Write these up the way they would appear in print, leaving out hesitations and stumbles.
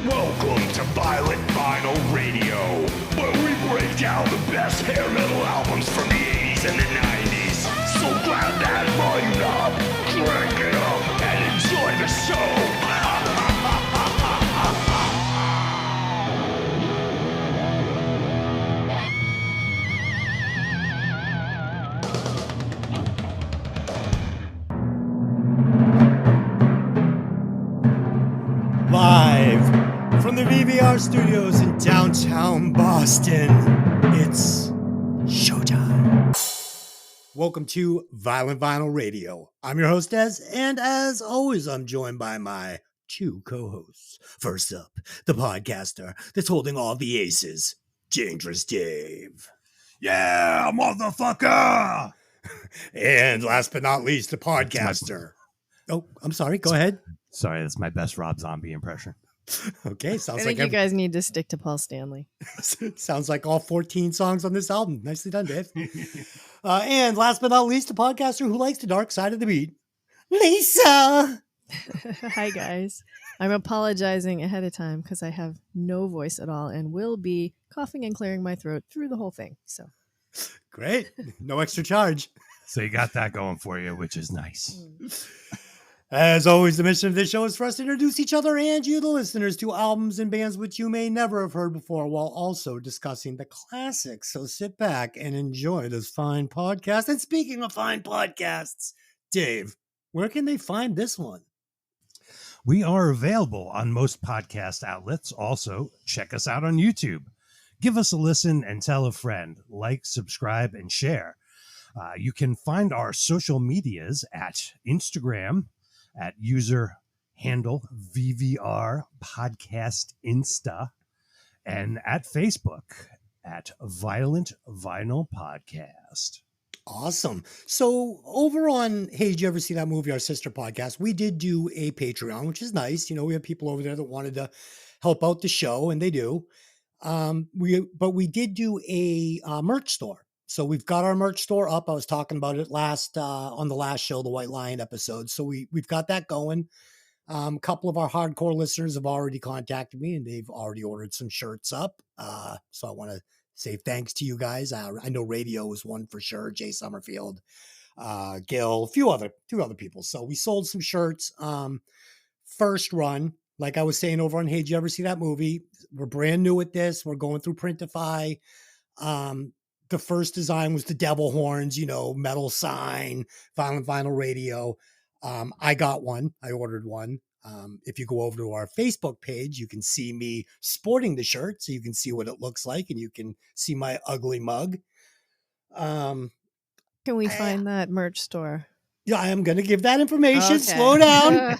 Welcome to Violent Vinyl Radio, where we break down the best hair metal albums from the 80s and the 90s. So grab that volume up, crank it up, and enjoy the show. Live from the VVR studios in downtown Boston, it's showtime. Welcome to Violent Vinyl Radio. I'm your host, Des, and as always, I'm joined by my two co-hosts. First up, the podcaster that's holding all the aces, Dangerous Dave. Yeah, motherfucker! And last but not least, the podcaster. Oh, I'm sorry. Go ahead. Sorry, that's my best Rob Zombie impression. Okay, sounds I like think you guys need to stick to Paul Stanley. sounds like all 14 songs on this album. Nicely done, Dave. And last but not least, the podcaster who likes the dark side of the beat, Lisa. Hi, guys. I'm apologizing ahead of time because I have no voice at all and will be coughing and clearing my throat through the whole thing. So Great. No extra charge. So you got that going for you, which is nice. As always, the mission of this show is for us to introduce each other and you, the listeners, to albums and bands which you may never have heard before, while also discussing the classics. So sit back and enjoy this fine podcast. And speaking of fine podcasts, Dave, where can they find this one? We are available on most podcast outlets. Also, check us out on YouTube. Give us a listen and tell a friend. Like, subscribe, and share. You can find our social medias at Instagram at user handle VVR Podcast Insta, and at Facebook at Violent Vinyl Podcast. Awesome. So over on Hey, Did You Ever See That Movie, our sister podcast, we did do a Patreon, which is nice. You know, we have people over there that wanted to help out the show, and they do. But we did do a merch store. So we've got our merch store up. I was talking about it on the last show, the White Lion episode. So we've got that going. A couple of our hardcore listeners have already contacted me and they've already ordered some shirts up. So I want to say thanks to you guys. I know Radio was one for sure. Jay Summerfield, Gil, a few other people. So we sold some shirts. First run, like I was saying over on Hey, Did You Ever See That Movie? We're brand new at this. We're going through Printify. The first design was the devil horns, metal sign, Violent Vinyl Radio. I got one. I ordered one. If you go over to our Facebook page, you can see me sporting the shirt, so you can see what it looks like, and you can see my ugly mug. can we find that merch store? Yeah, I am going to give that information. Okay. Slow down.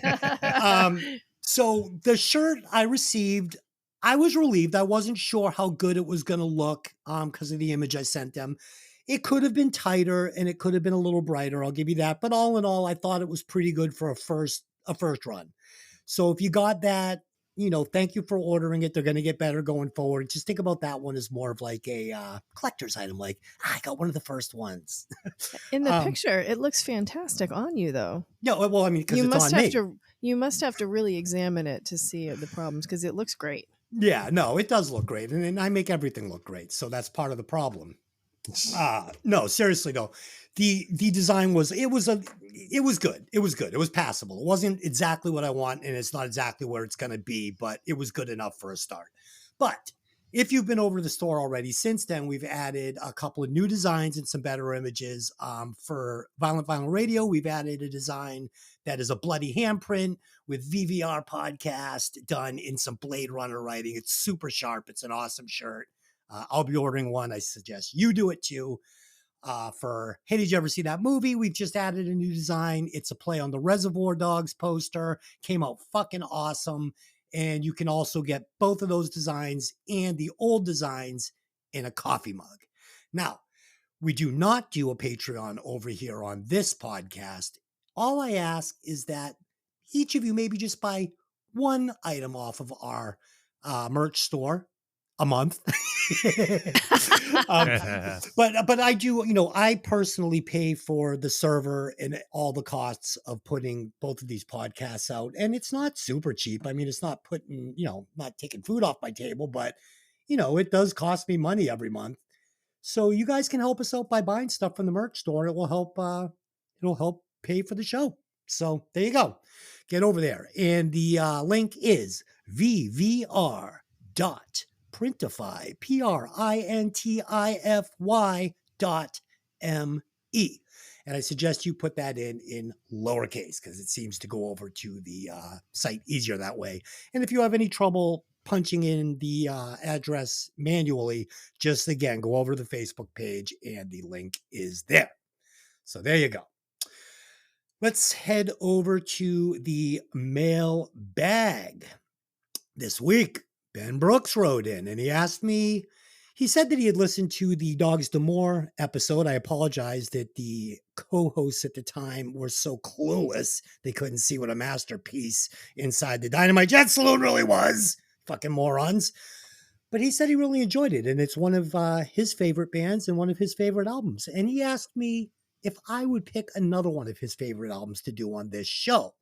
So the shirt I received, I was relieved. I wasn't sure how good it was going to look because of the image I sent them. It could have been tighter and it could have been a little brighter. I'll give you that. But all in all, I thought it was pretty good for a first run. So if you got that, thank you for ordering it. They're going to get better going forward. Just think about that one as more of like a collector's item. Like, I got one of the first ones. In the picture, it looks fantastic on you, though. No, well, I mean, because it's on me. You must have to really examine it to see the problems because it looks great. Yeah, no, it does look great. And I make everything look great. So that's part of the problem. No, seriously though. The design was good. It was good. It was passable. It wasn't exactly what I want, and it's not exactly where it's going to be, but it was good enough for a start. But if you've been over to the store already, since then, we've added a couple of new designs and some better images. For Violent Vinyl Radio, we've added a design that is a bloody handprint with VVR podcast done in some Blade Runner writing. It's super sharp. It's an awesome shirt. I'll be ordering one. I suggest you do it too. For Hey, Did You Ever See That Movie? We've just added a new design. It's a play on the Reservoir Dogs poster. Came out fucking awesome. And you can also get both of those designs and the old designs in a coffee mug. Now, we do not do a Patreon over here on this podcast. All I ask is that each of you maybe just buy one item off of our merch store. a month. um, but I do, I personally pay for the server and all the costs of putting both of these podcasts out. And it's not super cheap. I mean, it's not putting, not taking food off my table, but it does cost me money every month. So you guys can help us out by buying stuff from the merch store. It'll help pay for the show. So there you go. Get over there. And the link is vvr.printify, printify.me. And I suggest you put that in lowercase because it seems to go over to the site easier that way. And if you have any trouble punching in the address manually, just again, go over to the Facebook page and the link is there. So there you go. Let's head over to the mail bag. This week, Ben Brooks wrote in and he asked me, he said that he had listened to the Dogs D'Amour episode. I apologize that the co-hosts at the time were so clueless they couldn't see what a masterpiece inside the Dynamite Jet Saloon really was. Fucking morons. But he said he really enjoyed it, and it's one of his favorite bands and one of his favorite albums. And he asked me if I would pick another one of his favorite albums to do on this show.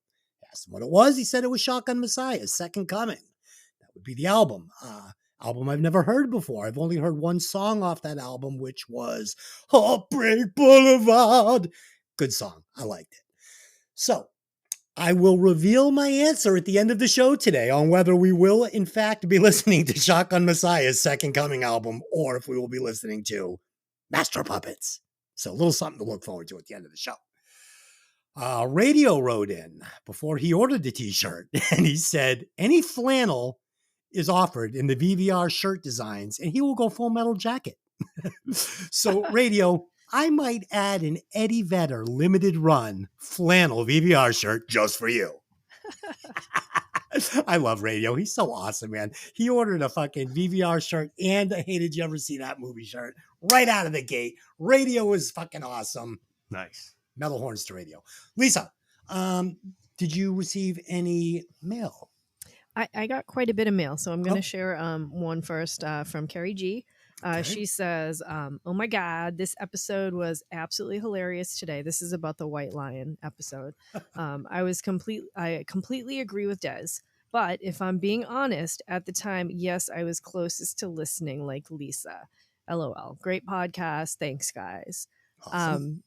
I asked him what it was. He said it was Shotgun Messiah's Second Coming. That would be the album. Album I've never heard before. I've only heard one song off that album, which was Heartbreak Boulevard. Good song. I liked it. So I will reveal my answer at the end of the show today on whether we will, in fact, be listening to Shotgun Messiah's Second Coming album or if we will be listening to Master Puppets. So a little something to look forward to at the end of the show. Radio wrote in before he ordered the t-shirt and he said, any flannel is offered in the VVR shirt designs and he will go Full Metal Jacket. So Radio, I might add an Eddie Vedder limited run flannel VVR shirt just for you. I love Radio. He's so awesome, man. He ordered a fucking VVR shirt and a Hey, Did You Ever See That Movie shirt right out of the gate. Radio is fucking awesome. Nice. Metal horns to Radio. Lisa, did you receive any mail? I got quite a bit of mail, so I'm going to share one first from Carrie G. Okay. She says, oh my God, this episode was absolutely hilarious today. This is about the White Lion episode. I completely agree with Des, but if I'm being honest, at the time, yes, I was closest to listening like Lisa. LOL. Great podcast. Thanks, guys. Awesome.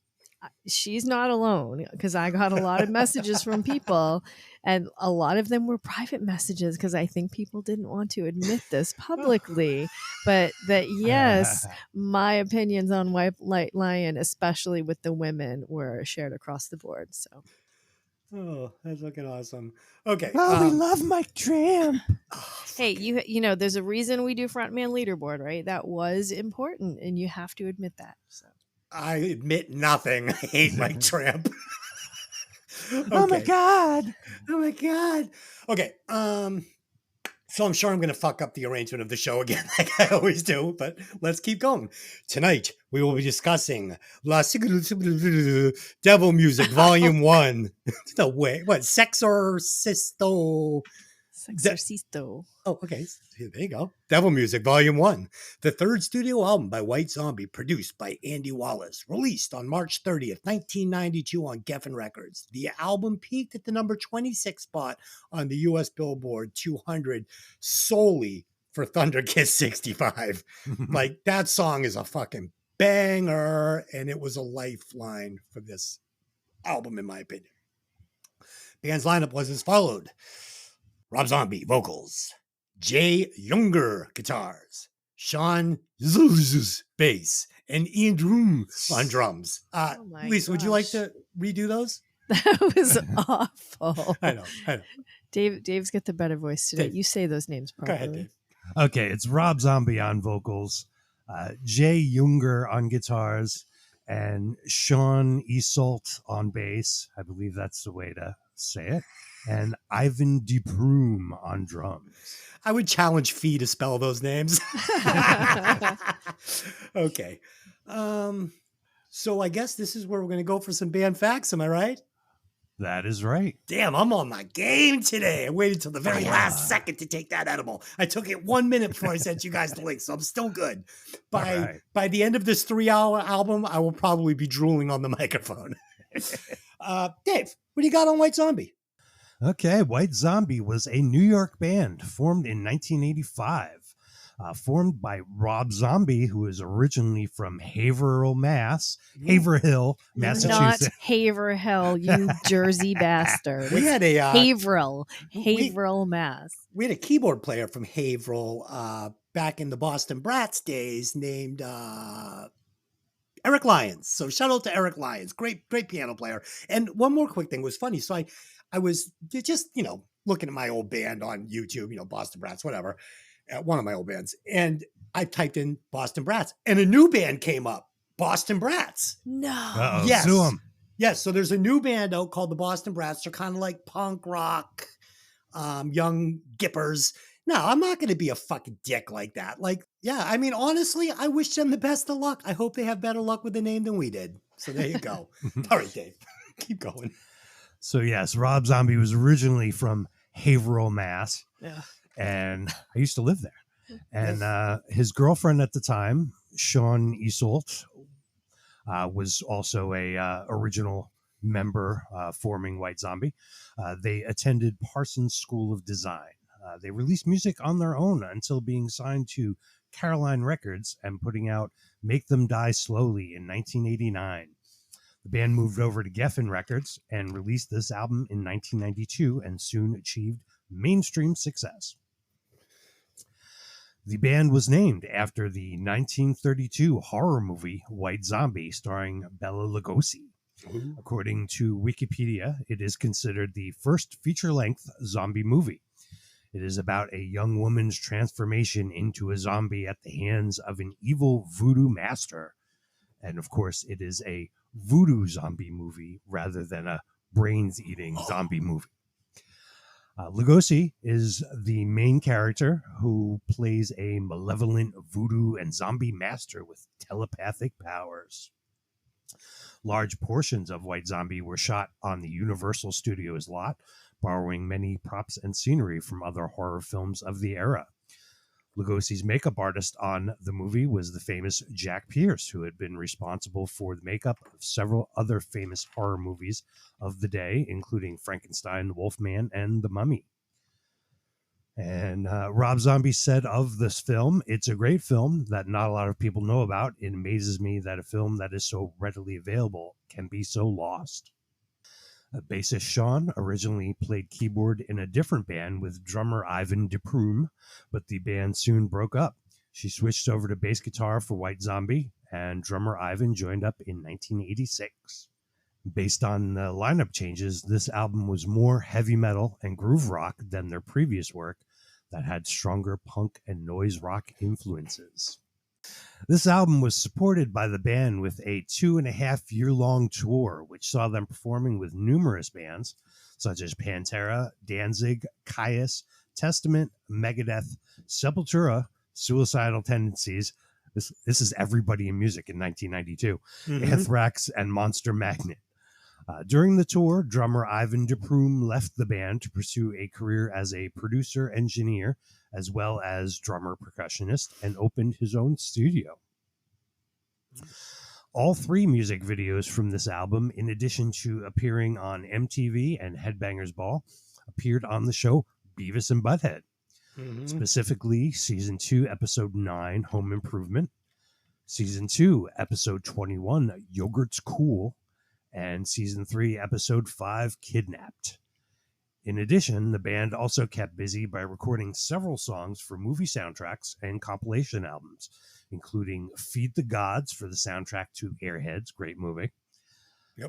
She's not alone because I got a lot of messages from people and a lot of them were private messages because I think people didn't want to admit this publicly, but that yes, my opinions on White Lion, especially with the women, were shared across the board. So, oh, that's fucking awesome. Okay. Oh, we love Mike Tramp. Hey, you know, there's a reason we do Frontman Leaderboard, right? That was important and you have to admit that. So. I admit nothing. I hate Mike Tramp. Okay. Oh my God. Oh my God. Okay. So I'm sure I'm going to fuck up the arrangement of the show again, like I always do, but let's keep going. Tonight, we will be discussing Devil Music Volume 1. No way. What? Sexorcisto. Sexorcisto. Oh, okay. There you go. Devil Music Volume 1. The third studio album by White Zombie, produced by Andy Wallace. Released on March 30th, 1992 on Geffen Records. The album peaked at the number 26 spot on the U.S. Billboard 200 solely for Thunder Kiss 65. Like, that song is a fucking banger, and it was a lifeline for this album, in my opinion. Band's lineup was as followed. Rob Zombie, vocals. Jay Younger, guitars. Sean Zuz, bass. And Ian Droom on drums. Lisa, would you like to redo those? That was awful. I know. Dave's got the better voice today. Dave. You say those names properly. Go ahead, Dave. Okay, it's Rob Zombie on vocals, Jay Younger on guitars, and Sean Isolt on bass. I believe that's the way to say it. And Ivan DePrume on drums. I would challenge Fee to spell those names. Okay. So I guess this is where we're going to go for some band facts. Am I right? That is right. Damn, I'm on my game today. I waited till the very last second to take that edible. I took it 1 minute before I sent you guys the link, so I'm still good. By the end of this 3-hour album, I will probably be drooling on the microphone. Dave, what do you got on White Zombie? Okay, White Zombie was a New York band formed in 1985. Formed by Rob Zombie, who is originally from Haverhill, Massachusetts. Not Haverhill, you Jersey bastard. We had a Haverhill, Mass. We had a keyboard player from Haverhill back in the Boston Brats days named Eric Lyons. So shout out to Eric Lyons, great piano player. And one more quick thing was funny. So I was just looking at my old band on YouTube, Boston Brats, whatever. One of my old bands, and I typed in Boston Brats, and a new band came up, Boston Brats. No. Uh-oh, yes, sue 'em. yes. So there's a new band out called the Boston Brats. They're kind of like punk rock, young gippers. No, I'm not going to be a fucking dick like that. Like, yeah, I mean, honestly, I wish them the best of luck. I hope they have better luck with the name than we did. So there you go. All right, Dave, keep going. So yes, Rob Zombie was originally from Haverhill, Mass. Yeah. And I used to live there. And his girlfriend at the time, Sean Isolt, was also a original member forming White Zombie. They attended Parsons School of Design. They released music on their own until being signed to Caroline Records and putting out Make Them Die Slowly in 1989. The band moved over to Geffen Records and released this album in 1992 and soon achieved mainstream success. The band was named after the 1932 horror movie White Zombie starring Bela Lugosi. Ooh. According to Wikipedia, it is considered the first feature-length zombie movie. It is about a young woman's transformation into a zombie at the hands of an evil voodoo master. And of course, it is a voodoo zombie movie rather than a brains-eating zombie movie. Lugosi is the main character who plays a malevolent voodoo and zombie master with telepathic powers. Large portions of White Zombie were shot on the Universal Studios lot, borrowing many props and scenery from other horror films of the era. Lugosi's makeup artist on the movie was the famous Jack Pierce, who had been responsible for the makeup of several other famous horror movies of the day, including Frankenstein, Wolfman, and The Mummy. And Rob Zombie said of this film, "It's a great film that not a lot of people know about. It amazes me that a film that is so readily available can be so lost." Bassist Sean originally played keyboard in a different band with drummer Ivan DePrume, but the band soon broke up. She switched over to bass guitar for White Zombie, and drummer Ivan joined up in 1986. Based on the lineup changes, this album was more heavy metal and groove rock than their previous work that had stronger punk and noise rock influences. This album was supported by the band with a 2.5-year-long tour, which saw them performing with numerous bands such as Pantera, Danzig, Kyuss, Testament, Megadeth, Sepultura, Suicidal Tendencies. This is everybody in music in 1992. Anthrax and Monster Magnet. During the tour, drummer Ivan DePrume left the band to pursue a career as a producer engineer, as well as drummer percussionist, and opened his own studio. All 3 music videos from this album, in addition to appearing on MTV and Headbangers Ball, appeared on the show Beavis and Butthead. Specifically, Season 2, Episode 9, Home Improvement, Season 2, Episode 21, Yogurt's Cool, and Season 3, Episode 5, Kidnapped. In addition, the band also kept busy by recording several songs for movie soundtracks and compilation albums, including Feed the Gods for the soundtrack to Airheads, great movie,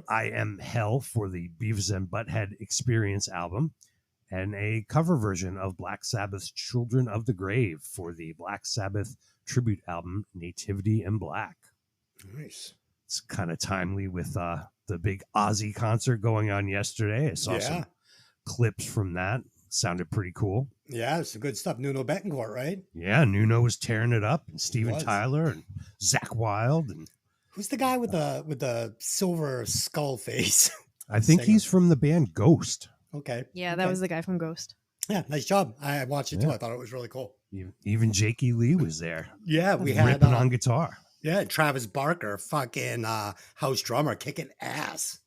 I Am Hell for the Beavis and Butthead Experience album, and a cover version of Black Sabbath's Children of the Grave for the Black Sabbath tribute album Nativity in Black. Nice. It's kind of timely with the big Ozzy concert going on yesterday. I saw some clips from that. Sounded pretty cool. Yeah, it's some good stuff. Nuno Betancourt, right? Yeah, Nuno was tearing it up, and Steven Tyler and Zach Wilde. And who's the guy with the silver skull face? I think Singer. he's from the band Ghost. Okay. Yeah, that okay. was the guy from Ghost. Yeah, nice job. I watched it too. Yeah. I thought it was really cool. Even Jakey Lee was there, Yeah, we had ripping on guitar. yeah, Travis Barker, fucking house drummer, kicking ass.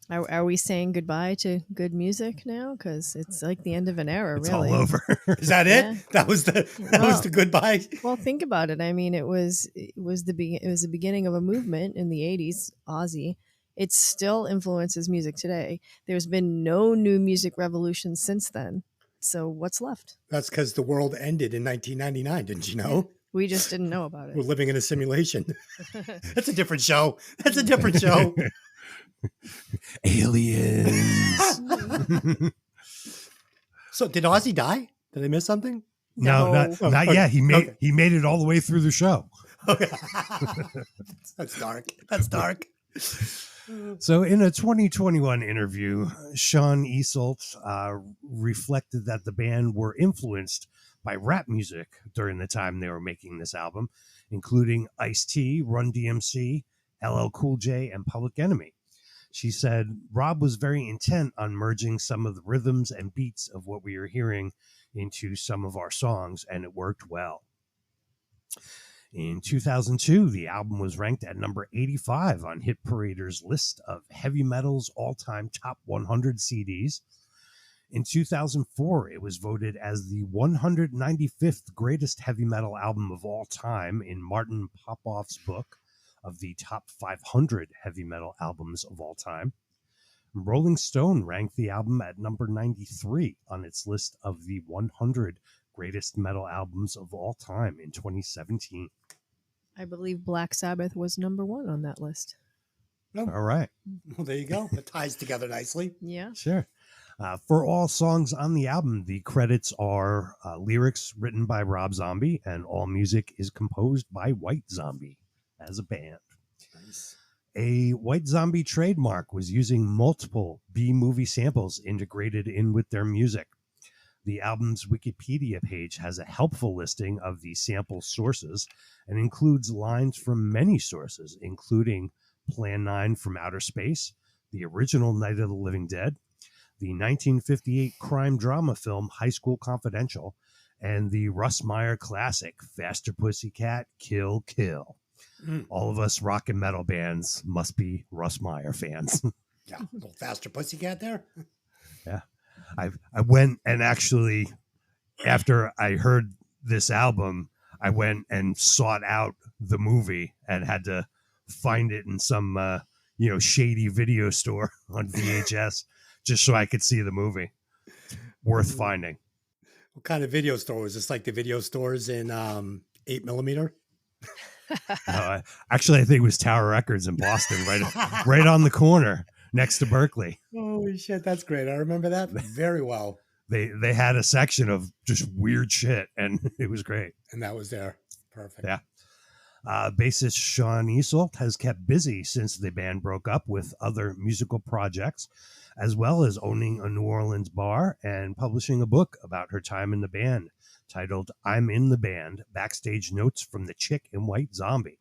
Are we saying goodbye to good music now? Because it's like the end of an era, It's really. all over. Is that it? Yeah. That was the goodbye. Well, think about it. I mean, it was the beginning of a movement in the '80s. Ozzy. It still influences music today. There's been no new music revolution since then. So what's left? That's because the world ended in 1999. Didn't you know? We just didn't know about We're it. living in a simulation. That's a different show. That's a different show. Aliens. So did Ozzy die? Did I miss something? No, No. not Okay, yet. He made okay. he made it all the way through the show. Okay. That's dark. That's dark. So, in a 2021 interview, Sean Isolt reflected that the band were influenced by rap music during the time they were making this album, including Ice-T, Run DMC, LL Cool J, and Public Enemy. She said, Rob was very intent on merging some of the rhythms and beats of what we were hearing into some of our songs, and it worked well. In 2002, the album was ranked at number 85 on Hit Parader's list of heavy metal's all-time top 100 CDs. In 2004, it was voted as the 195th greatest heavy metal album of all time in Martin Popoff's book of the top 500 heavy metal albums of all time. Rolling Stone ranked the album at number 93 on its list of the 100 greatest metal albums of all time in 2017. I believe Black Sabbath was number 1 on that list. All right. Well, there you go. It ties together nicely. Yeah. Sure. For all songs on the album, the credits are lyrics written by Rob Zombie, and all music is composed by White Zombie as a band. Nice. A White Zombie trademark was using multiple B-movie samples integrated in with their music. The album's Wikipedia page has a helpful listing of the sample sources and includes lines from many sources, including Plan 9 from Outer Space, the original Night of the Living Dead, the 1958 crime drama film High School Confidential, and the Russ Meyer classic Faster Pussycat, Kill Kill. All of us rock and metal bands must be Russ Meyer fans. Yeah, a little faster pussycat there. Yeah. I went and actually, after I heard this album, I went and sought out the movie and had to find it in some, shady video store on VHS just so I could see the movie. Worth finding. What kind of video store was this? Like the video stores in 8mm? Actually, I think it was Tower Records in Boston, right on the corner next to Berkeley. Holy shit, that's great. I remember that very well. They had a section of just weird shit, and it was great. And that was there. Perfect. Yeah. Bassist Sean Isolt has kept busy since the band broke up with other musical projects, as well as owning a New Orleans bar and publishing a book about her time in the band titled I'm in the Band, Backstage Notes from the Chick in White Zombie.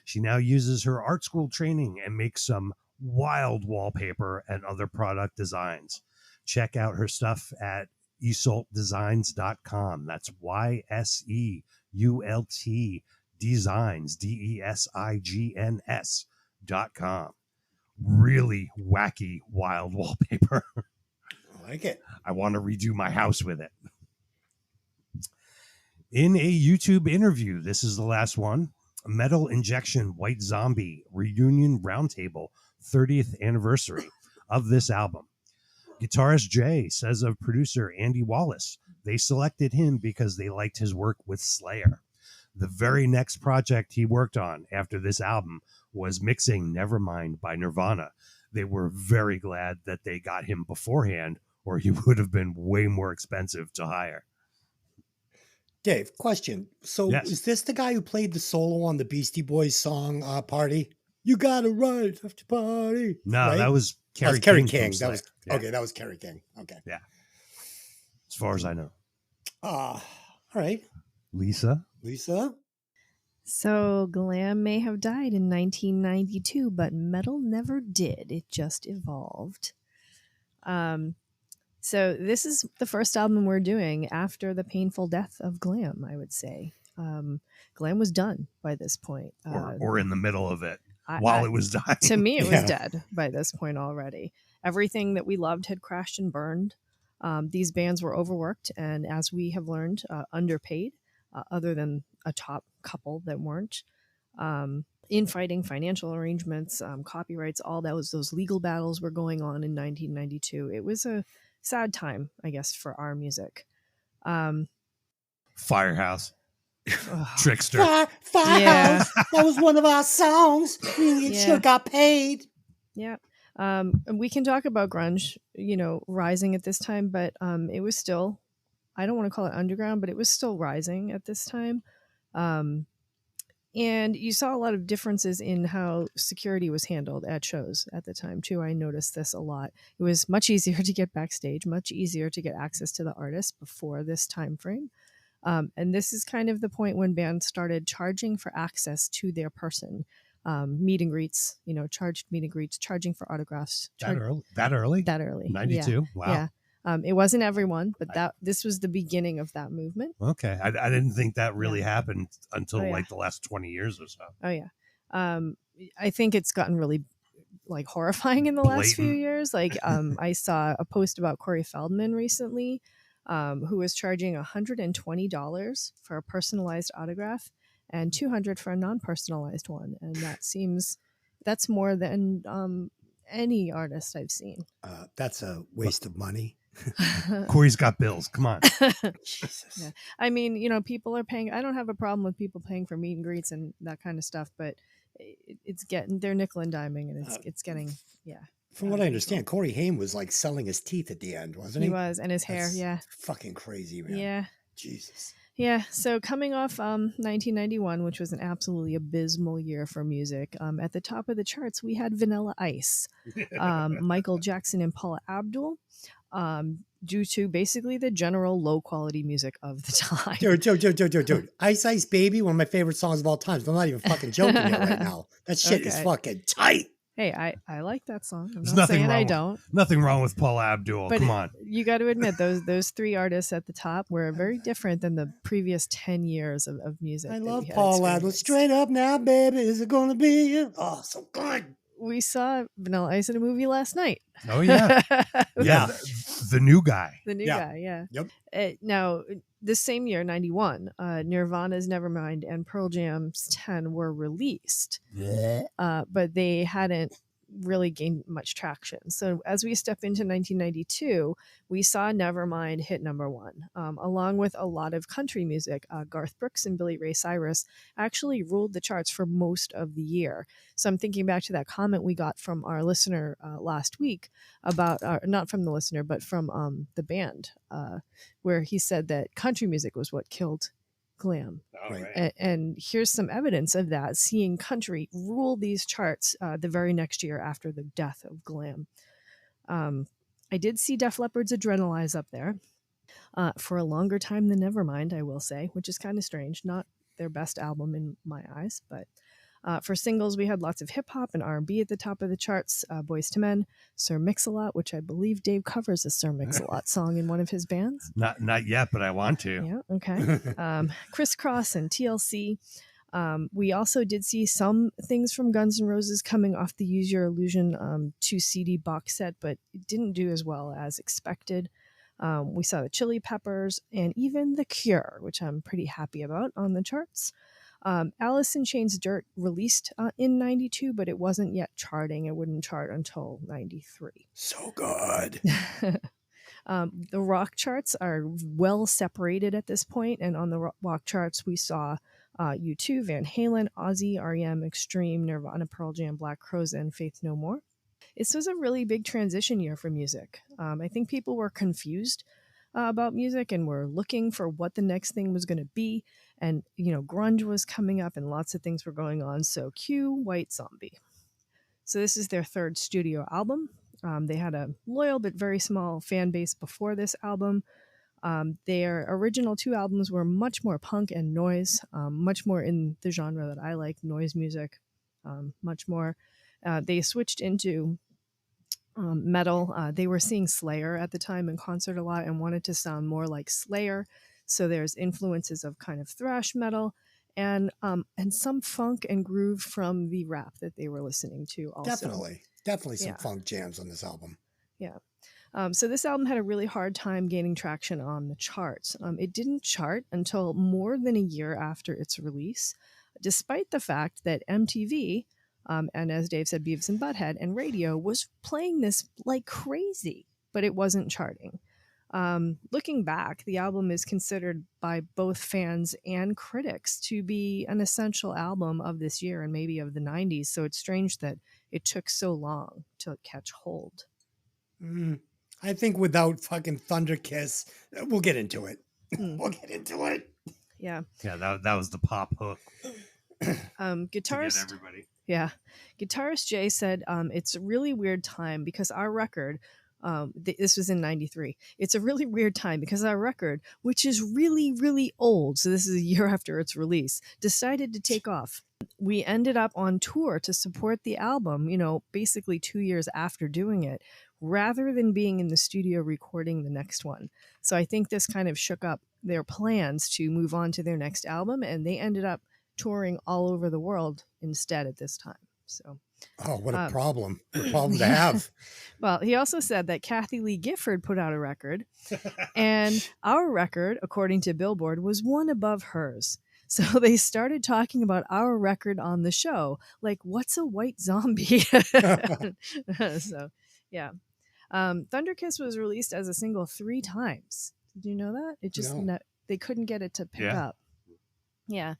She now uses her art school training and makes some wild wallpaper and other product designs. Check out her stuff at isoltdesigns.com. That's YSEULT designs, DESIGNS.com. Really wacky, wild wallpaper. I like it. I want to redo my house with it. In a YouTube interview, this is the last one, Metal Injection White Zombie Reunion Roundtable 30th anniversary of this album. Guitarist Jay says of producer Andy Wallace, they selected him because they liked his work with Slayer. The very next project he worked on after this album was mixing Nevermind by Nirvana. They were very glad that they got him beforehand, or he would have been way more expensive to hire. Dave, question. So Yes. is this the guy who played the solo on the Beastie Boys song Party? You gotta ride after party. No, right? that was That was Kerry Kerry King. King. from That was Slayer. Yeah, okay. That was Kerry King. Okay. as far as I know. All right. Lisa? Lisa? So glam may have died in 1992, but metal never did. It just evolved. So this is the first album we're doing after the painful death of glam, I would say. Glam was done by this point. Or in the middle of it I- while I- it was dying. To me, it was Yeah. dead by this point already. Everything that we loved had crashed and burned. These bands were overworked and, as we have learned, underpaid, other than a top couple that weren't. Infighting, financial arrangements, copyrights, all those legal battles were going on in 1992. It was a sad time, I guess, for our music. Firehouse, Ugh. Trickster. Firehouse. That was one of our songs. We Yeah. sure got paid. Yeah. And we can talk about grunge, rising at this time, but it was still, I don't want to call it underground, but it was still rising at this time. And you saw a lot of differences in how security was handled at shows at the time, too. I noticed this a lot. It was much easier to get backstage, much easier to get access to the artist before this time frame. And this is kind of the point when bands started charging for access to their person. Meet and greets, charged meet and greets, charging for autographs. That early? That early. 92? Yeah. Wow. Yeah. It wasn't everyone, but this was the beginning of that movement. Okay. I didn't think that really happened until Oh, yeah. like the last 20 years or so. Oh yeah. I think it's gotten really horrifying in the last few Blatant. years. I saw a post about Corey Feldman recently, who was charging $120 for a personalized autograph and $200 for a non-personalized one, and that's more than any artist I've seen. That's a waste of money. Corey's got bills. Come on. Jesus. Yeah. I mean, people are paying. I don't have a problem with people paying for meet and greets and that kind of stuff, but they're nickel and diming, and it's getting, yeah. From what I understand, Corey Haim was like selling his teeth at the end, wasn't he? He was, and his hair, That's yeah. Fucking crazy, man. Yeah. Jesus. Yeah, so coming off 1991, which was an absolutely abysmal year for music, at the top of the charts, we had Vanilla Ice, Michael Jackson and Paula Abdul, due to basically the general low-quality music of the time. Dude. Ice Ice Baby, one of my favorite songs of all time. I'm not even fucking joking here right now. That shit is Okay. fucking tight. Hey, I like that song. I'm There's not nothing saying I wrong with- don't. Nothing wrong with Paul Abdul. But Come on. You got to admit, those three artists at the top were very different than the previous 10 years of music. I that love we had Paul Abdul. experienced. Straight up now, baby. Is it going to be you? Oh, so good. We saw Vanilla Ice in a movie last night. Oh, yeah. Yeah. The new guy. The new Yeah. guy, yeah. Yep. Now, this same year, 91, Nirvana's Nevermind and Pearl Jam's 10 were released, but they hadn't really gained much traction. So as we step into 1992, we saw Nevermind hit number one, along with a lot of country music. Garth Brooks and Billy Ray Cyrus actually ruled the charts for most of the year. So I'm thinking back to that comment we got from our listener last week about, not from the listener, but from the band, where he said that country music was what killed glam. Right. And here's some evidence of that, seeing country rule these charts the very next year after the death of glam. I did see Def Leppard's Adrenalize up there for a longer time than Nevermind, I will say, which is kind of strange. Not their best album in my eyes, but for singles, we had lots of hip-hop and R&B at the top of the charts. Boyz II Men, Sir Mix-a-Lot, which I believe Dave covers a Sir Mix-a-Lot song in one of his bands. Not yet, but I want to. Yeah, okay. Crisscross and TLC. We also did see some things from Guns N' Roses coming off the Use Your Illusion 2 CD box set, but it didn't do as well as expected. We saw the Chili Peppers and even The Cure, which I'm pretty happy about on the charts. Alice in Chains' Dirt released in 92, but it wasn't yet charting. It wouldn't chart until 93. So good. The rock charts are well separated at this point, and on the rock charts we saw U2, Van Halen, Ozzy, R.E.M., Extreme, Nirvana, Pearl Jam, Black Crowes, and Faith No More. This was a really big transition year for music. I think people were confused about music and were looking for what the next thing was going to be, and grunge was coming up and lots of things were going on. So cue White Zombie. So this is their third studio album. They had a loyal but very small fan base before this album. Their original 2 albums were much more punk and noise, much more in the genre that I like, noise music, much more. They switched into metal. They were seeing Slayer at the time in concert a lot and wanted to sound more like Slayer. So there's influences of kind of thrash metal and some funk and groove from the rap that they were listening to also. Definitely some Yeah. funk jams on this album. Yeah. So this album had a really hard time gaining traction on the charts. It didn't chart until more than a year after its release, despite the fact that MTV, and as Dave said, Beavis and Butthead and radio was playing this like crazy, but it wasn't charting. Looking back, the album is considered by both fans and critics to be an essential album of this year and maybe of the 90s. So it's strange that it took so long to catch hold. I think without fucking Thunder Kiss, we'll get into it. Mm. We'll get into it. Yeah. Yeah, that was the pop hook to Guitarist. get everybody. Yeah. Guitarist Jay said, it's a really weird time because our record, this was in 93. It's a really weird time because our record, which is really, really old, so this is a year after its release, decided to take off. We ended up on tour to support the album, basically 2 years after doing it, rather than being in the studio recording the next one. So I think this kind of shook up their plans to move on to their next album, and they ended up touring all over the world instead at this time. So, oh, what a problem! What a problem to have. Well, he also said that Kathy Lee Gifford put out a record, and our record, according to Billboard, was one above hers. So they started talking about our record on the show, like, what's a white zombie? So, yeah. Thunder Kiss was released as a single 3 times. Did you know that? It just they couldn't get it to pick up. Yeah.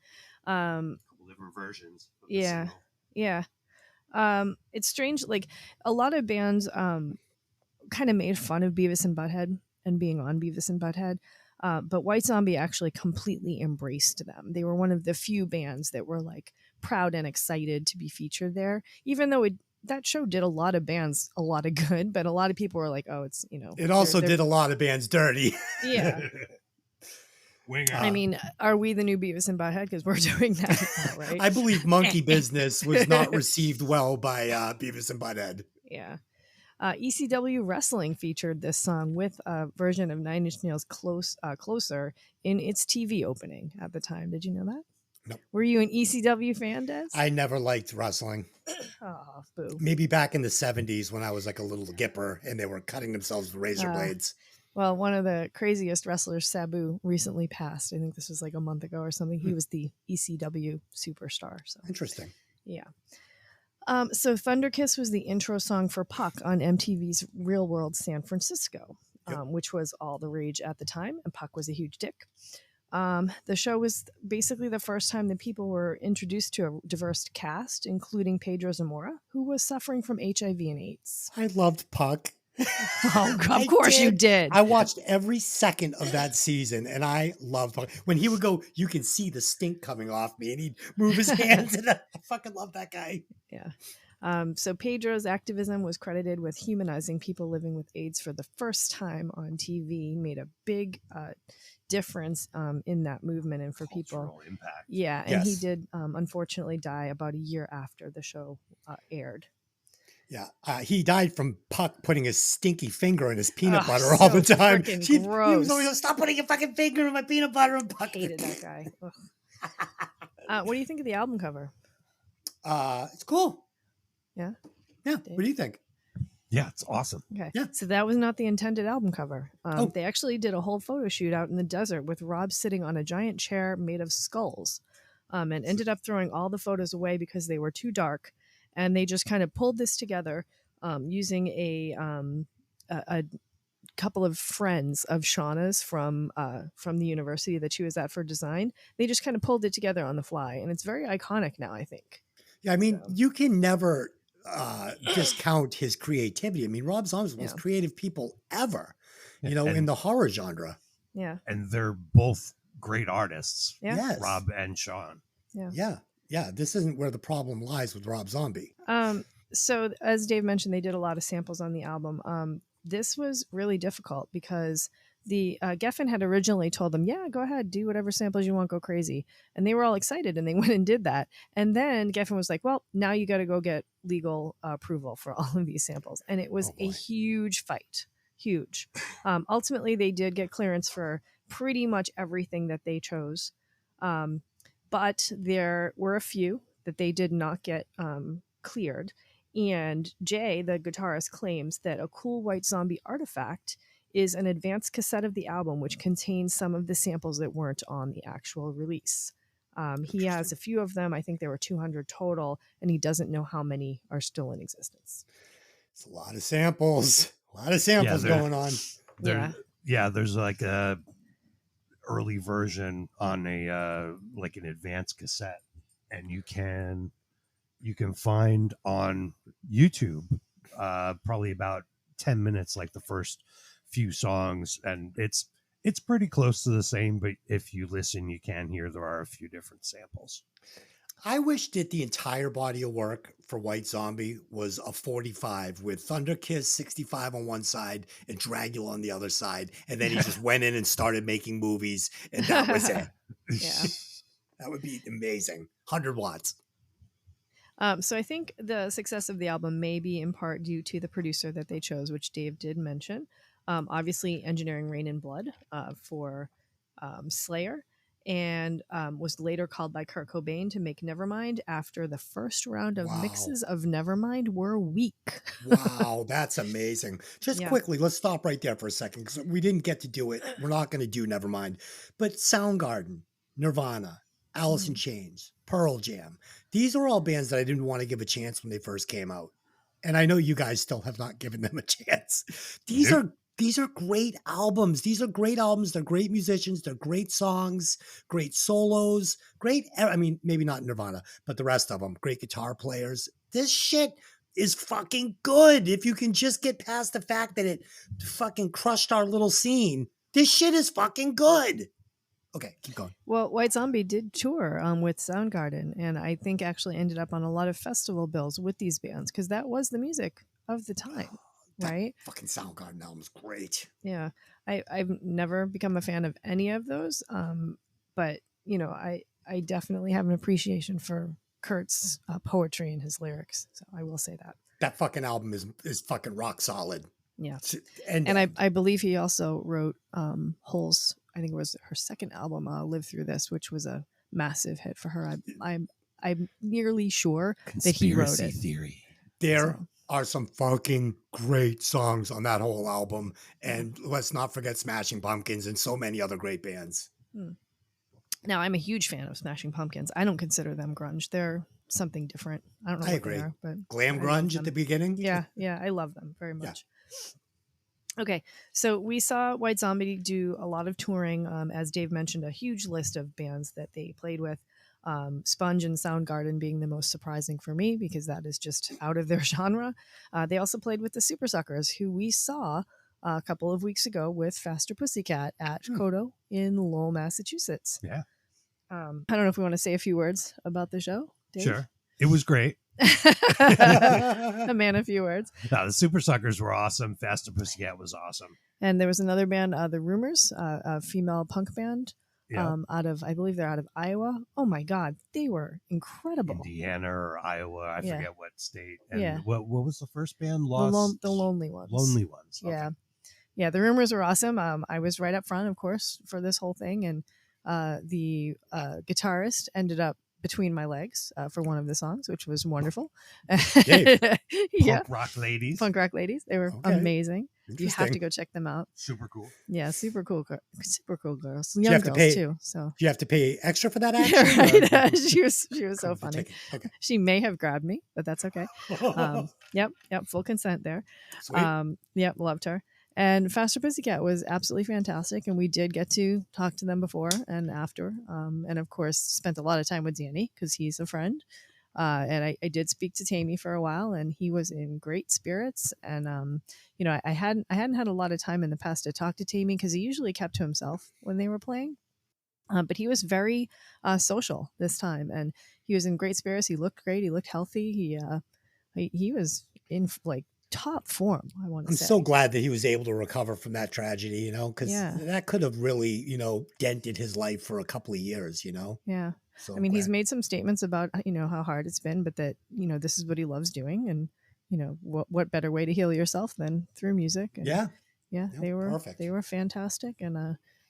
A couple different versions. Of the Yeah. single. Yeah. It's strange. Like a lot of bands kind of made fun of Beavis and Butthead and being on Beavis and Butthead. But White Zombie actually completely embraced them. They were one of the few bands that were like proud and excited to be featured there, even though that show did a lot of bands a lot of good, but a lot of people were like, oh, it's, It also did a lot of bands dirty. Yeah. Winger. I mean, are we the new Beavis and Butthead? Because we're doing that now, right? I believe Monkey Business was not received well by Beavis and Butthead. Yeah. ECW Wrestling featured this song with a version of Nine Inch Nails' Closer in its TV opening at the time. Did you know that? Nope. Were you an ECW fan, Des? I never liked wrestling. Oh, boo. Maybe back in the 70s when I was like a little gipper and they were cutting themselves with razor blades. Well, one of the craziest wrestlers, Sabu, recently passed. I think this was like a month ago or something. He was the ECW superstar. So Interesting. yeah. So Thunder Kiss was the intro song for Puck on MTV's Real World San Francisco, which was all the rage at the time, and Puck was a huge dick. The show was basically the first time that people were introduced to a diverse cast, including Pedro Zamora, who was suffering from HIV and AIDS. I loved Puck. Oh, of course you did. I watched every second of that season, and I loved Puck. When he would go, you can see the stink coming off me, and he'd move his hands, and I fucking love that guy. Yeah. So Pedro's activism was credited with humanizing people living with AIDS for the first time on TV, made a big difference in that movement and for people. Impact. Yeah, and he did unfortunately die about a year after the show aired. Yeah, he died from Puck putting his stinky finger in his peanut butter so all the time. freaking He gross. was always like, stop putting your fucking finger in my peanut butter. And Puck Hated that guy. What do you think of the album cover? It's cool. Yeah? Yeah. Dave? What do you think? Yeah, it's awesome. Okay. Yeah. So that was not the intended album cover. They actually did a whole photo shoot out in the desert with Rob sitting on a giant chair made of skulls, and ended up throwing all the photos away because they were too dark. And they just kind of pulled this together using a couple of friends of Shauna's from the university that she was at for design. They just kind of pulled it together on the fly, and it's very iconic now, I think. Yeah, I mean, you can never discount his creativity. I mean, Rob Zombie's one of the most creative people ever, in the horror genre. Yeah. And they're both great artists. Yeah. Yes. Rob and Sean. Yeah. Yeah. This isn't where the problem lies with Rob Zombie. So as Dave mentioned, they did a lot of samples on the album. This was really difficult because the Geffen had originally told them, yeah, go ahead, do whatever samples you want, go crazy. And they were all excited and they went and did that. And then Geffen was like, well, now you got to go get legal approval for all of these samples. And it was a huge fight. Huge. Ultimately, they did get clearance for pretty much everything that they chose. But there were a few that they did not get cleared. And Jay, the guitarist, claims that A Cool White Zombie Artifact is an advanced cassette of the album, which contains some of the samples that weren't on the actual release. He has a few of them. I think there were 200 total, and he doesn't know how many are still in existence. It's a lot of samples. A lot of samples going on. There's like a early version on a like an advanced cassette, and you can find on YouTube probably about 10 minutes, like the first few songs, and it's pretty close to the same, but if you listen you can hear there are a few different samples. I wish that the entire body of work for White Zombie was a 45 with Thunder Kiss 65 on one side and Dragula on the other side. And then he just went in and started making movies and that was it. Yeah. That would be amazing. 100 watts. So I think the success of the album may be in part due to the producer that they chose, which Dave did mention. Obviously engineering Rain and Blood for Slayer. And was later called by Kurt Cobain to make Nevermind after the first round of mixes of Nevermind were weak. Wow, that's amazing. Just quickly, let's stop right there for a second because we didn't get to do it. We're not going to do Nevermind. But Soundgarden, Nirvana, Alice in Chains, Pearl Jam. These are all bands that I didn't want to give a chance when they first came out. And I know you guys still have not given them a chance. These are great albums. These are great albums. They're great musicians. They're great songs, great solos, maybe not Nirvana, but the rest of them, great guitar players. This shit is fucking good. If you can just get past the fact that it fucking crushed our little scene, this shit is fucking good. Okay, keep going. Well, White Zombie did tour with Soundgarden, and I think actually ended up on a lot of festival bills with these bands because that was the music of the time. Right, fucking Soundgarden album's great. Yeah, I've never become a fan of any of those, but I definitely have an appreciation for Kurt's poetry and his lyrics. So I will say that fucking album is fucking rock solid. Yeah, and I believe he also wrote Hole's. I think it was her second album, "Live Through This," which was a massive hit for her. I'm nearly sure that he wrote it. Theory. There are some fucking great songs on that whole album. And let's not forget Smashing Pumpkins and so many other great bands. Now, I'm a huge fan of Smashing Pumpkins. I don't consider them grunge. They're something different. I don't know what agree. they are, but glam grunge at the beginning. Yeah, I love them very much. Yeah. Okay, so we saw White Zombie do a lot of touring. As Dave mentioned, a huge list of bands that they played with. Sponge and Soundgarden being the most surprising for me because that is just out of their genre. They also played with the Super Suckers, who we saw a couple of weeks ago with Faster Pussycat at Kodo in Lowell, Massachusetts. Yeah. I don't know if we want to say a few words about the show, Dave? Sure. It was great. A man of few words. No, the Super Suckers were awesome. Faster Pussycat was awesome. And there was another band, The Rumors, a female punk band. I believe they're out of Iowa. Oh my God, they were incredible. Indiana or Iowa, I forget what state. And Yeah. what was the first band? The Lonely Ones. Lonely Ones. Okay. Yeah. The Rumors were awesome. I was right up front, of course, for this whole thing, and the guitarist ended up between my legs for one of the songs, which was wonderful. Punk rock ladies. Punk rock ladies. They were amazing. You have to go check them out. Super cool. Yeah, super cool girls. Young girls too. So do you have to pay extra for that action? Yeah, right. She was so funny. Okay. She may have grabbed me, but that's okay. Yep, full consent there. Sweet. Yep, loved her. And Faster Pussycat was absolutely fantastic, and we did get to talk to them before and after, and of course spent a lot of time with Danny because he's a friend. And I did speak to Tammy for a while, and he was in great spirits. And I hadn't had a lot of time in the past to talk to Tammy because he usually kept to himself when they were playing. But he was very social this time, and he was in great spirits. He looked great. He looked healthy. He was in top form, I want to I'm say. so glad that he was able to recover from that tragedy, because Yeah. that could have really, dented his life for a couple of years, Yeah. So I mean, he's glad. made some statements about, how hard it's been, but that, this is what he loves doing. And, what better way to heal yourself than through music? And Yeah. yeah, Yeah, they perfect. were fantastic. And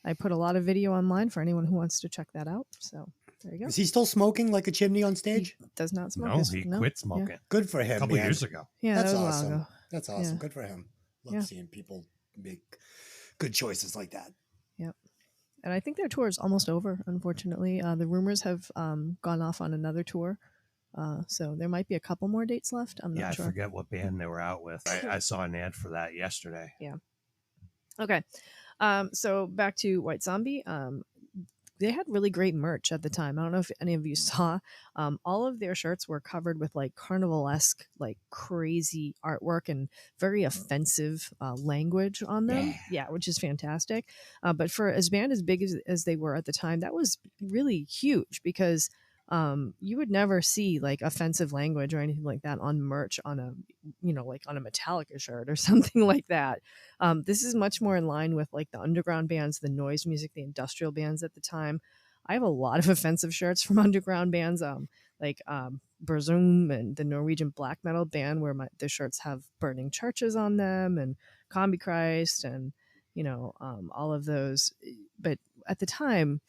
I put a lot of video online for anyone who wants to check that out. So there you go. Is he still smoking like a chimney on He stage? does not smoke. No, he quit Yeah. smoking Good for a him, couple man. years ago. Yeah, That's that was a awesome. while ago. That's awesome. Yeah. Good for him. Love Yeah. seeing people make good choices like that. Yep. And I think their tour is almost over, unfortunately. The rumors have gone off on another tour. So there might be a couple more dates left. I'm Yeah, not sure. I forget what band they were out with. I saw an ad for that yesterday. Yeah. Okay. So back to White Zombie. They had really great merch at the time. I don't know if any of you saw. All of their shirts were covered with like carnival-esque, like crazy artwork and very offensive language on them. Yeah, which is fantastic. But for as band as big as they were at the time, that was really huge because you would never see like offensive language or anything like that on merch on a like on a Metallica shirt or something like that. This is much more in line with like the underground bands, the noise music, the industrial bands at the time. I have a lot of offensive shirts from underground bands, like Burzum and the Norwegian black metal band, where the shirts have burning churches on them, and Combi Christ, and all of those. But at the time,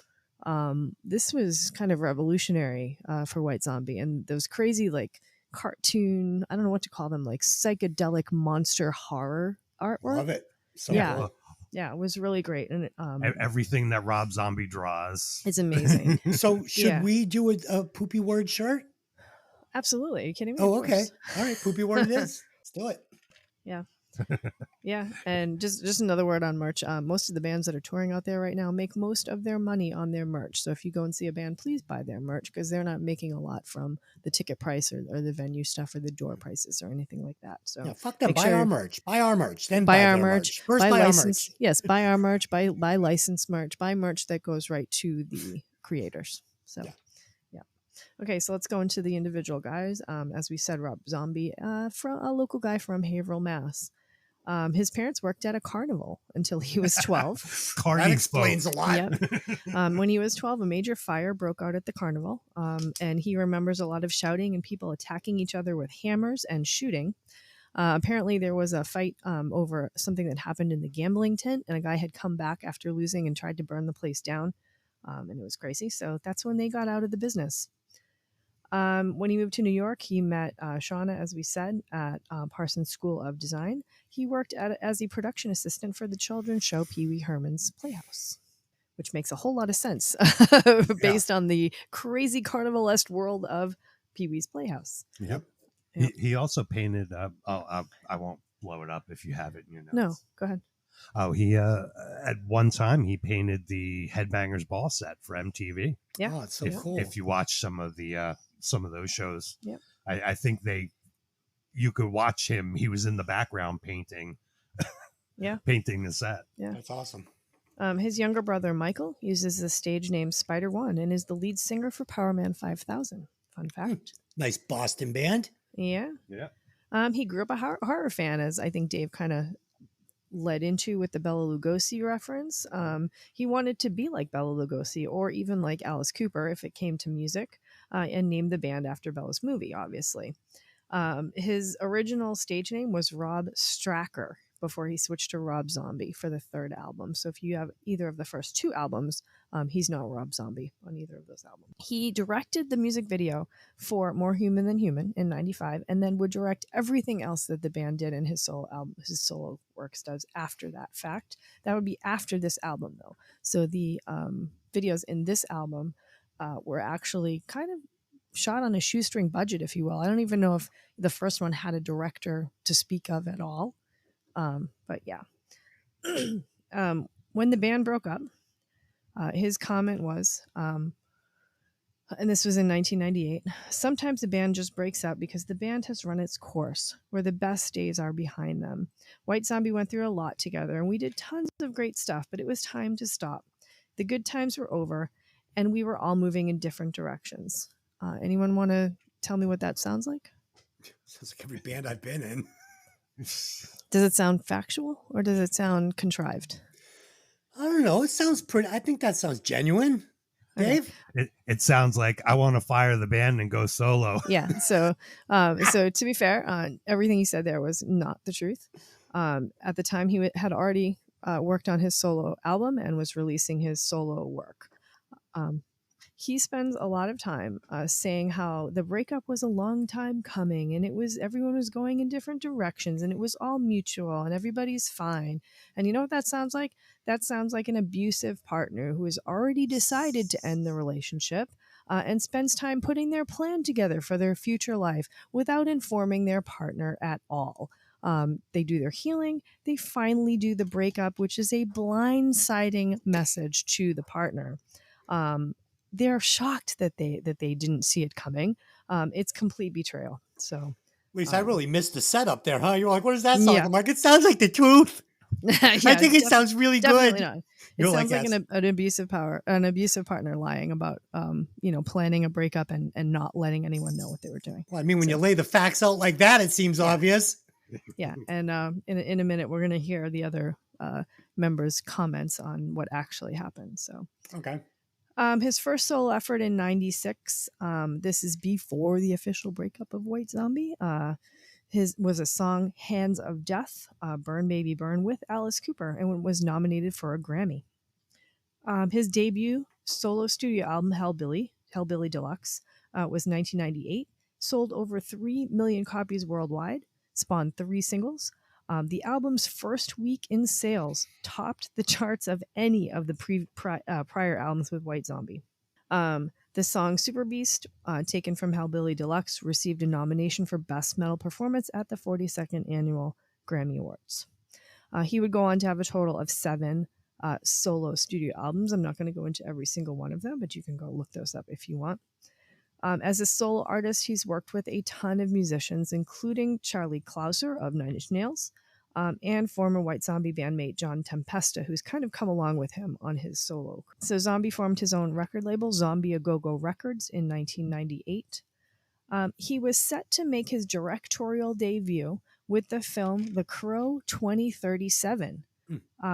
this was kind of revolutionary for White Zombie, and those crazy like cartoon, I don't know what to call them, like psychedelic monster horror artwork. Love it. So Yeah. cool. Yeah, it was really great, and Everything that Rob Zombie draws. it's amazing. So should Yeah. we do a poopy word shirt? Absolutely. Are you kidding me? Oh, Of okay. course. All right. Poopy word it is. Let's do it. Yeah, and just another word on merch. Most of the bands that are touring out there right now make most of their money on their merch. So if you go and see a band, please buy their merch because they're not making a lot from the ticket price or the venue stuff or the door prices or anything like that. So Yeah, fuck them. make Buy sure- our merch. Buy our merch. Then buy our their merch. First buy buy our license. merch. Yes, buy our merch. Buy licensed merch. Buy merch that goes right to the creators. So. Yeah. Okay, so let's go into the individual guys. As we said, Rob Zombie, from a local guy from Haverhill, Mass. His parents worked at a carnival until he was 12. That explains a lot. Yep. When he was 12, a major fire broke out at the carnival, and he remembers a lot of shouting and people attacking each other with hammers and shooting. Apparently, there was a fight over something that happened in the gambling tent, and a guy had come back after losing and tried to burn the place down, and it was crazy. So that's when they got out of the business. When he moved to New York, he met Shauna, as we said, at Parsons School of Design. He worked as a production assistant for the children's show Pee Wee Herman's Playhouse, which makes a whole lot of sense based on the crazy carnivalesque world of Pee Wee's Playhouse. Yep. Yep. He also painted. I won't blow it up if you have it in your notes. No, go ahead. Oh, he at one time he painted the Headbangers Ball set for MTV. Yeah. Oh, it's so cool. If you watch some of those shows, Yep. I think you could watch him. He was in the background painting. Yeah. Painting the set. Yeah. That's awesome. His younger brother Michael uses the stage name Spider One and is the lead singer for Powerman 5000. Fun fact. Nice Boston band. Yeah. Yeah. He grew up a horror fan, as I think Dave kind of led into with the Bela Lugosi reference. He wanted to be like Bela Lugosi or even like Alice Cooper if it came to music, and named the band after Bela's movie, obviously. His original stage name was Rob Stracker before he switched to Rob Zombie for the third album. So if you have either of the first two albums, he's not Rob Zombie on either of those albums. He directed the music video for More Human Than Human in 95, and then would direct everything else that the band did in his solo album, his solo works does after that fact. That would be after this album, though. So the videos in this album were actually kind of shot on a shoestring budget, if you will. I don't even know if the first one had a director to speak of at all. But yeah. When the band broke up, his comment was, and this was in 1998, sometimes the band just breaks up because the band has run its course, where the best days are behind them. White Zombie went through a lot together, and we did tons of great stuff, but it was time to stop. The good times were over, and we were all moving in different directions. Anyone want to tell me what that sounds like? Sounds like every band I've been in. Does it sound factual or does it sound contrived? I don't know. It sounds pretty. I think that sounds genuine. Okay. Dave? It sounds like I want to fire the band and go solo. Yeah. So to be fair, everything he said there was not the truth. At the time, he had already worked on his solo album and was releasing his solo work. He spends a lot of time saying how the breakup was a long time coming, and everyone was going in different directions, and it was all mutual, and everybody's fine. And you know what that sounds like? That sounds like an abusive partner who has already decided to end the relationship and spends time putting their plan together for their future life without informing their partner at all. They do their healing. They finally do the breakup, which is a blindsiding message to the partner. They're shocked that they didn't see it coming. It's complete betrayal. So, Lisa, I really missed the setup there, huh? You're like, what does that sound like? Yeah. I'm like, it sounds like the truth. yeah, I think it sounds really definitely good. not. It You're sounds like yes. an abusive partner lying about, planning a breakup and not letting anyone know what they were doing. Well, I mean, when you lay the facts out like that, it seems obvious. Yeah, and in a minute we're gonna hear the other members' comments on what actually happened. So, Okay. his first solo effort in '96. This is before the official breakup of White Zombie. His was a song "Hands of Death," "Burn Baby Burn" with Alice Cooper, and was nominated for a Grammy. His debut solo studio album Hellbilly Deluxe was 1998. Sold over 3 million copies worldwide. Spawned 3 singles. The album's first week in sales topped the charts of any of the prior albums with White Zombie. The song Super Beast, taken from Hellbilly Deluxe, received a nomination for Best Metal Performance at the 42nd Annual Grammy Awards. He would go on to have a total of 7 solo studio albums. I'm not going to go into every single one of them, but you can go look those up if you want. As a solo artist, he's worked with a ton of musicians, including Charlie Clouser of Nine Inch Nails and former White Zombie bandmate John Tempesta, who's kind of come along with him on his solo. So Zombie formed his own record label, Zombie A Go-Go Records, in 1998. He was set to make his directorial debut with the film The Crow 2037.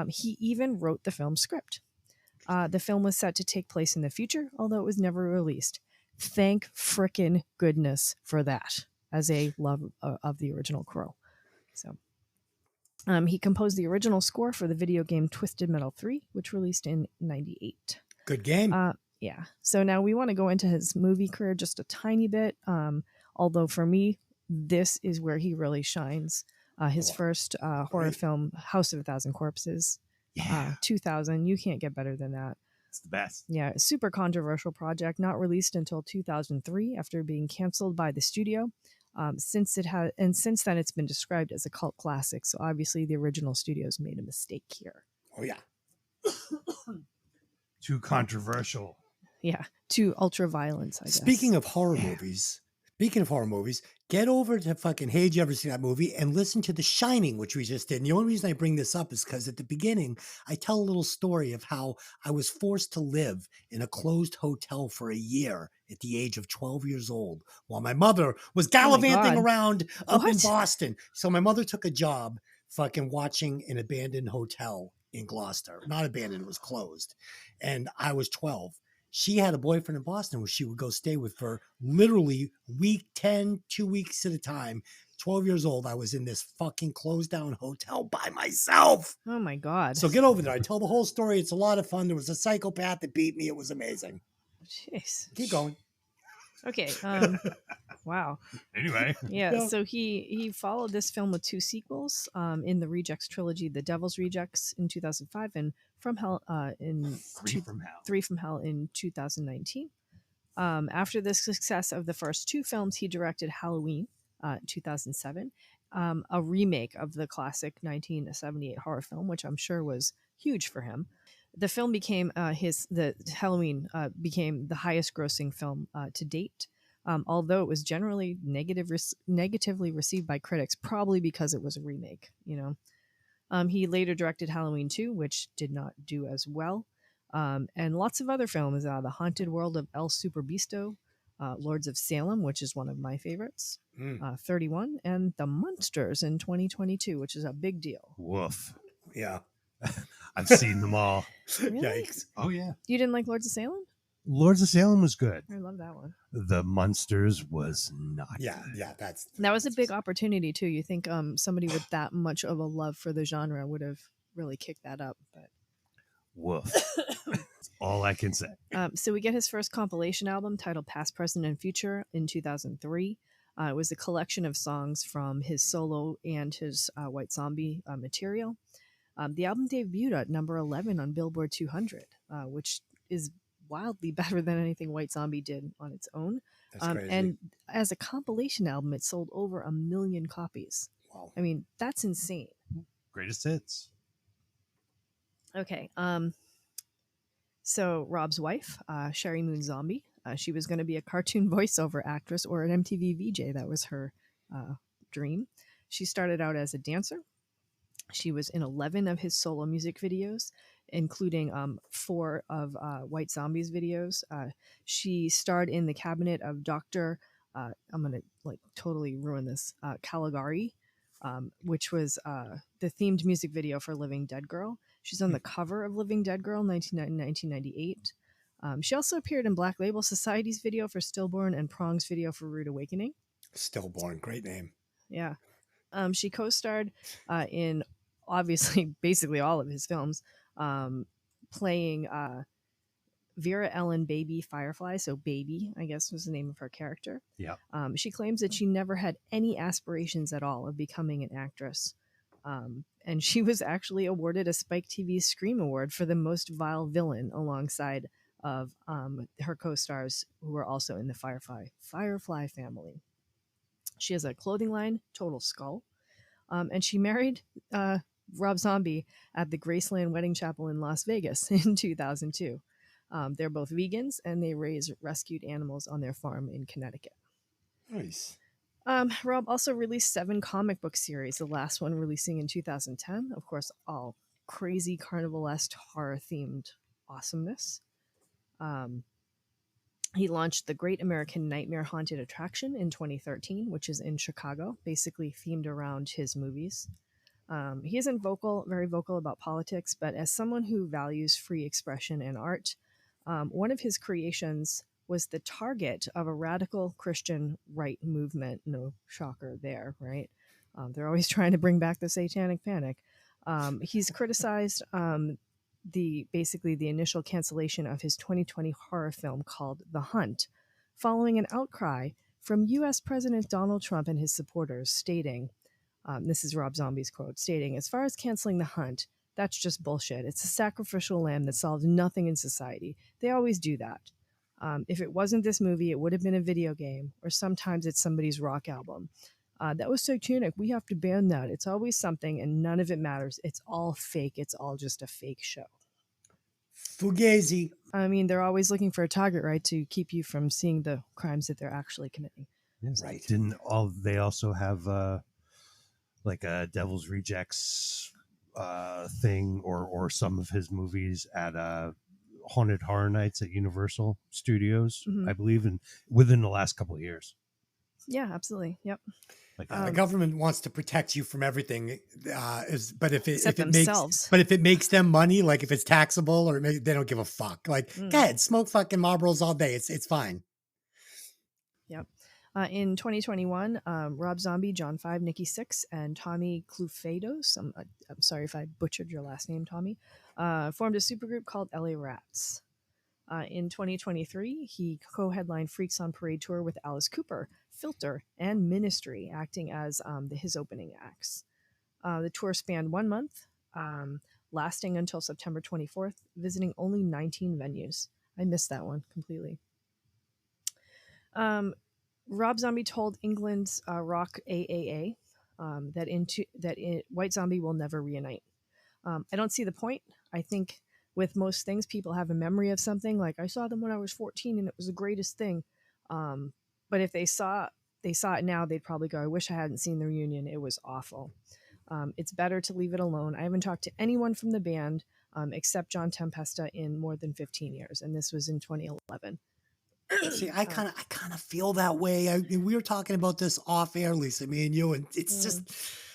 He even wrote the film script. The film was set to take place in the future, although it was never released. Thank frickin' goodness for that, as a love of the original Crow. So, he composed the original score for the video game Twisted Metal 3, which released in '98. Good game. Yeah. So now we want to go into his movie career just a tiny bit. Although for me, this is where he really shines. His first horror film, House of a Thousand Corpses, 2000. You can't get better than that. It's the best. Yeah, super controversial project, not released until 2003 after being canceled by the studio. Since then it's been described as a cult classic. So obviously the original studios made a mistake here. Oh yeah. Too controversial. Yeah, too ultra violence, I guess. Speaking of horror movies, get over to fucking Hey, did you ever see that movie? And listen to The Shining, which we just did. And the only reason I bring this up is because at the beginning, I tell a little story of how I was forced to live in a closed hotel for a year at the age of 12 years old while my mother was gallivanting around up in Boston. So my mother took a job fucking watching an abandoned hotel in Gloucester. Not abandoned, it was closed. And I was 12. She had a boyfriend in Boston who she would go stay with for literally week 10, 2 weeks at a time. 12 years old, I was in this fucking closed down hotel by myself. Oh my God. So get over there. I tell the whole story. It's a lot of fun. There was a psychopath that beat me. It was amazing. Jeez. Keep going. Okay. Wow. Anyway. Yeah. So he followed this film with 2 sequels in the Rejects trilogy, The Devil's Rejects in 2005 and From Hell in Three from Hell in 2019. After the success of the first 2 films, he directed Halloween 2007, a remake of the classic 1978 horror film, which I'm sure was huge for him. The film became Halloween became the highest grossing film to date. Although it was generally negatively received by critics, probably because it was a remake, He later directed Halloween 2, which did not do as well. And lots of other films, The Haunted World of El Superbeasto, Lords of Salem, which is one of my favorites, Mm. 31, and The Munsters in 2022, which is a big deal. Woof. Yeah. I've seen them all. Really? Yikes. Oh, yeah. You didn't like Lords of Salem? Lords of Salem was good. I love that one. The Munsters was not Yeah, good. yeah, that's That was a big opportunity too. You think somebody with that much of a love for the genre would have really kicked that up, but Woof. That's all I can say. so we get his first compilation album titled Past, Present, and Future in 2003. It was a collection of songs from his solo and his White Zombie material. The album debuted at number 11 on Billboard 200, which is wildly better than anything White Zombie did on its own. that's crazy. And as a compilation album, it sold over 1 million copies. Wow. I mean, that's insane. Greatest hits. Okay. So Rob's wife, Sherry Moon Zombie, she was going to be a cartoon voiceover actress or an MTV VJ. That was her dream. She started out as a dancer. She was in 11 of his solo music videos, including 4 of White Zombie's videos. She starred in the cabinet of Dr. I'm going to like totally ruin this, Caligari, which was the themed music video for Living Dead Girl. She's on the cover of Living Dead Girl 1998. She also appeared in Black Label Society's video for Stillborn and Prong's video for Rude Awakening. Stillborn, great name. Yeah. She co-starred in obviously basically all of his films, playing Vera Ellen Baby Firefly. So Baby, I guess, was the name of her character. Yeah. She claims that she never had any aspirations at all of becoming an actress. And she was actually awarded a Spike TV Scream Award for the most vile villain alongside of her co-stars who were also in the Firefly family. She has a clothing line, Total Skull. And she married Rob Zombie at the Graceland Wedding Chapel in Las Vegas in 2002. They're both vegans and they raise rescued animals on their farm in Connecticut. Nice. Rob also released 7 comic book series, the last one releasing in 2010. Of course, all crazy carnivalesque horror-themed awesomeness. He launched the Great American Nightmare Haunted Attraction in 2013, which is in Chicago, basically themed around his movies. He isn't very vocal about politics, but as someone who values free expression and art, one of his creations was the target of a radical Christian right movement. No shocker there, right? They're always trying to bring back the satanic panic. He's criticized the initial cancellation of his 2020 horror film called The Hunt, following an outcry from U.S. President Donald Trump and his supporters, stating, this is Rob Zombie's quote, stating, "As far as canceling The Hunt, that's just bullshit. It's a sacrificial lamb that solves nothing in society. They always do that. If it wasn't this movie, it would have been a video game, or sometimes it's somebody's rock album. That was satanic. We have to ban that. It's always something, and none of it matters. It's all fake. It's all just a fake show." Fugazi. I mean, they're always looking for a target, right, to keep you from seeing the crimes that they're actually committing. Yes. Right. They also have like a Devil's Rejects thing or some of his movies at Haunted Horror Nights at Universal Studios, Mhm. I believe, and within the last couple of years. Yeah, absolutely. Yep. Like The government wants to protect you from everything, but if Except it themselves. makes them money, like if it's taxable or they don't give a fuck. Like, go ahead, smoke fucking Marlboros all day. It's fine. Yep. In 2021, Rob Zombie, John 5, Nikki 6, and Tommy Clufados, I'm sorry if I butchered your last name, Tommy, formed a supergroup called LA Rats. In 2023, he co-headlined Freaks on Parade tour with Alice Cooper, Filter, and Ministry, acting as his opening acts. The tour spanned 1 month, lasting until September 24th, visiting only 19 venues. I missed that one completely. Rob Zombie told England's Rock AAA that White Zombie will never reunite. I don't see the point. I think with most things, people have a memory of something like, I saw them when I was 14 and it was the greatest thing. But if they saw it now, they'd probably go, I wish I hadn't seen the reunion. It was awful. It's better to leave it alone. I haven't talked to anyone from the band except John Tempesta in more than 15 years, and this was in 2011. See, I kind of feel that way. We were talking about this off air, Lisa, me and you, and it's just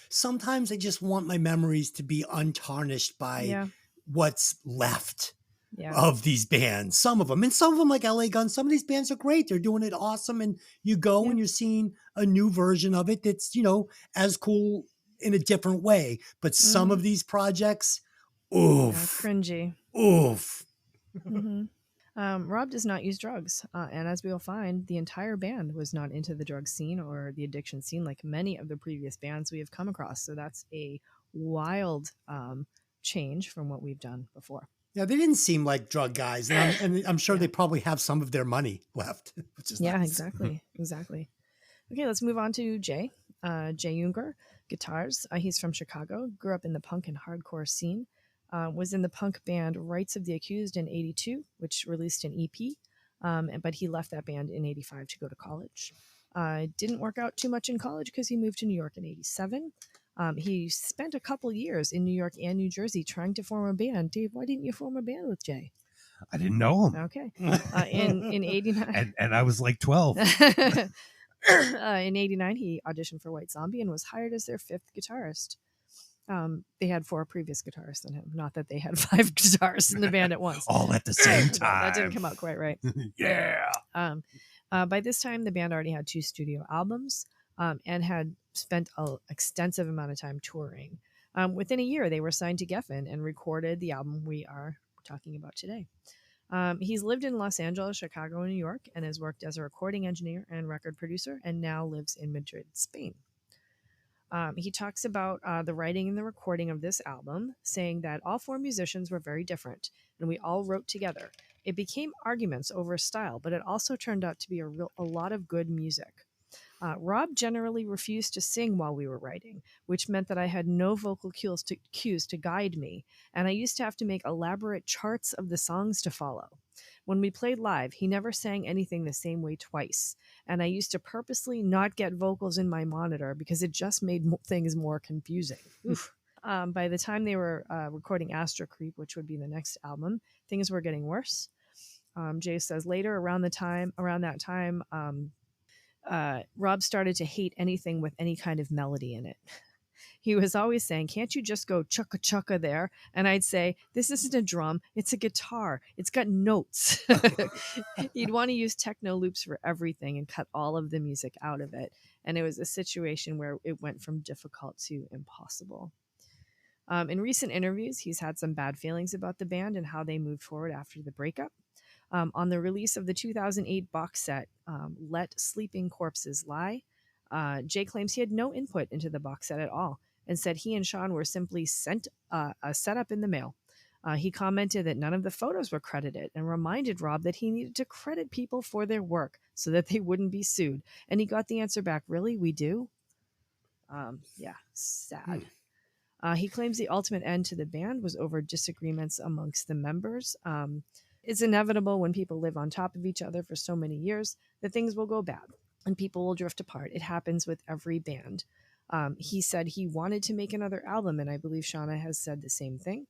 sometimes I just want my memories to be untarnished by Yeah. what's left Yeah. of these bands. Some of them, and some of them, like LA Guns, some of these bands are great. They're doing it awesome, and you go Yeah. and you're seeing a new version of it that's, you know, as cool in a different way. But some of these projects, oof, Cringy. oof. Rob does not use drugs, and as we will find, the entire band was not into the drug scene or the addiction scene like many of the previous bands we have come across. So that's a wild change from what we've done before. Yeah, they didn't seem like drug guys, and I'm sure they probably have some of their money left, which is Yeah, nice. exactly. Okay, let's move on to Jay. Jay Unger, guitars. He's from Chicago, grew up in the punk and hardcore scene, was in the punk band Rights of the Accused in '82, which released an EP, but he left that band in '85 to go to college. Didn't work out too much in college because he moved to New York in '87. He spent a couple years in New York and New Jersey trying to form a band. Dave, why didn't you form a band with Jay? I didn't know him. Okay. In '89. And I was like 12. In '89, he auditioned for White Zombie and was hired as their 5th guitarist. They had 4 previous guitarists than him. Not that they had 5 guitarists in the band at once. All at the same No, time. that didn't come out quite right. Yeah. By this time, the band already had 2 studio albums and had spent an extensive amount of time touring. Within a year, they were signed to Geffen and recorded the album we are talking about today. He's lived in Los Angeles, Chicago, and New York, and has worked as a recording engineer and record producer, and now lives in Madrid, Spain. He talks about the writing and the recording of this album, saying that all 4 musicians were very different, and we all wrote together. It became arguments over style, but it also turned out to be a lot of good music. Rob generally refused to sing while we were writing, which meant that I had no vocal cues to guide me, and I used to have to make elaborate charts of the songs to follow. When we played live, he never sang anything the same way twice, and I used to purposely not get vocals in my monitor because it just made things more confusing. By the time they were recording Astro Creep, which would be the next album, things were getting worse. Jay says later, around that time, Rob started to hate anything with any kind of melody in it. He was always saying, "Can't you just go chukka chukka there?" And I'd say, "This isn't a drum, it's a guitar. It's got notes." He'd want to use techno loops for everything and cut all of the music out of it. And it was a situation where it went from difficult to impossible. In recent interviews, he's had some bad feelings about the band and how they moved forward after the breakup. On the release of the 2008 box set, Let Sleeping Corpses Lie, Jay claims he had no input into the box set at all and said he and Sean were simply sent a setup in the mail. He commented that none of the photos were credited and reminded Rob that he needed to credit people for their work so that they wouldn't be sued. And he got the answer back, "Really? We do?" Yeah, sad. He claims the ultimate end to the band was over disagreements amongst the members. It's inevitable when people live on top of each other for so many years that things will go bad and people will drift apart. It happens with every band. He said he wanted to make another album, and I believe Shauna has said the same thing.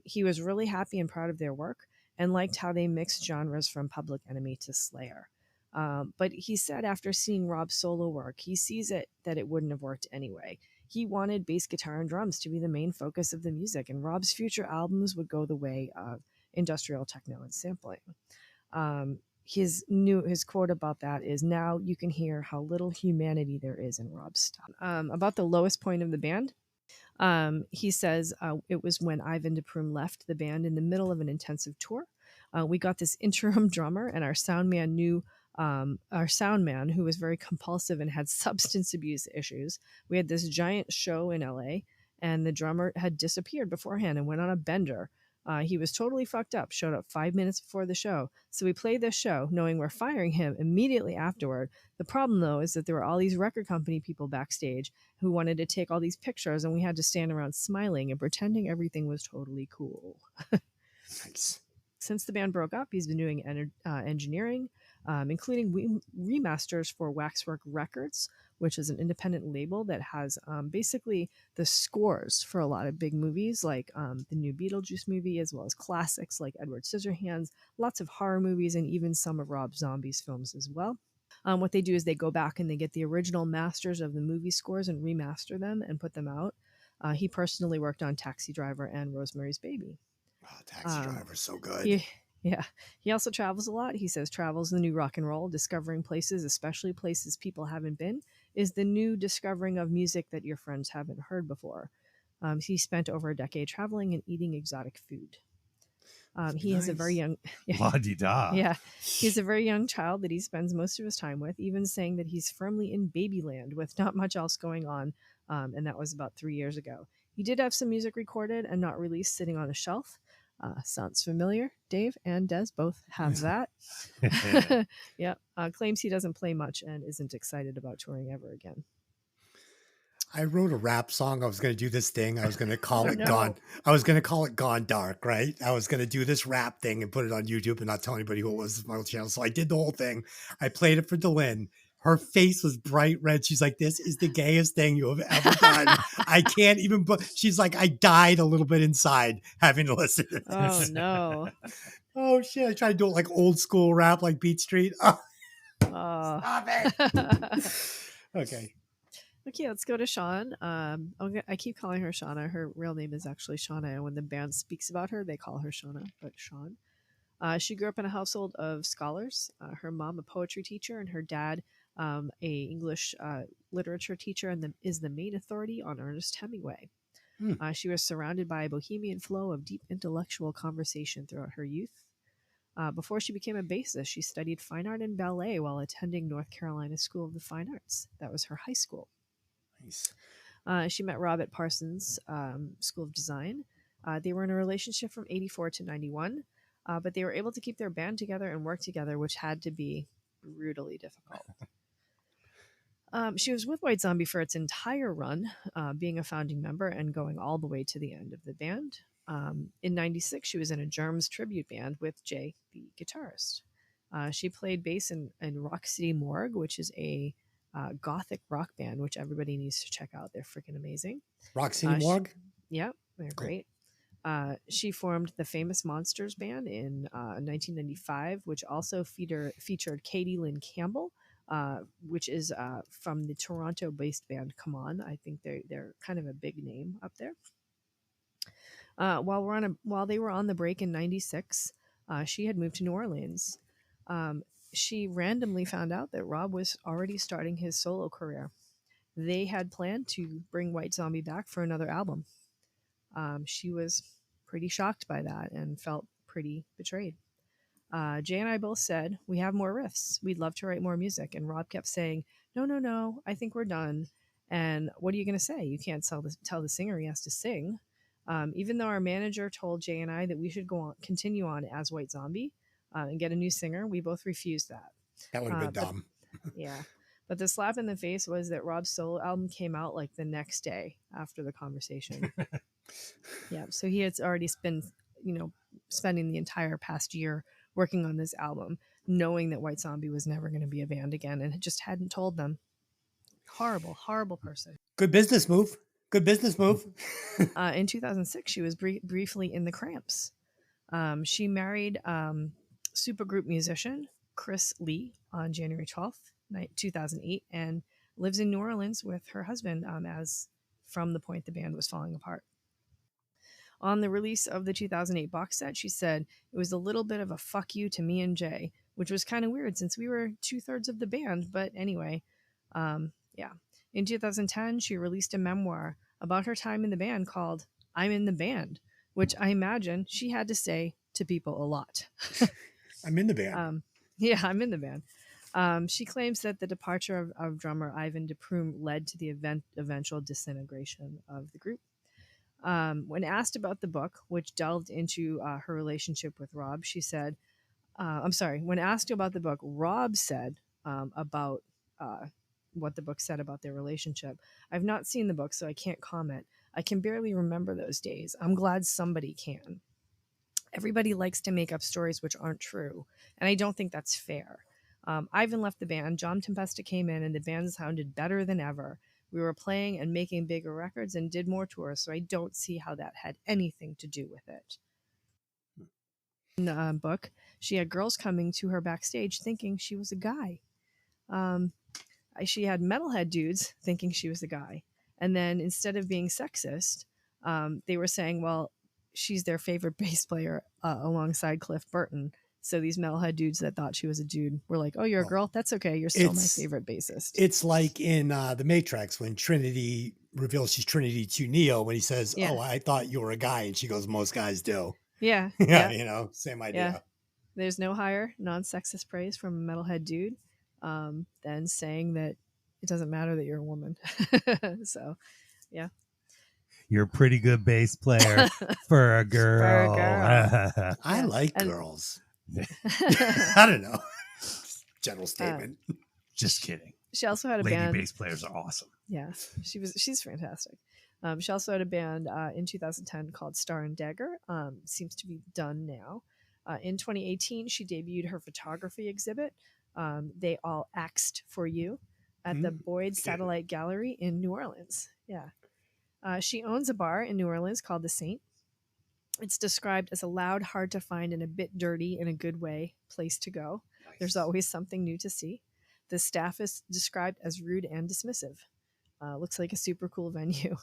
He was really happy and proud of their work and liked how they mixed genres from Public Enemy to Slayer. But he said after seeing Rob's solo work, he sees it that it wouldn't have worked anyway. He wanted bass guitar and drums to be the main focus of the music, and Rob's future albums would go the way of industrial techno and sampling. His quote about that is, "Now you can hear how little humanity there is in Rob's stuff." About the lowest point of the band, he says it was when Ivan DePrume left the band in the middle of an intensive tour. We got this interim drummer, and our sound man, who was very compulsive and had substance abuse issues. We had this giant show in LA, and the drummer had disappeared beforehand and went on a bender. He was totally fucked up, showed up 5 minutes before the show. So we played this show knowing we're firing him immediately afterward. The problem, though, is that there were all these record company people backstage who wanted to take all these pictures, and we had to stand around smiling and pretending everything was totally cool. Nice. Since the band broke up, he's been doing engineering, including remasters for Waxwork Records, which is an independent label that has basically the scores for a lot of big movies, like the new Beetlejuice movie, as well as classics like Edward Scissorhands, lots of horror movies, and even some of Rob Zombie's films as well. What they do is they go back and they get the original masters of the movie scores and remaster them and put them out. He personally worked on Taxi Driver and Rosemary's Baby. Oh, Taxi Driver's so good. Yeah. He also travels a lot. He says travel's the new rock and roll. Discovering places, especially places people haven't been, is the new discovering of music that your friends haven't heard before. He spent over a decade traveling and eating exotic food. He has a very young La-di-da. yeah, he has a very young child that he spends most of his time with, even saying that he's firmly in babyland with not much else going on. And that was about 3 years ago. He did have some music recorded and not released sitting on a shelf. Sounds familiar. Dave and Des both have that. Yeah. Claims he doesn't play much and isn't excited about touring ever again. I wrote a rap song. I was going to do this thing. I was going to call it no. Gone. I was going to call it Gone Dark, right? I was going to do this rap thing and put it on YouTube and not tell anybody who it was my channel. So I did the whole thing. I played it for Delynn. Her face was bright red. She's like, "This is the gayest thing you have ever done." I can't even. She's like, "I died a little bit inside having to listen to this." Oh no! Oh shit! I tried to do it like old school rap, like Beat Street. Oh, Stop it. Okay. Okay, let's go to Sean. I keep calling her Shauna. Her real name is actually Shauna, and when the band speaks about her, they call her Shauna, but Sean. She grew up in a household of scholars. Her mom, a poetry teacher, and her dad, a English literature teacher, and is the main authority on Ernest Hemingway. She was surrounded by a bohemian flow of deep intellectual conversation throughout her youth. Before she became a bassist, she studied fine art and ballet while attending North Carolina School of the Fine Arts. That was her high school. Nice. She met Rob at Parsons School of Design. They were in a relationship from 84 to 91, but they were able to keep their band together and work together, which had to be brutally difficult. She was with White Zombie for its entire run, being a founding member and going all the way to the end of the band. In 96, she was in a Germs tribute band with Jay, the guitarist. She played bass in Rock City Morgue, which is a gothic rock band, which everybody needs to check out. They're freaking amazing. Rock City Morgue? Yeah, they're great. She formed the Famous Monsters band in 1995, which also featured Katie Lynn Campbell, which is from the Toronto-based band Come On. I think they're kind of a big name up there. While they were on the break in 96, she had moved to New Orleans. She randomly found out that Rob was already starting his solo career. They had planned to bring White Zombie back for another album. She was pretty shocked by that and felt pretty betrayed. Jay and I both said, "We have more riffs. We'd love to write more music." And Rob kept saying, No, I think we're done. And what are you going to say? You can't tell the singer he has to sing. Even though our manager told Jay and I that we should continue on as White Zombie and get a new singer, we both refused that. That would have been dumb. Yeah. But the slap in the face was that Rob's solo album came out like the next day after the conversation. Yeah. So he had already been, spending the entire past year working on this album, knowing that White Zombie was never going to be a band again, and just hadn't told them. Horrible, horrible person. Good business move. Good business move. In 2006, she was briefly in the Cramps. She married supergroup musician Chris Lee on January 12th, 2008, and lives in New Orleans with her husband as from the point the band was falling apart. On the release of the 2008 box set, she said, "It was a little bit of a fuck you to me and Jay," which was kind of weird since we were 2/3 of the band. But anyway, yeah. In 2010, she released a memoir about her time in the band called "I'm in the Band," which I imagine she had to say to people a lot. I'm in the band. Yeah, I'm in the band. She claims that the departure of drummer Ivan DePrume led to the eventual disintegration of the group. When asked about the book, which delved into her relationship with Rob, she said, when asked about the book, Rob said about what the book said about their relationship, "I've not seen the book, so I can't comment. I can barely remember those days. I'm glad somebody can. Everybody likes to make up stories which aren't true, and I don't think that's fair. Ivan left the band. John Tempesta came in, and the band sounded better than ever. We were playing and making bigger records and did more tours, so I don't see how that had anything to do with it. In the book, she had girls coming to her backstage thinking she was a guy. She had metalhead dudes thinking she was a guy. And then instead of being sexist, they were saying, well, she's their favorite bass player alongside Cliff Burton. So these metalhead dudes that thought she was a dude were like, oh, you're a girl? That's okay. You're still my favorite bassist. It's like in The Matrix when Trinity reveals she's Trinity to Neo when he says, oh, I thought you were a guy. And she goes, most guys do. Yeah. Yeah, you know, same idea. Yeah. There's no higher non-sexist praise from a metalhead dude than saying that it doesn't matter that you're a woman. So, yeah. You're a pretty good bass player for a girl. I like girls. I don't know. General statement. Just kidding. She also had a Lady band. bass players are awesome. Yeah, she's fantastic. She also had a band in 2010 called Star and Dagger. Seems to be done now. In 2018, she debuted her photography exhibit. They All Axed for You at the Boyd Satellite Gallery in New Orleans. Yeah. She owns a bar in New Orleans called The Saint. It's described as a loud, hard to find, and a bit dirty in a good way place to go. Nice. There's always something new to see. The staff is described as rude and dismissive. Looks like a super cool venue.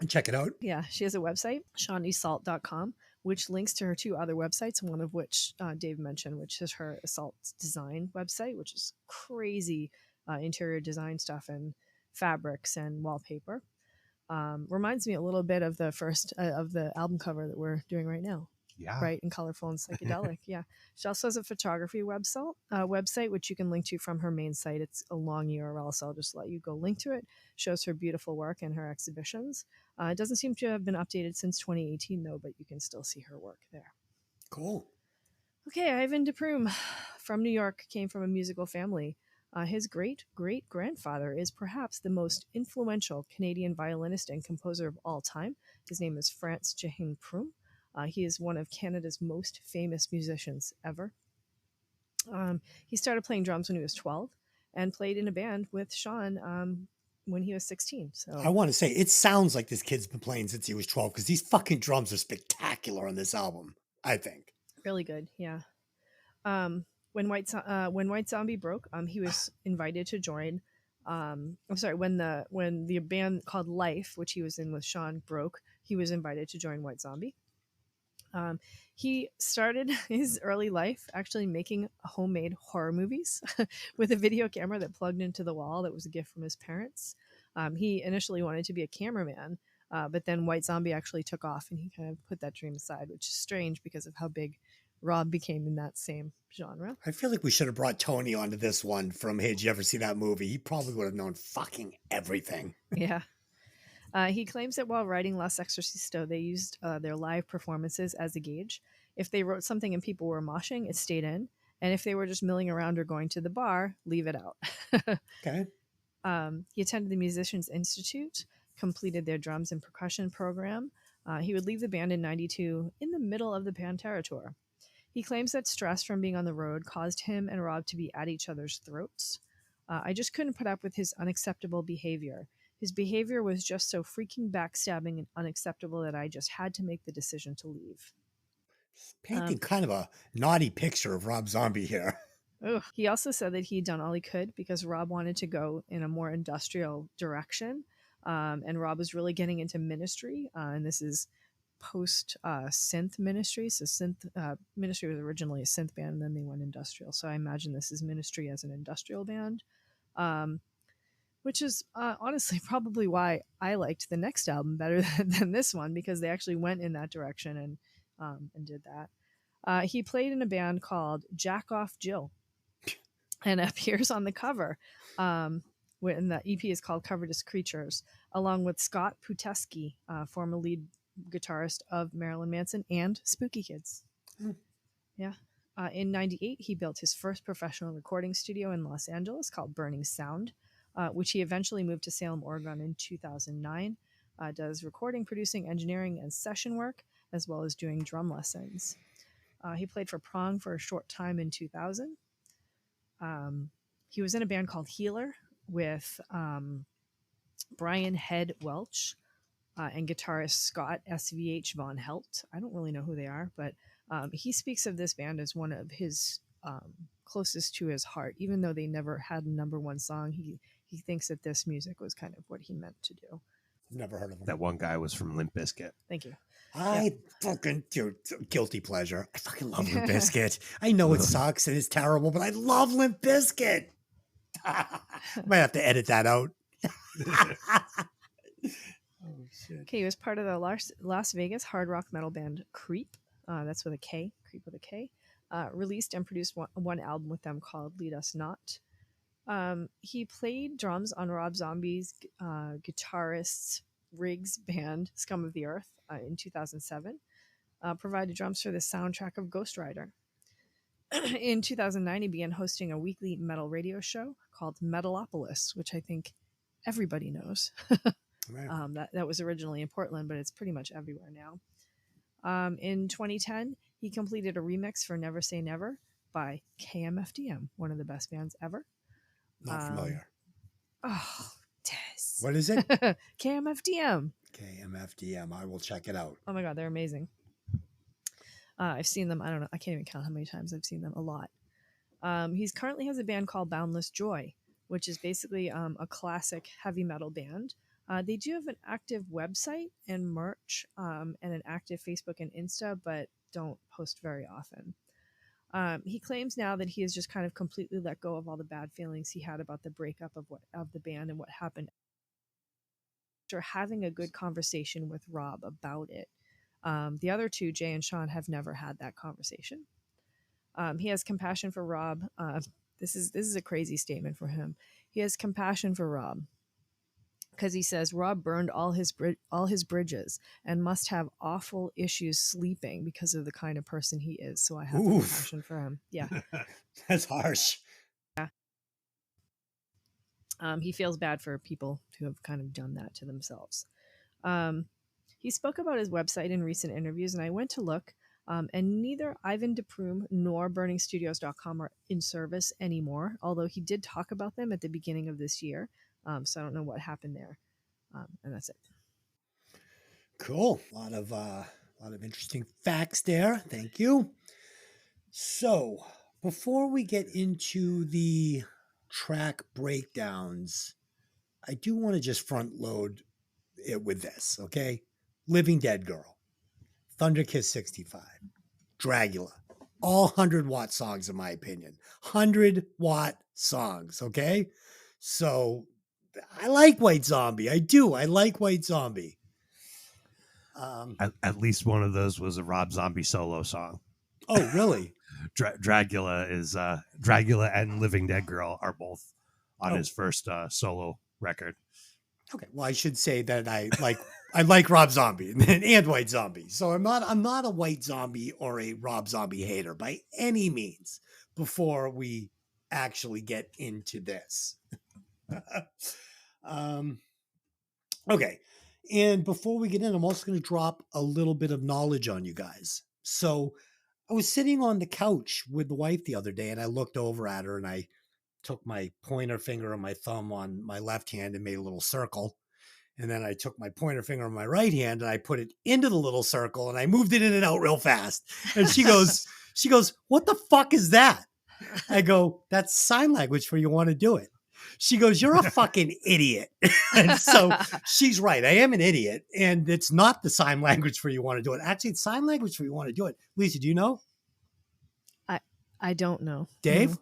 And check it out. Yeah, she has a website, ShawneeSalt.com, which links to her 2 other websites, one of which Dave mentioned, which is her Assault Design website, which is crazy interior design stuff and fabrics and wallpaper. Reminds me a little bit of the first of the album cover that we're doing right now. Yeah. Bright and colorful and psychedelic. Yeah. She also has a photography website, which you can link to from her main site. It's a long URL, so I'll just let you go link to it. Shows her beautiful work and her exhibitions. It doesn't seem to have been updated since 2018, though, but you can still see her work there. Cool. Okay, Ivan DePrume from New York came from a musical family. His great-great-grandfather is perhaps the most influential Canadian violinist and composer of all time. His name is Franz Johann Prume. He is one of Canada's most famous musicians ever. He started playing drums when he was 12 and played in a band with Sean when he was 16. So I want to say, it sounds like this kid's been playing since he was 12 because these fucking drums are spectacular on this album, I think. Really good, yeah. When White Zombie broke, he was invited to join. When the band called Life, which he was in with Sean, broke, he was invited to join White Zombie. He started his early life actually making homemade horror movies with a video camera that plugged into the wall that was a gift from his parents. He initially wanted to be a cameraman, but then White Zombie actually took off and he kind of put that dream aside, which is strange because of how big Rob became in that same genre. I feel like we should have brought Tony onto this one from Hey, did you ever see that movie? He probably would have known fucking everything. Yeah. He claims that while writing La Sexorcisto, they used their live performances as a gauge. If they wrote something and people were moshing, it stayed in. And if they were just milling around or going to the bar, leave it out. Okay. He attended the Musicians Institute, completed their drums and percussion program. He would leave the band in 92 in the middle of the Pantera tour. He claims that stress from being on the road caused him and Rob to be at each other's throats. I just couldn't put up with his unacceptable behavior. His behavior was just so freaking backstabbing and unacceptable that I just had to make the decision to leave. Painting kind of a naughty picture of Rob Zombie here. He also said that he'd done all he could because Rob wanted to go in a more industrial direction. And Rob was really getting into ministry. And this is post synth ministry. So synth ministry was originally a synth band, and then they went industrial. So I imagine this is ministry as an industrial band. Which is honestly probably why I liked the next album better than this one, because they actually went in that direction and did that. He played in a band called Jack Off Jill and appears on the cover when the EP is called Covetous Creatures, along with Scott Puteski, former lead guitarist of Marilyn Manson and Spooky Kids. Yeah. In 98, he built his first professional recording studio in Los Angeles called Burning Sound, which he eventually moved to Salem, Oregon in 2009. Does recording, producing, engineering, and session work, as well as doing drum lessons. He played for Prong for a short time in 2000. He was in a band called Healer with Brian Head Welch and guitarist Scott SVH Von Helt. I don't really know who they are, but he speaks of this band as one of his closest to his heart. Even though they never had a number one song, he thinks that this music was kind of what he meant to do. Never heard of him. That one guy was from Limp Bizkit. Thank you. I fucking do guilty pleasure. I fucking love Limp Bizkit. I know it sucks and it's terrible, but I love Limp Bizkit. Might have to edit that out. Oh shit. Okay, he was part of the Las Vegas hard rock metal band Creep. That's with a K. Creep with a K. Released and produced one album with them called Lead Us Not. He played drums on Rob Zombie's guitarist Riggs band Scum of the Earth in 2007. Provided drums for the soundtrack of Ghost Rider. In 2009, he began hosting a weekly metal radio show called Metalopolis, which I think everybody knows. Right. That was originally in Portland, but it's pretty much everywhere now. In 2010, he completed a remix for Never Say Never by KMFDM, one of the best bands ever. Not familiar. Oh, Des. What is it? KMFDM. KMFDM. I will check it out. Oh my God, they're amazing. I've seen them. I don't know. I can't even count how many times I've seen them. A lot. He's currently has a band called Boundless Joy, which is basically a classic heavy metal band. They do have an active website and merch and an active Facebook and Insta, but don't post very often. He claims now that he has just kind of completely let go of all the bad feelings he had about the breakup of the band and what happened after having a good conversation with Rob about it. The other two, Jay and Sean, have never had that conversation. He has compassion for Rob. This is a crazy statement for him. He has compassion for Rob because he says Rob burned all his bridges and must have awful issues sleeping because of the kind of person he is. So I have compassion for him. Yeah, That's harsh. he feels bad for people who have kind of done that to themselves. He spoke about his website in recent interviews, and I went to look, and neither Ivan DePrume nor BurningStudios.com are in service anymore, although he did talk about them at the beginning of this year. So I don't know what happened there. And that's it. Cool. A lot of interesting facts there. Thank you. So before we get into the track breakdowns, I do want to just front load it with this, okay? Living Dead Girl, Thunderkiss 65, Dragula, all 100-watt songs in my opinion. 100-watt songs, okay? So I like White Zombie. I do. I like White Zombie. At least one of those was a Rob Zombie solo song. Oh, really? Dragula is Dragula and Living Dead Girl are both on his first solo record. Okay. Well, I should say that I like Rob Zombie and White Zombie. So I'm not a White Zombie or a Rob Zombie hater by any means before we actually get into this. Okay. And before we get in, I'm also going to drop a little bit of knowledge on you guys. So I was sitting on the couch with the wife the other day, and I looked over at her and I took my pointer finger and my thumb on my left hand and made a little circle. And then I took my pointer finger on my right hand and I put it into the little circle and I moved it in and out real fast. And she goes, "What the fuck is that?" I go, "That's sign language for you want to do it." She goes, "You're a fucking idiot." And so she's right. I am an idiot. And it's not the sign language for you want to do it. Actually, it's sign language for you want to do it. Lisa, do you know? I don't know. Dave?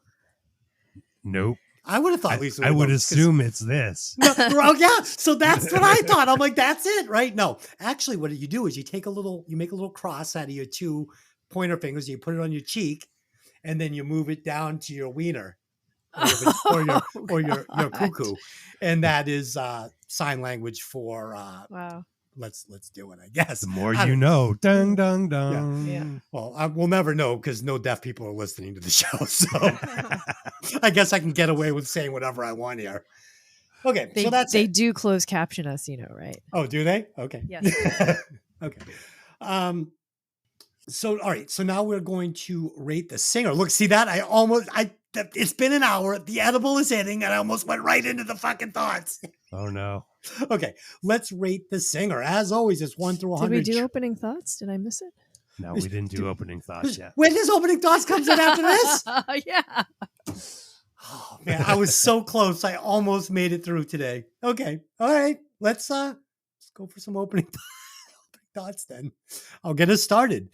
Nope. I would have thought Lisa I would know, assume it's this. No, well, yeah. So that's what I thought. I'm like, that's it, right? No, actually, what you do is you make a little cross out of your two pointer fingers, you put it on your cheek, and then you move it down to your wiener or your cuckoo, and that is sign language for Wow. Let's do it. I guess The more you know. Dun dun dun. Yeah. Well, we'll never know because no deaf people are listening to the show. So I guess I can get away with saying whatever I want here. Okay, so that's they it. do close caption us, right? Oh, do they? Okay. Yes. Okay. So all right. So now we're going to rate the singer. Look, see that? It's been an hour. The edible is hitting, and I almost went right into the fucking thoughts. Oh no. Okay, let's rate the singer. As always, it's 1 through 100. Did we do opening thoughts? Did I miss it? No, we didn't do opening thoughts yet. When does opening thoughts comes in after this? Yeah. Oh man, I was so close. I almost made it through today. Okay, all right. Let's go for some opening thoughts then. I'll get us started.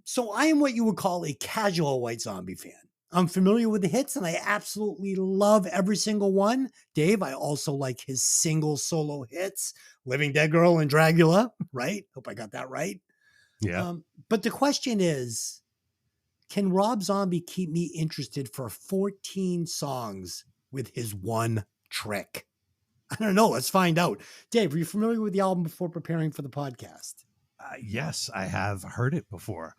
So I am what you would call a casual White Zombie fan. I'm familiar with the hits and I absolutely love every single one. Dave, I also like his single solo hits, Living Dead Girl and Dragula, right? Hope I got that right. Yeah. But the question is, can Rob Zombie keep me interested for 14 songs with his one trick? I don't know. Let's find out. Dave, were you familiar with the album before preparing for the podcast? Yes, I have heard it before.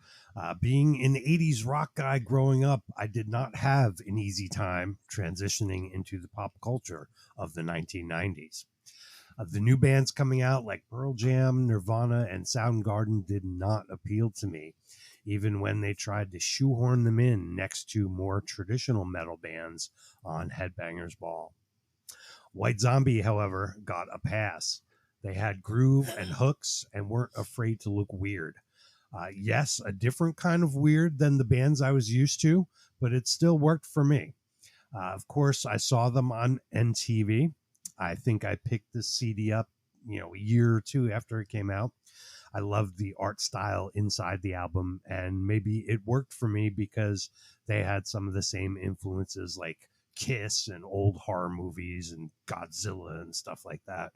Being an 80s rock guy growing up, I did not have an easy time transitioning into the pop culture of the 1990s. The new bands coming out like Pearl Jam, Nirvana, and Soundgarden did not appeal to me, even when they tried to shoehorn them in next to more traditional metal bands on Headbangers Ball. White Zombie, however, got a pass. They had groove and hooks and weren't afraid to look weird. Yes, a different kind of weird than the bands I was used to, but it still worked for me. Of course, I saw them on MTV. I think I picked the CD up, a year or two after it came out. I loved the art style inside the album, and maybe it worked for me because they had some of the same influences like Kiss and old horror movies and Godzilla and stuff like that.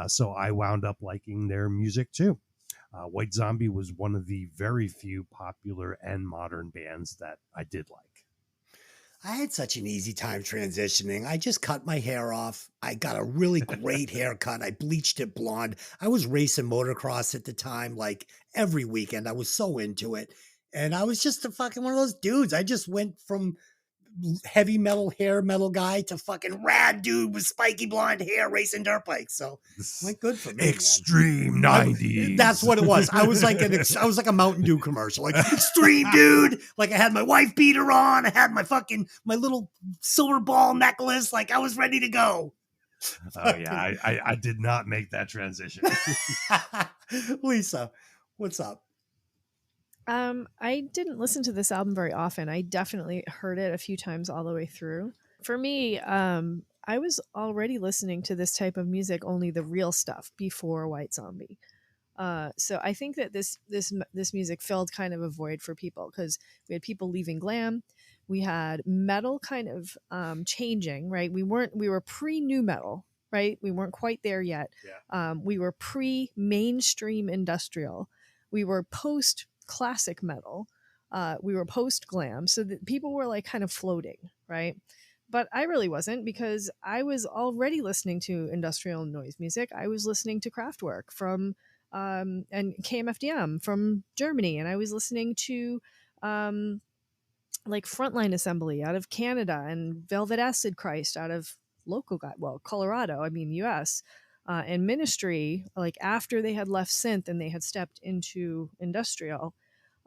So I wound up liking their music too. White Zombie was one of the very few popular and modern bands that I did like. I had such an easy time transitioning. I just cut my hair off. I got a really great haircut. I bleached it blonde. I was racing motocross at the time, like every weekend. I was so into it. And I was just a fucking one of those dudes. I just went from heavy metal hair metal guy to fucking rad dude with spiky blonde hair racing dirt bikes. So went good for me. Extreme Man. 90s. That's what it was. I was like a Mountain Dew commercial, like extreme dude. Like I had my wife beater on. I had my little silver ball necklace. Like I was ready to go. Oh yeah, I did not make that transition. Lisa, what's up? I didn't listen to this album very often. I definitely heard it a few times all the way through. For me, I was already listening to this type of music, only the real stuff, before White Zombie. So I think that this music filled kind of a void for people because we had people leaving glam. We had metal kind of changing, right? We were pre-new metal, right? We weren't quite there yet. Yeah. We were pre-mainstream industrial. We were post classic metal. We were post glam. So that people were like kind of floating, right? But I really wasn't because I was already listening to industrial noise music. I was listening to Kraftwerk from and KMFDM from Germany, and I was listening to like Frontline Assembly out of Canada and Velvet Acid Christ out of Colorado, US, and Ministry, like after they had left synth and they had stepped into industrial.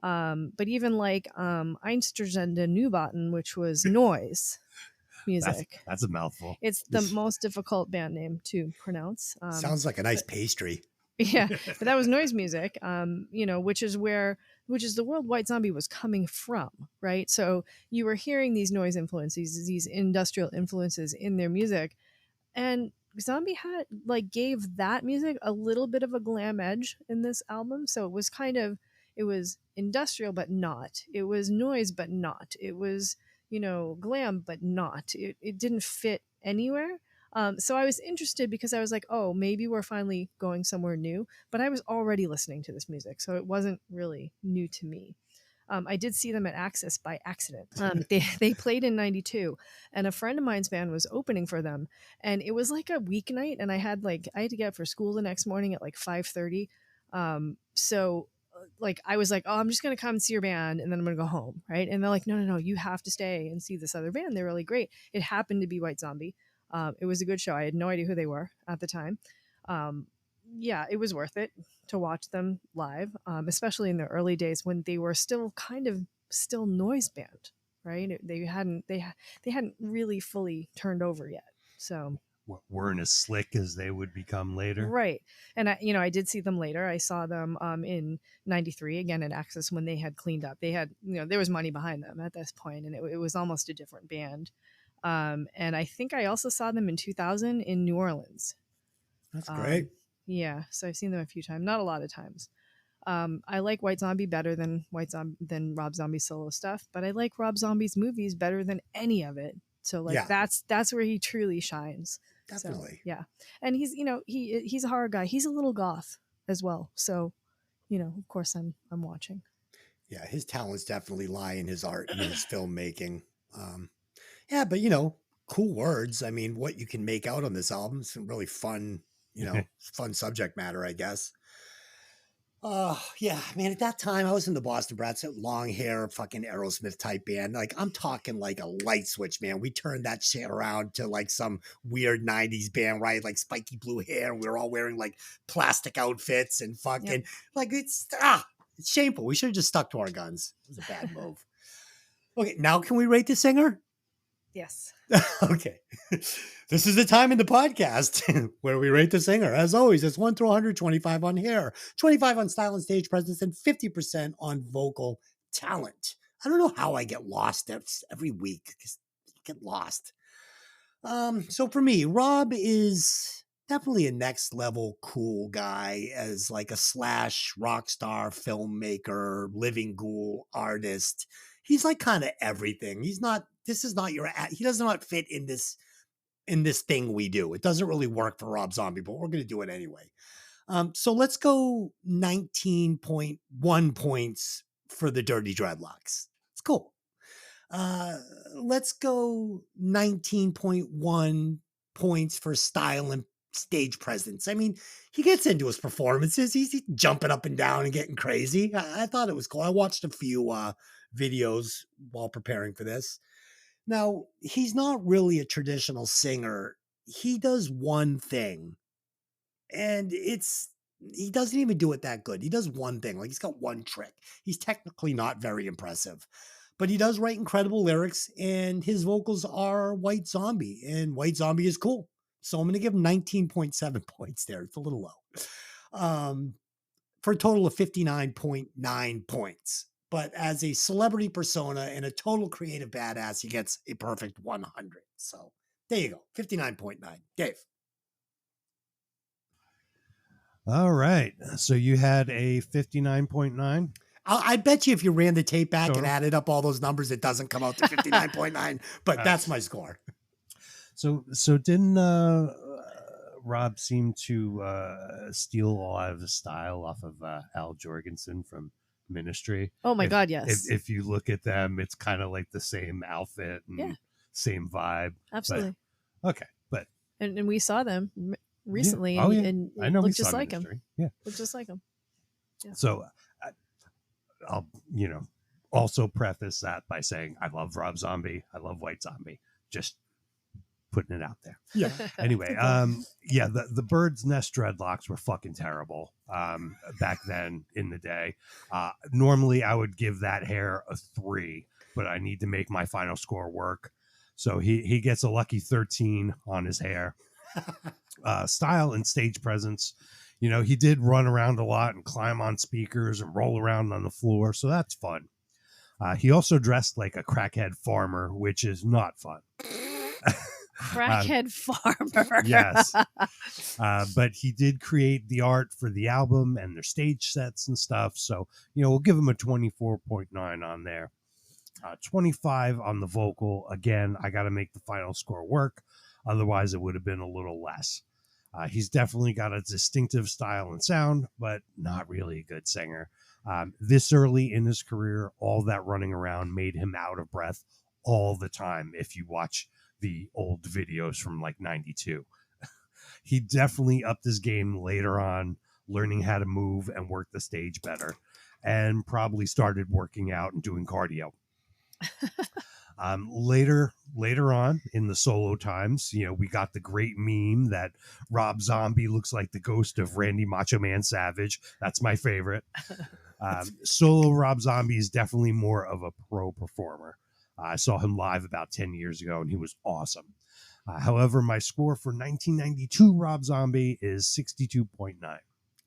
But even like Einstürzende Neubauten, which was noise music. That's a mouthful. It's the most difficult band name to pronounce. Sounds like a nice pastry. Yeah, but that was noise music, which is the world White Zombie was coming from, right? So you were hearing these noise influences, these industrial influences in their music, and Zombie gave that music a little bit of a glam edge in this album. So it was industrial but not. It was noise but not. It was glam but not. It didn't fit anywhere. So I was interested because I was like, oh, maybe we're finally going somewhere new. But I was already listening to this music, so it wasn't really new to me. I did see them at Axis by accident. They played in '92, and a friend of mine's band was opening for them. And it was like a weeknight, and I had to get up for school the next morning at like 5:30. So I was like, oh, I'm just going to come see your band and then I'm going to go home. Right. And they're like, no, you have to stay and see this other band. They're really great. It happened to be White Zombie. It was a good show. I had no idea who they were at the time. Yeah, it was worth it to watch them live, especially in the early days when they were still noise band, right? They hadn't really fully turned over yet. So weren't as slick as they would become later. right. And I did see them later. I saw them in 93 again at Access when they had cleaned up. They had, there was money behind them at this point, and it was almost a different band. And I think I also saw them in 2000 in New Orleans. That's great. Yeah, so I've seen them a few times, not a lot of times. I like White Zombie better than Rob Zombie's solo stuff, but I like Rob Zombie's movies better than any of it. So that's where he truly shines. Definitely. So, yeah. And he's he's a horror guy. He's a little goth as well. So, of course I'm watching. Yeah, his talents definitely lie in his art and his filmmaking. Yeah, but cool words. I mean, what you can make out on this album is some really fun, fun subject matter, I guess. Yeah, man, at that time I was in the Boston Brats, long hair, fucking Aerosmith type band. Like, I'm talking like a light switch, man. We turned that shit around to like some weird 90s band, right? Like spiky blue hair. We were all wearing like plastic outfits and fucking like it's shameful. We should have just stuck to our guns. It was a bad move. Okay, now can we rate the singer? Yes. Okay. This is the time in the podcast where we rate the singer. As always, it's 1 through 100, 25 on hair, 25 on style and stage presence, and 50% on vocal talent. I don't know how I get lost every week. Just get lost. So for me, Rob is definitely a next level cool guy as like a slash rock star, filmmaker, living ghoul artist. He's like kind of everything. He does not fit in this thing we do. It doesn't really work for Rob Zombie, but we're going to do it anyway. So let's go 19.1 points for the Dirty Dreadlocks. It's cool. Let's go 19.1 points for style and stage presence. I mean, he gets into his performances. He's jumping up and down and getting crazy. I thought it was cool. I watched a few videos while preparing for this. Now, he's not really a traditional singer. He does one thing, and he doesn't even do it that good. He does one thing. Like, he's got one trick. He's technically not very impressive, but he does write incredible lyrics, and his vocals are White Zombie, and White Zombie is cool. So I'm going to give him 19.7 points there. It's a little low. For a total of 59.9 points. But as a celebrity persona and a total creative badass, he gets a perfect 100. So there you go. 59.9. Dave. All right. So you had a 59.9? I bet you if you ran the tape back and added up all those numbers, it doesn't come out to 59.9. But that's my score. So didn't Rob seem to steal a lot of the style off of Al Jorgensen from Ministry? Oh my God, yes. If you look at them, it's kind of like the same outfit and same vibe. Absolutely. But, okay, but and we saw them recently, yeah. and I know, looked just like him. Yeah, looked just like him. Yeah. So I'll also preface that by saying I love Rob Zombie, I love White Zombie. Just putting it out there. Yeah. Anyway, the Bird's Nest dreadlocks were fucking terrible back then in the day. Normally I would give that hair a 3, but I need to make my final score work. So he gets a lucky 13 on his hair. Style and stage presence. He did run around a lot and climb on speakers and roll around on the floor. So that's fun. He also dressed like a crackhead farmer, which is not fun. Crackhead farmer. Yes. But he did create the art for the album and their stage sets and stuff. So, we'll give him a 24.9 on there. 25 on the vocal. Again, I got to make the final score work. Otherwise, it would have been a little less. He's definitely got a distinctive style and sound, but not really a good singer. This early in his career, all that running around made him out of breath all the time. If you watch the old videos from like 92, he definitely upped his game later on, learning how to move and work the stage better, and probably started working out and doing cardio. Later on in the solo times, we got the great meme that Rob Zombie looks like the ghost of Randy Macho Man Savage. That's my favorite. Solo Rob Zombie is definitely more of a pro performer. I saw him live about 10 years ago, and he was awesome. However, my score for 1992 Rob Zombie is 62.9.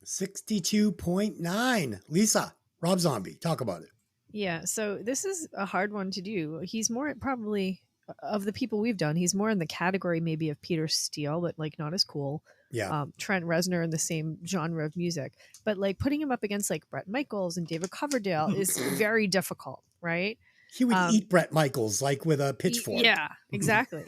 62.9. Lisa, Rob Zombie, talk about it. Yeah, so this is a hard one to do. He's more probably of the people we've done, he's more in the category maybe of Peter Steele, but like not as cool. Yeah. Trent Reznor in the same genre of music. But like putting him up against like Bret Michaels and David Coverdale is very difficult, right? He would eat Bret Michaels like with a pitchfork. Yeah, exactly.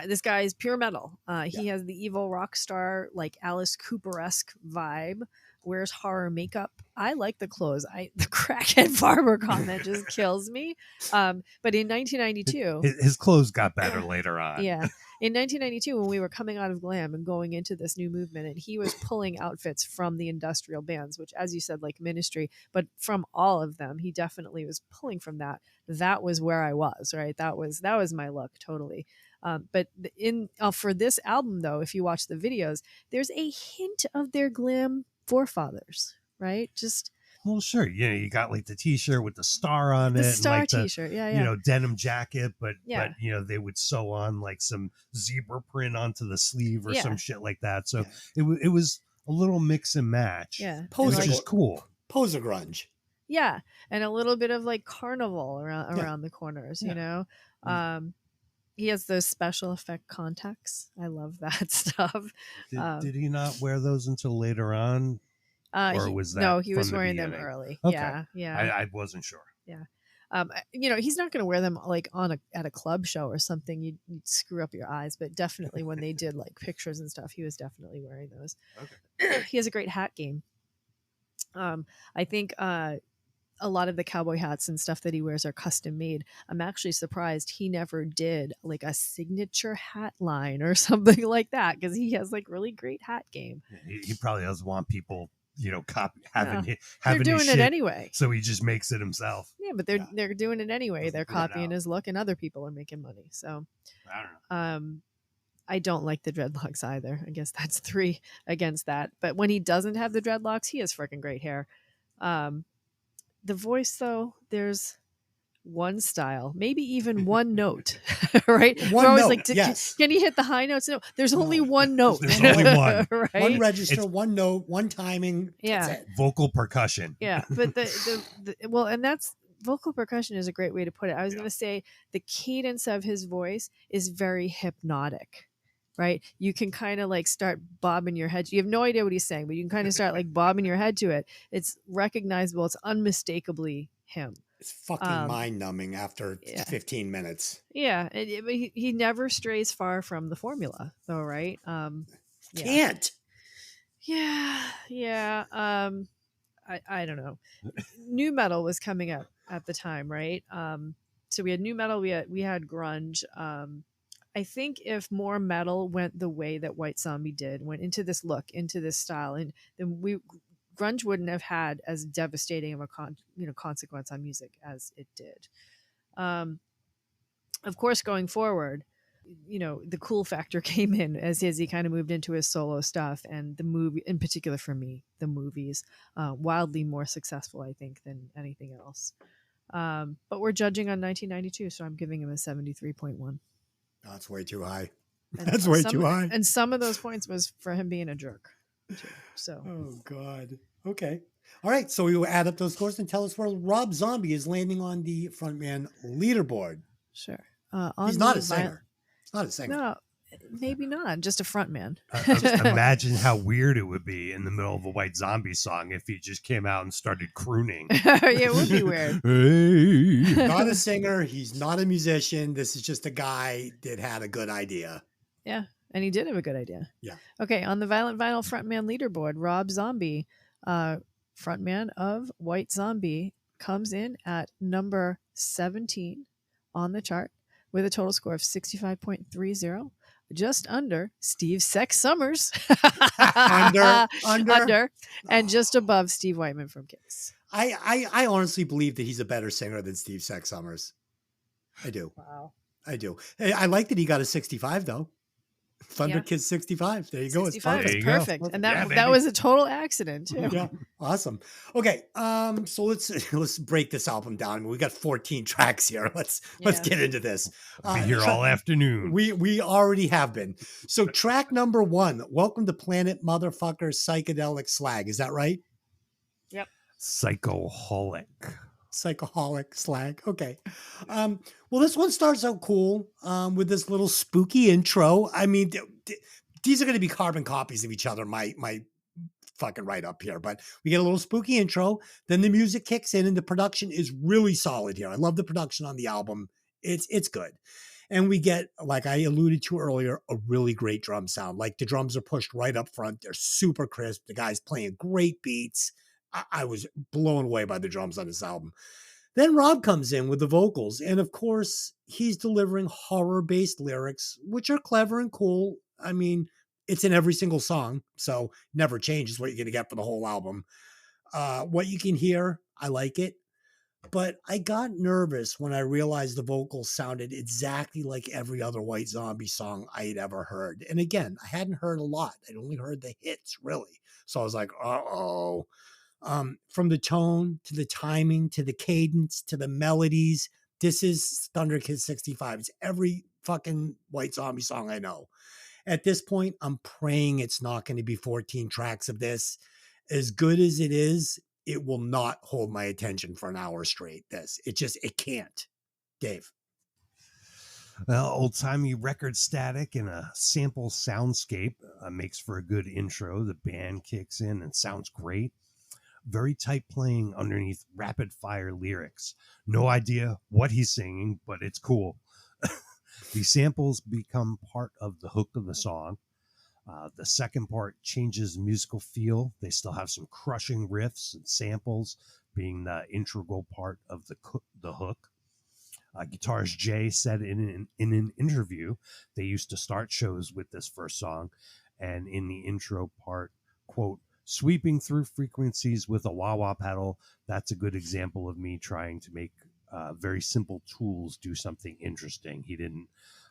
This guy is pure metal. He has the evil rock star, like Alice Cooper-esque vibe. Wears horror makeup. I like the clothes. The crackhead farmer comment just kills me. But in 1992, his clothes got better later on. Yeah, in 1992, when we were coming out of glam and going into this new movement, and he was pulling outfits from the industrial bands, which, as you said, like Ministry, but from all of them, he definitely was pulling from that. That was where I was, right? That was my look, totally. But for this album, though, if you watch the videos, there's a hint of their glam forefathers, right? Just Well, sure. You got like the T-shirt with the star on the it, star and like T-shirt, yeah. denim jacket, but Yeah. but they would sew on like some zebra print onto the sleeve or Yeah. some shit like that. So it was a little mix and match. Yeah, Poser, which is cool. Poser grunge. Yeah, and a little bit of like carnival around the corners, you know. He has those special effect contacts. I love that stuff. Did he not wear those until later on? Or was that no? He was from the wearing them beginning? early. Okay. Yeah. I wasn't sure. He's not going to wear them like at a club show or something. You'd screw up your eyes. But definitely when they did like pictures and stuff, he was definitely wearing those. Okay. He has a great hat game. I think a lot of the cowboy hats and stuff that he wears are custom made. I'm actually surprised he never did like a signature hat line or something like that, because he has like really great hat game. He probably doesn't want people, having They're doing his it shit, anyway. so he just makes it himself. Yeah, but they're doing it anyway. They're Doesn't put it copying out. his look, and other people are making money. So I don't know. I don't like the dreadlocks either. I guess that's 3 against that. But when he doesn't have the dreadlocks, he has freaking great hair. The voice, though, there's one style, maybe even one note, right? One We're always note, like, yes. Can you hit the high notes? No, there's only one note. There's only one. Right? One register, It's- one note, one timing. Yeah. That's it. Vocal percussion. Yeah, but and that's vocal percussion is a great way to put it. I was going to say the cadence of his voice is very hypnotic, right? You can kind of like start bobbing your head. You have no idea what he's saying, but you can kind of start like bobbing your head to it. It's recognizable. It's unmistakably him. It's fucking mind numbing after 15 minutes. Yeah, but he never strays far from the formula, though, right? Can't. Yeah. I don't know. New metal was coming up at the time, right? So we had new metal, we had grunge. I think if more metal went the way that White Zombie did, went into this look, into this style, and then grunge wouldn't have had as devastating of a consequence on music as it did. Of course, going forward, the cool factor came in as he kind of moved into his solo stuff, and the movie, in particular for me, the movies, wildly more successful, I think, than anything else. But we're judging on 1992, so I'm giving him a 73.1. That's way too high. And That's way too high. And some of those points was for him being a jerk, too. So. Oh, God. Okay. All right. So we will add up those scores and tell us where Rob Zombie is landing on the frontman leaderboard. Sure. He's not a singer. He's not a singer. No, maybe not. Just a front man. Imagine how weird it would be in the middle of a White Zombie song if he just came out and started crooning. Yeah, it would be weird. Hey. Not a singer. He's not a musician. This is just a guy that had a good idea. Yeah. And he did have a good idea. Yeah. Okay. On the Violent Vinyl frontman leaderboard, Rob Zombie, frontman of White Zombie, comes in at number 17 on the chart with a total score of 65.30, just under Steve Sex Summers. under, and just above Steve Whiteman from Kiss. I honestly believe that he's a better singer than Steve Sex Summers. I do. Wow. I do. I like that he got a 65 though. Thunder Yeah. Kids 65. There you go. It's 65 perfect. is There you go. perfect. And Yeah, that baby. was a total accident too. Yeah, awesome. Okay, so let's break this album down. I mean, we got 14 tracks here. Let's Yeah. get into this. I'll be here all afternoon. We already have been. So track number 1, Welcome to Planet Motherfucker Psychedelic Slag. Is that right? Yep. Psychoholic. Psychoholic Slag. Okay. Well, this one starts out cool with this little spooky intro. I mean, these are going to be carbon copies of each other. My fucking right up here, but we get a little spooky intro. Then the music kicks in, and the production is really solid here. I love the production on the album. It's good. And we get, like I alluded to earlier, a really great drum sound. Like the drums are pushed right up front. They're super crisp. The guy's playing great beats. I was blown away by the drums on this album. Then Rob comes in with the vocals. And of course, he's delivering horror-based lyrics, which are clever and cool. I mean, it's in every single song, so never changes what you're going to get for the whole album. What you can hear, I like it. But I got nervous when I realized the vocals sounded exactly like every other White Zombie song I had ever heard. And again, I hadn't heard a lot. I'd only heard the hits, really. So I was like, uh-oh. From the tone to the timing to the cadence to the melodies, this is Thunder Kids 65. It's every fucking White Zombie song I know. At this point, I'm praying it's not going to be 14 tracks of this. As good as it is, it will not hold my attention for an hour straight. It can't. Dave. Well, old-timey record static and a sample soundscape makes for a good intro. The band kicks in and sounds great. Very tight playing underneath rapid-fire lyrics. No idea what he's singing, but it's cool. These samples become part of the hook of the song. The second part changes musical feel. They still have some crushing riffs and samples being the integral part of the hook. Guitarist Jay said in an interview they used to start shows with this first song, and in the intro part, quote, "Sweeping through frequencies with a wah-wah pedal, that's a good example of me trying to make very simple tools do something interesting." He didn't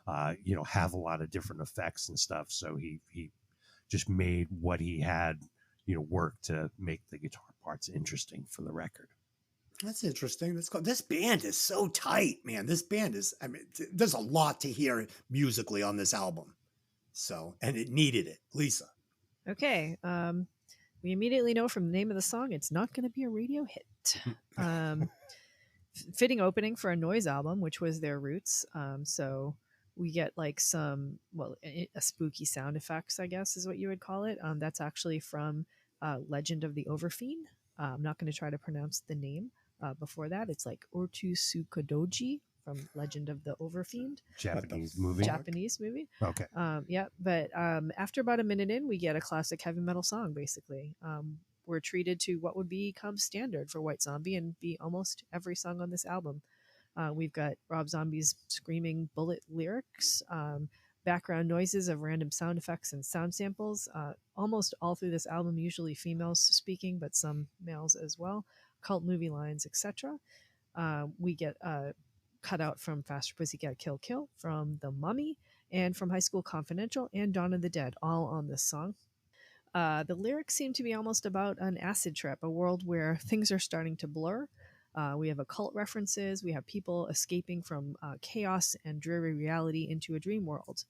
have a lot of different effects and stuff, so he just made what he had work to make the guitar parts interesting for the record. That's interesting. This band is so tight, man. This band is, I mean, there's a lot to hear musically on this album. So, and it needed it. Lisa. Okay. We immediately know from the name of the song, it's not going to be a radio hit. Fitting opening for a noise album, which was their roots. So we get like a spooky sound effects, I guess is what you would call it. That's actually from Legend of the Overfiend. I'm not going to try to pronounce the name. Before that, it's like Ortu Sukodoji from Legend of the Overfiend. Japanese movie. Okay. But after about a minute in, we get a classic heavy metal song, basically. We're treated to what would become standard for White Zombie and be almost every song on this album. We've got Rob Zombie's screaming bullet lyrics, background noises of random sound effects and sound samples, almost all through this album, usually females speaking, but some males as well, cult movie lines, etc. We get cut out from Faster Pussycat Kill Kill, from The Mummy, and from High School Confidential and Dawn of the Dead, all on this song. The lyrics seem to be almost about an acid trip, a world where things are starting to blur. We have occult references. We have people escaping from chaos and dreary reality into a dream world.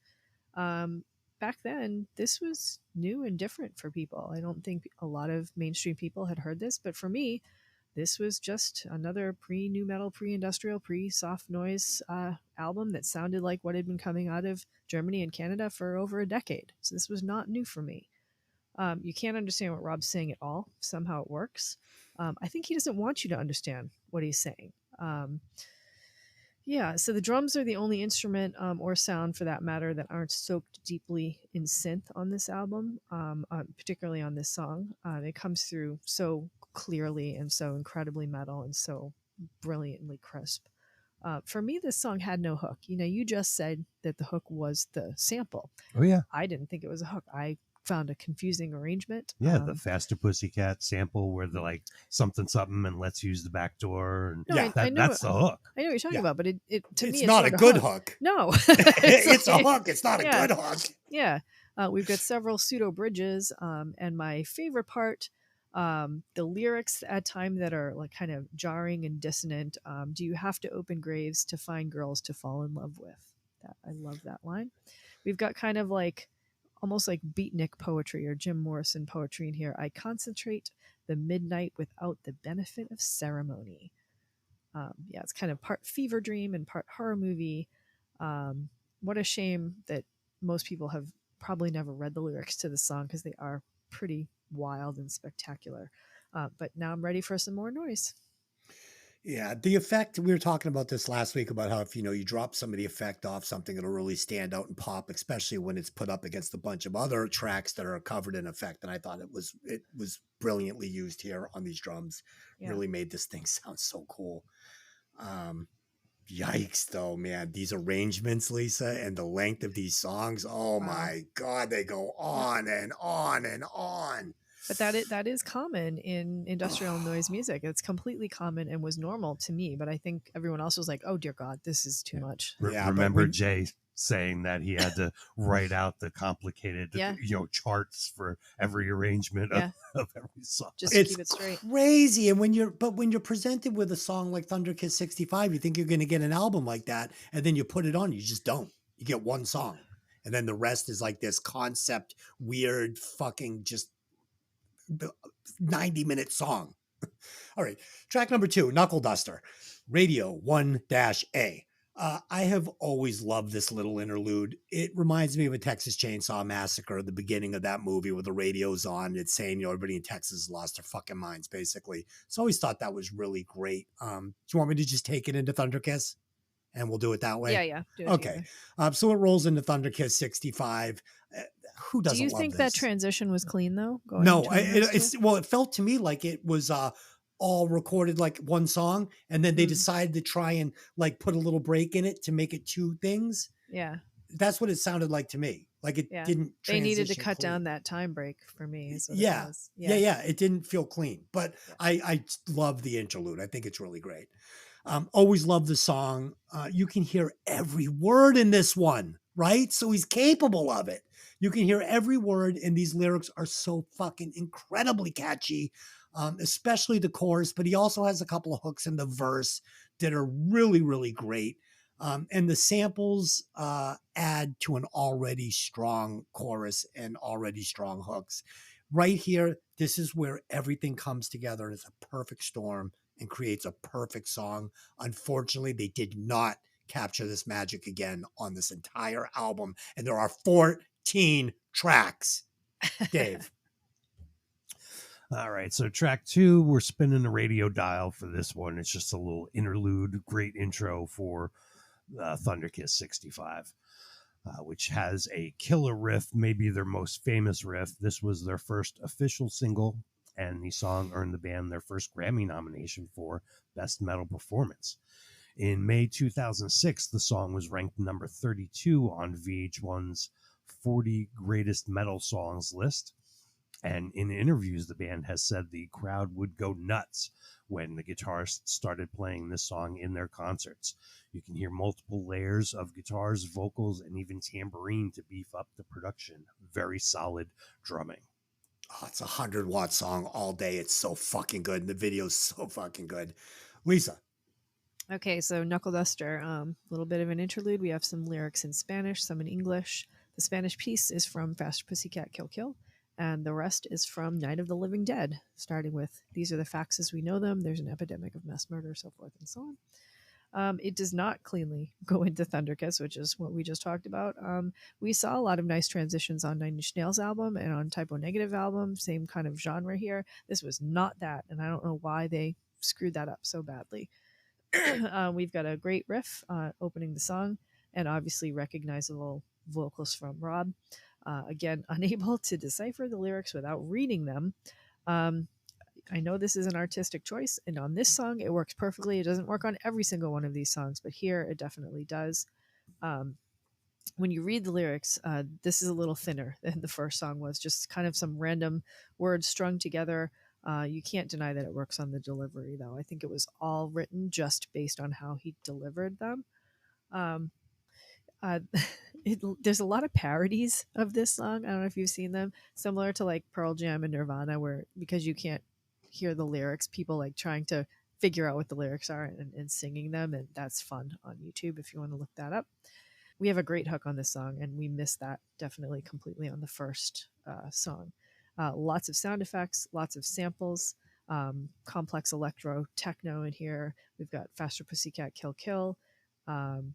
Back then, this was new and different for people. I don't think a lot of mainstream people had heard this, but for me, this was just another pre-nu metal, pre-industrial, pre-soft noise album that sounded like what had been coming out of Germany and Canada for over a decade. So this was not new for me. You can't understand what Rob's saying at all. Somehow it works. I think he doesn't want you to understand what he's saying. So the drums are the only instrument or sound, for that matter, that aren't soaked deeply in synth on this album, particularly on this song. It comes through so clearly and so incredibly metal and so brilliantly crisp. For me, this song had no hook. You just said that the hook was the sample. Oh, yeah. I didn't think it was a hook. I found a confusing arrangement. Yeah, the Faster Pussycat sample where they're like something and let's use the back door. And No, that's the hook. I know what you're talking about, but to me, it's not a good hook. No. It's a hook. It's not a good hook. Yeah, we've got several pseudo bridges, and my favorite part, the lyrics at time that are like kind of jarring and dissonant. Do you have to open graves to find girls to fall in love with? That I love that line. We've got kind of like almost like beatnik poetry or Jim Morrison poetry in here. I concentrate the midnight without the benefit of ceremony. Yeah, it's kind of part fever dream and part horror movie. What a shame that most people have probably never read the lyrics to the song because they are pretty wild and spectacular. But now I'm ready for some more noise. Yeah, the effect, we were talking about this last week about how if you drop some of the effect off something, it'll really stand out and pop, especially when it's put up against a bunch of other tracks that are covered in effect. And I thought it was brilliantly used here on these drums. Yeah. Really made this thing sound so cool. Yikes, though, man. These arrangements, Lisa, and the length of these songs. Oh Wow. my God, they go on and on and on. But that is common in industrial noise music. It's completely common and was normal to me. But I think everyone else was like, "Oh dear God, this is too much." Yeah, but Remember when- Jay saying that he had to write out the complicated, Yeah. charts for every arrangement Yeah. of every song. Just to It's keep it straight. crazy. And when you're presented with a song like Thunder Kiss 65, you think you're going to get an album like that. And then you put it on, you just don't. You get one song. And then the rest is like this concept, weird, fucking just the 90-minute song. All right. Track number 2, Knuckle Duster, Radio 1-A. I have always loved this little interlude. It reminds me of a Texas Chainsaw Massacre, the beginning of that movie where the radio's on. It's saying, everybody in Texas has lost their fucking minds, basically. So I always thought that was really great. Do you want me to just take it into Thunder Kiss? And we'll do it that way? Yeah. Do it Okay. together. So it rolls into Thunder Kiss 65. Who doesn't Do you love think this? that transition was clean though? Going No, between those two? it felt to me like it was all recorded like one song, and then they decided to try and like put a little break in it to make it two things. Yeah. That's what it sounded like to me. Like it didn't. They needed to transition cut clean. down that time break for me. Is what Yeah. It was. Yeah. It didn't feel clean, but I love the interlude. I think it's really great. Always love the song. You can hear every word in this one, right? So he's capable of it. You can hear every word, and these lyrics are so fucking incredibly catchy, especially the chorus, but he also has a couple of hooks in the verse that are really, really great. And the samples add to an already strong chorus and already strong hooks. Right here, this is where everything comes together and it's a perfect storm and creates a perfect song. Unfortunately, they did not capture this magic again on this entire album. And there are 14 tracks. Dave. All right, so track 2, we're spinning the radio dial for this one. It's just a little interlude, great intro for Thunder Kiss 65, which has a killer riff, maybe their most famous riff. This was their first official single, and the song earned the band their first Grammy nomination for Best Metal Performance. In May 2006, the song was ranked number 32 on VH1's 40 Greatest Metal Songs list. And in interviews, the band has said the crowd would go nuts when the guitarists started playing this song in their concerts. You can hear multiple layers of guitars, vocals, and even tambourine to beef up the production. Very solid drumming. Oh, it's a 100-watt song all day. It's so fucking good. And the video's so fucking good. Lisa. Okay, so Knuckle Duster, a little bit of an interlude. We have some lyrics in Spanish, some in English. The Spanish piece is from Faster Pussycat Kill Kill, and the rest is from Night of the Living Dead, starting with, these are the facts as we know them. There's an epidemic of mass murder, so forth and so on. It does not cleanly go into Thunder Kiss, which is what we just talked about. We saw a lot of nice transitions on Nine Inch Nails album and on Typo Negative album, same kind of genre here. This was not that, and I don't know why they screwed that up so badly. We've got a great riff opening the song, and obviously recognizable vocals from Rob. Again, unable to decipher the lyrics without reading them. I know this is an artistic choice, and on this song it works perfectly. It doesn't work on every single one of these songs, but here it definitely does. When you read the lyrics, this is a little thinner than the first song was, just kind of some random words strung together. You can't deny that it works on the delivery, though. I think it was all written just based on how he delivered them. there's a lot of parodies of this song. I don't know if you've seen them, similar to like Pearl Jam and Nirvana, where because you can't hear the lyrics, people like trying to figure out what the lyrics are and singing them, and that's fun on YouTube if you want to look that up. We have a great hook on this song, and we missed that definitely completely on the first song. Lots of sound effects, lots of samples, complex electro techno in here. We've got Faster Pussycat Kill Kill.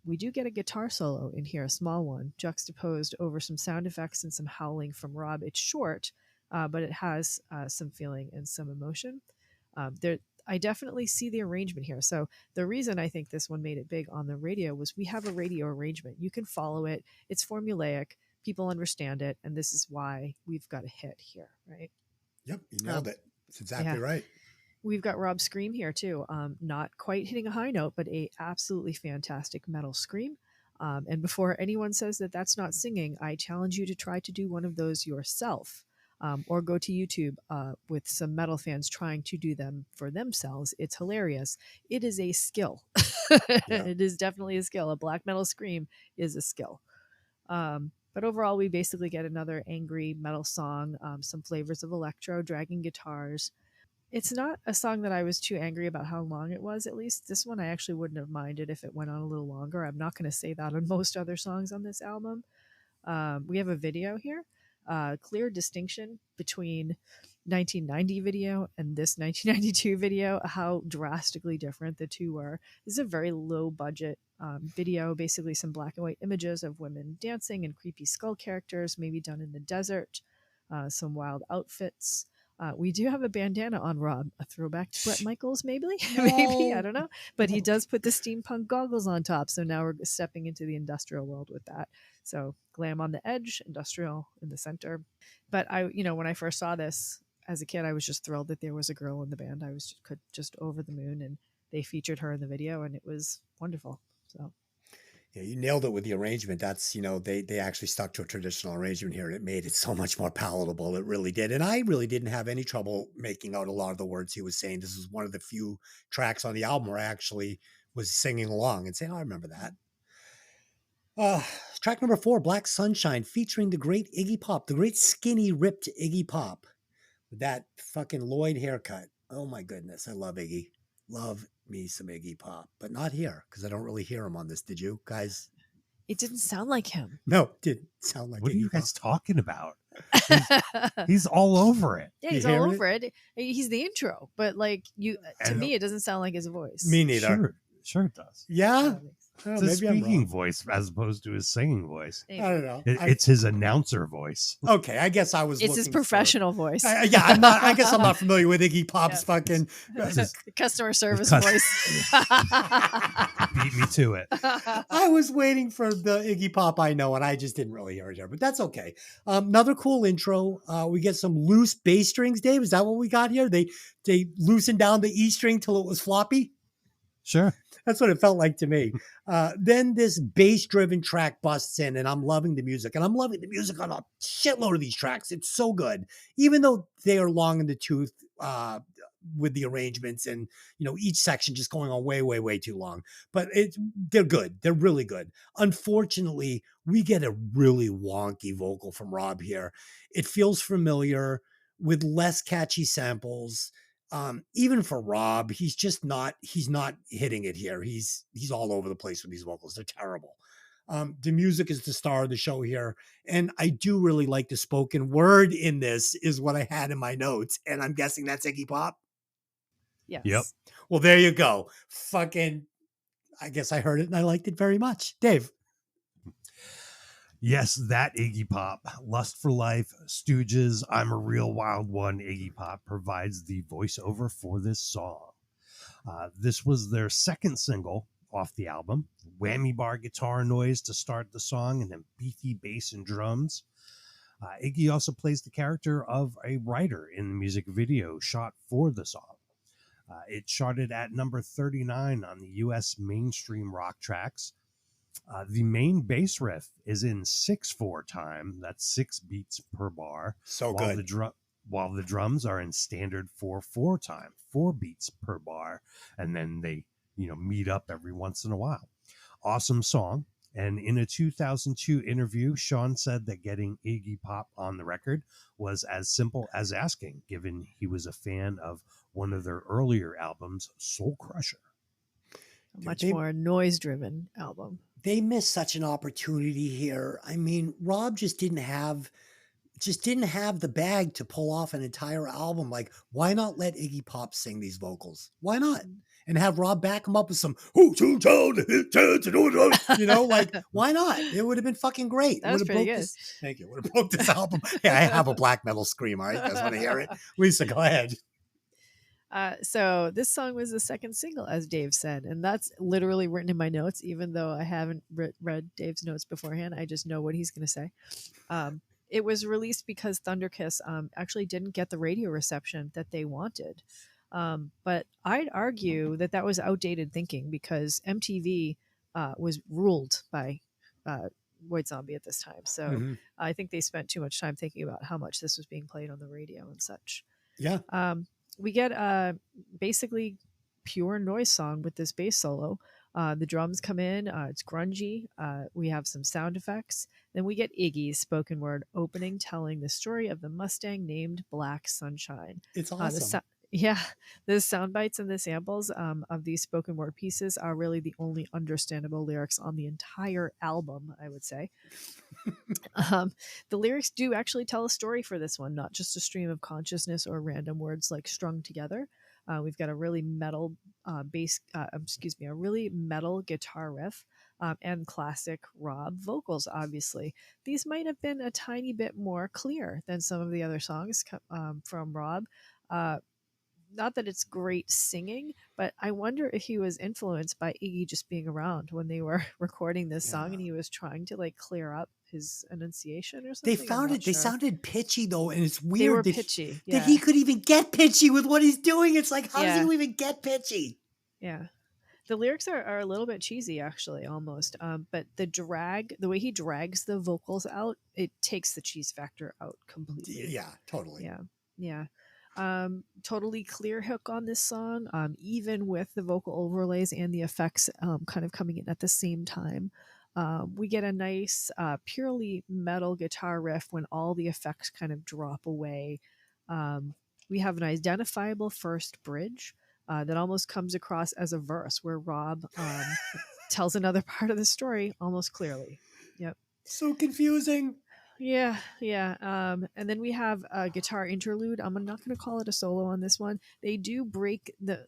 We do get a guitar solo in here, a small one, juxtaposed over some sound effects and some howling from Rob. It's short, but it has some feeling and some emotion. I definitely see the arrangement here. So the reason I think this one made it big on the radio was we have a radio arrangement. You can follow it. It's formulaic. People understand it. And this is why we've got a hit here, right? Yep, you nailed it. That's exactly right. We've got Rob's scream here too. Not quite hitting a high note, but a absolutely fantastic metal scream. And before anyone says that that's not singing, I challenge you to try to do one of those yourself. Or go to YouTube with some metal fans trying to do them for themselves. It's hilarious. It is a skill. It is definitely a skill. A black metal scream is a skill. But overall, we basically get another angry metal song, some flavors of electro, dragging guitars. It's not a song that I was too angry about how long it was, at least. This one I actually wouldn't have minded if it went on a little longer. I'm not going to say that on most other songs on this album. We have a video here. Clear distinction between 1990 video and this 1992 video, how drastically different the two were. This is a very low budget video, basically some black and white images of women dancing and creepy skull characters, maybe done in the desert, some wild outfits. We do have a bandana on Rob, a throwback to Bret Michaels, maybe, maybe, I don't know. But he does put the steampunk goggles on top, so now we're stepping into the industrial world with that. So glam on the edge, industrial in the center. But when I first saw this as a kid, I was just thrilled that there was a girl in the band. I was just over the moon, and they featured her in the video, and it was wonderful. So. Yeah, you nailed it with the arrangement. That's, they actually stuck to a traditional arrangement here, and it made it so much more palatable. It really did. And I really didn't have any trouble making out a lot of the words he was saying. This was one of the few tracks on the album where I actually was singing along and saying, oh, I remember that. Track number 4, Black Sunshine, featuring the great Iggy Pop, the great skinny, ripped Iggy Pop with that fucking Lloyd haircut. Oh my goodness. I love Iggy. Love me some Iggy Pop, but not here because I don't really hear him on this. Did you guys? It didn't sound like him. No, it didn't sound like What Iggy are you guys Pop. talking about? He's all over it. Yeah, he's all over it. He's the intro, but to me, it doesn't sound like his voice. Me neither. Sure it does. Yeah. It's his speaking voice as opposed to his singing voice. I don't know. It's his announcer voice. Okay, I guess I was. It's his professional voice. Yeah, I'm not. I guess I'm not familiar with Iggy Pop's fucking customer service voice. Beat me to it. I was waiting for the Iggy Pop I know, and I just didn't really hear it there. But that's okay. Another cool intro. We get some loose bass strings. Dave, is that what we got here? They loosened down the E string till it was floppy. Sure. That's what it felt like to me. Then this bass-driven track busts in, and I'm loving the music. And I'm loving the music on a shitload of these tracks. It's so good. Even though they are long in the tooth with the arrangements and, each section just going on way, way, way too long. But they're good. They're really good. Unfortunately, we get a really wonky vocal from Rob here. It feels familiar with less catchy samples. Even for Rob, he's not hitting it here. He's all over the place with these vocals. They're terrible. The music is the star of the show here. And I do really like the spoken word in this is what I had in my notes. And I'm guessing that's Iggy Pop. Yes. Yep. Well, there you go. Fucking, I guess I heard it and I liked it very much. Dave. Yes, that Iggy Pop, Lust for Life, Stooges, I'm a Real Wild One. Iggy Pop provides the voiceover for this song. This was their second single off the album. Whammy bar guitar noise to start the song and then beefy bass and drums. Iggy also plays the character of a writer in the music video shot for the song. It charted at number 39 on the U.S. mainstream rock tracks. The main bass riff is in 6/4 time. That's 6 beats per bar. So while good. While the drums are in standard 4/4 time, 4 beats per bar. And then they, meet up every once in a while. Awesome song. And in a 2002 interview, Sean said that getting Iggy Pop on the record was as simple as asking, given he was a fan of one of their earlier albums, Soul Crusher. A much more noise-driven album. They missed such an opportunity here. I mean, Rob just didn't have the bag to pull off an entire album. Like, why not let Iggy Pop sing these vocals? Why not? And have Rob back him up with some, like, why not? It would have been fucking great. That was pretty good. Thank you. Would have broke this album. Yeah, I have a black metal scream. All right, you guys want to hear it? Lisa, go ahead. So this song was the second single, as Dave said, and that's literally written in my notes, even though I haven't read Dave's notes beforehand. I just know what he's going to say. It was released because Thunder Kiss actually didn't get the radio reception that they wanted. But I'd argue that was outdated thinking, because MTV was ruled by White Zombie at this time. So I think they spent too much time thinking about how much this was being played on the radio and such. Yeah. We get basically pure noise song with this bass solo. The drums come in. It's grungy. We have some sound effects. Then we get Iggy's spoken word opening, telling the story of the Mustang named Black Sunshine. It's awesome. The sound bites and the samples of these spoken word pieces are really the only understandable lyrics on the entire album, I would say. The lyrics do actually tell a story for this one, not just a stream of consciousness or random words like strung together. We've got a really metal a really metal guitar riff and classic Rob vocals, obviously. These might have been a tiny bit more clear than some of the other songs from Rob. Not that it's great singing, but I wonder if he was influenced by Iggy just being around when they were recording this song, and he was trying to like clear up his enunciation or something. They sounded pitchy though, and it's weird. They were pitchy. That he could even get pitchy with what he's doing. It's like, how does he even get pitchy? Yeah. The lyrics are a little bit cheesy, actually, almost. But the way he drags the vocals out, it takes the cheese factor out completely. Yeah, totally. Yeah. Totally clear hook on this song, even with the vocal overlays and the effects kind of coming in at the same time. We get a nice purely metal guitar riff when all the effects kind of drop away. We have an identifiable first bridge that almost comes across as a verse where Rob tells another part of the story almost clearly. Yep. So confusing. Yeah. And then we have a guitar interlude. I'm not going to call it a solo on this one. They do break the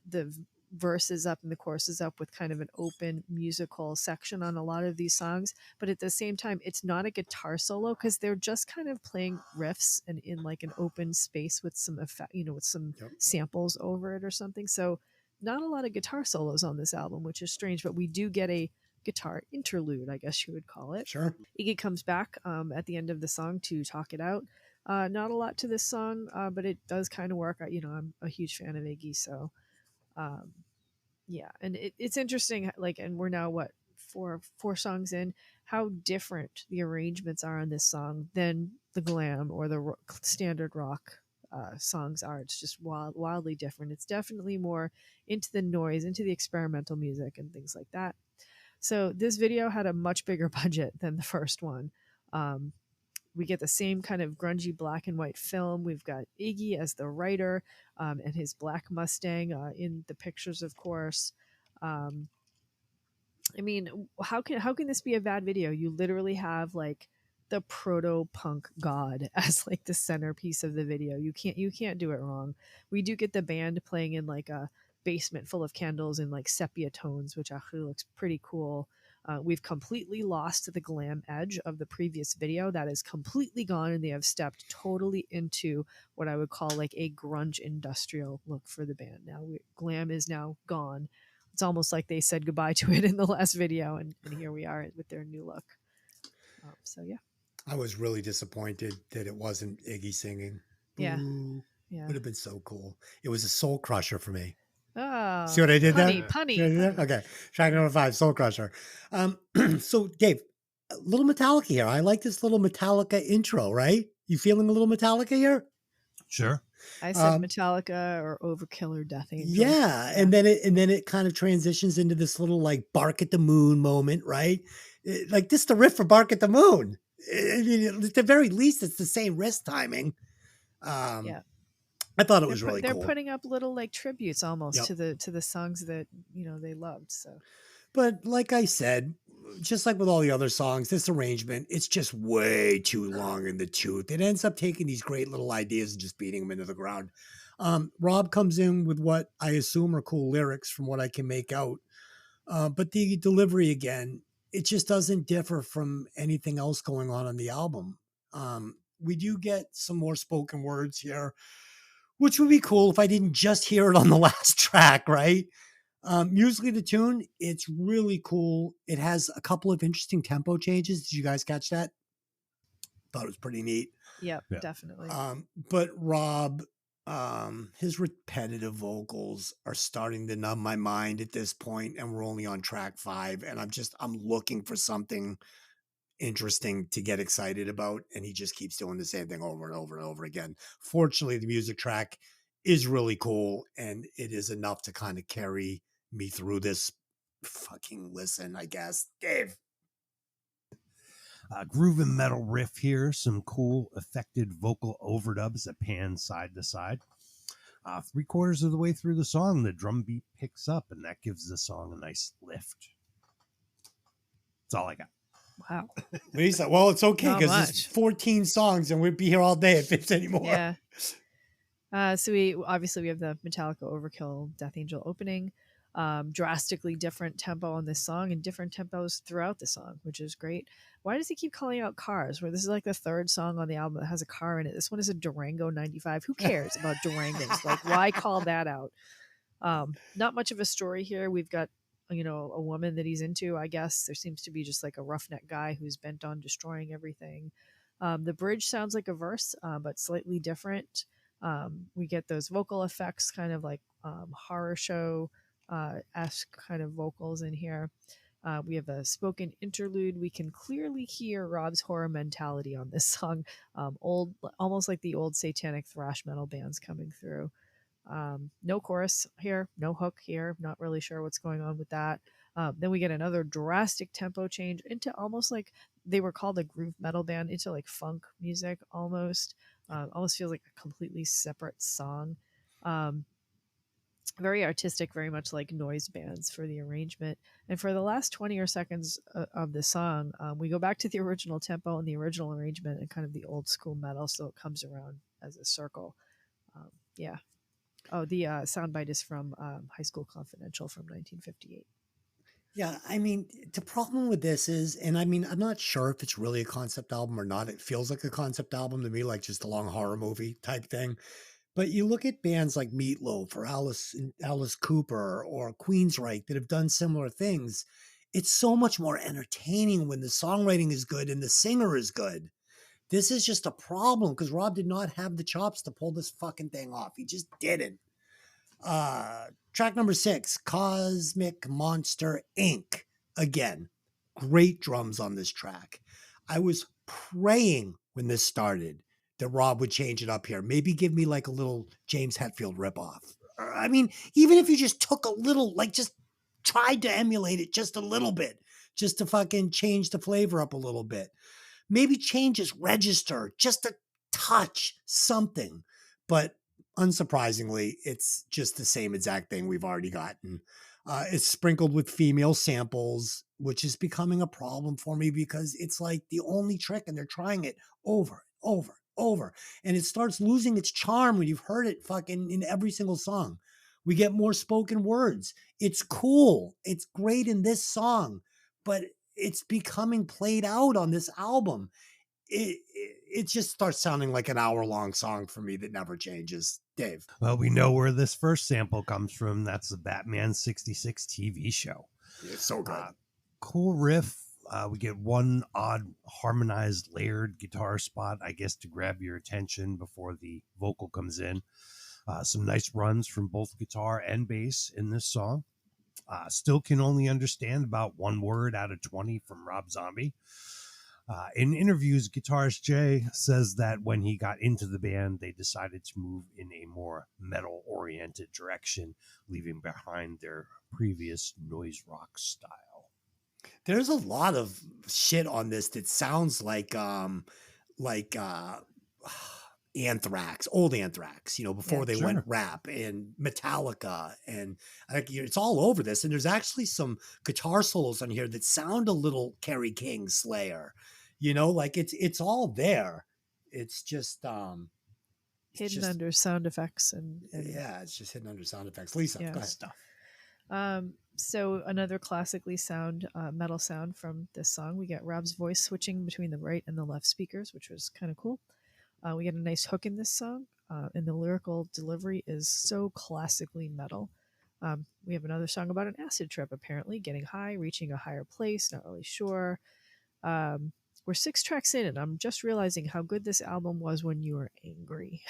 verses up and the choruses up with kind of an open musical section on a lot of these songs, but at the same time, it's not a guitar solo because they're just kind of playing riffs and in like an open space with some effect, with some samples over it or something. So not a lot of guitar solos on this album, which is strange, but we do get a guitar interlude, I guess you would call it. Sure. Iggy comes back at the end of the song to talk it out. Not a lot to this song, but it does kind of work. I'm a huge fan of Iggy, so and it's interesting. Like, and we're now four songs in, how different the arrangements are on this song than the glam or the standard rock songs are. It's just wildly different. It's definitely more into the noise, into the experimental music and things like that. So this video had a much bigger budget than the first one. We get the same kind of grungy black and white film. We've got Iggy as the writer and his black Mustang in the pictures, of course. I mean, how can this be a bad video? You literally have like the proto-punk god as like the centerpiece of the video. You can't do it wrong. We do get the band playing in like a basement full of candles in like sepia tones, which actually looks pretty cool. We've completely lost the glam edge of the previous video. That is completely gone, and they have stepped totally into what I would call like a grunge industrial look for the band. Now glam is now gone. It's almost like they said goodbye to it in the last video, and here we are with their new look. So yeah, I was really disappointed that it wasn't Iggy singing. Boo. Yeah, would have been so cool. It was a soul crusher for me. Oh, see what I did there? Punny. Okay. Track number 5, Soul Crusher. So Dave, a little Metallica here. I like this little Metallica intro, right? You feeling a little Metallica here? Sure. I said Um, Metallica or Overkill or Death Angel. yeah, and then it kind of transitions into this little like Bark at the Moon moment, right? Like this is the riff for Bark at the Moon. I mean, at the very least, it's the same wrist timing. Um, Yeah. I thought it was really They're cool. putting up little like tributes almost Yep. to the songs that they loved. So But like I said, just like with all the other songs, this arrangement, it's just way too long in the tooth. It ends up taking these great little ideas and just beating them into the ground. Rob comes in with what I assume are cool lyrics from what I can make out. But the delivery again, it just doesn't differ from anything else going on the album. We do get some more spoken words here, which would be cool if I didn't just hear it on the last track, right? Musically, the tune, it's really cool. It has a couple of interesting tempo changes. Did you guys catch that? Thought it was pretty neat. yep, Yeah. definitely. But Rob, his repetitive vocals are starting to numb my mind at this point, and we're only on track 5, and I'm looking for something interesting to get excited about, and he just keeps doing the same thing over and over and over again. Fortunately, the music track is really cool, and it is enough to kind of carry me through this fucking listen, I guess. Dave. Groove and metal riff here, some cool affected vocal overdubs that pan side to side. 3/4 of the way through the song, the drum beat picks up, and that gives the song a nice lift. That's all I got. Wow. Lisa, well, it's okay Not because much. there's 14 songs and we'd be here all day if it's anymore. Yeah. So we have the Metallica Overkill Death Angel opening. Drastically different tempo on this song and different tempos throughout the song, which is great. Why does he keep calling out cars? Where this is like the third song on the album that has a car in it. This one is a Durango 95. Who cares about Durangos? Like, why call that out? Not much of a story here. We've got a woman that he's into. I guess there seems to be just like a roughneck guy who's bent on destroying everything. The bridge sounds like a verse, but slightly different. We get those vocal effects, kind of like horror show esque kind of vocals in here. We have a spoken interlude. We can clearly hear Rob's horror mentality on this song. Old, almost like the old satanic thrash metal bands coming through. No chorus here, no hook here. Not really sure what's going on with that. Then we get another drastic tempo change into almost like they were called a groove metal band, into like funk music almost. Almost feels like a completely separate song. Very artistic, very much like noise bands for the arrangement. And for the last 20 or seconds of the song, we go back to the original tempo and the original arrangement and kind of the old school metal, so it comes around as a circle. Yeah. Oh, the soundbite is from High School Confidential from 1958. Yeah, I mean, the problem with this is, and I mean, I'm not sure if it's really a concept album or not. It feels like a concept album to me, like just a long horror movie type thing. But you look at bands like Meatloaf or Alice Cooper or Queensryche that have done similar things. It's so much more entertaining when the songwriting is good and the singer is good. This is just a problem because Rob did not have the chops to pull this fucking thing off. He just didn't. Track number 6, Cosmic Monster Inc. Again, great drums on this track. I was praying when this started that Rob would change it up here. Maybe give me like a little James Hetfield ripoff. I mean, even if you just took a little, like just tried to emulate it just a little bit, just to fucking change the flavor up a little bit. Maybe change his register, just a touch, something. But unsurprisingly, it's just the same exact thing we've already gotten. It's sprinkled with female samples, which is becoming a problem for me because it's like the only trick and they're trying it over, over. And it starts losing its charm when you've heard it fucking in every single song. We get more spoken words. It's cool. It's great in this song, but it's becoming played out on this album. It just starts sounding like an hour-long song for me that never changes. Dave. Well, we know where this first sample comes from. That's the Batman 66 TV show. It's so good. Cool riff. We get one odd harmonized layered guitar spot, I guess, to grab your attention before the vocal comes in. Some nice runs from both guitar and bass in this song. Still can only understand about one word out of 20 from Rob Zombie. In interviews, guitarist Jay says that when he got into the band, they decided to move in a more metal-oriented direction, leaving behind their previous noise rock style. There's a lot of shit on this that sounds like Anthrax, old Anthrax, before they went Sure. rap, and Metallica, and it's all over this. And there's actually some guitar solos on here that sound a little Kerry King, Slayer, like it's all there. It's just Hidden under sound effects and yeah, it's just hidden under sound effects. Lisa, yeah, go ahead. Stuff. So another classically sound metal sound from this song. We get Rob's voice switching between the right and the left speakers, which was kind of cool. We get a nice hook in this song, and the lyrical delivery is so classically metal. We have another song about an acid trip, apparently getting high, reaching a higher place. Not really sure. We're 6 tracks in, and I'm just realizing how good this album was when you were angry.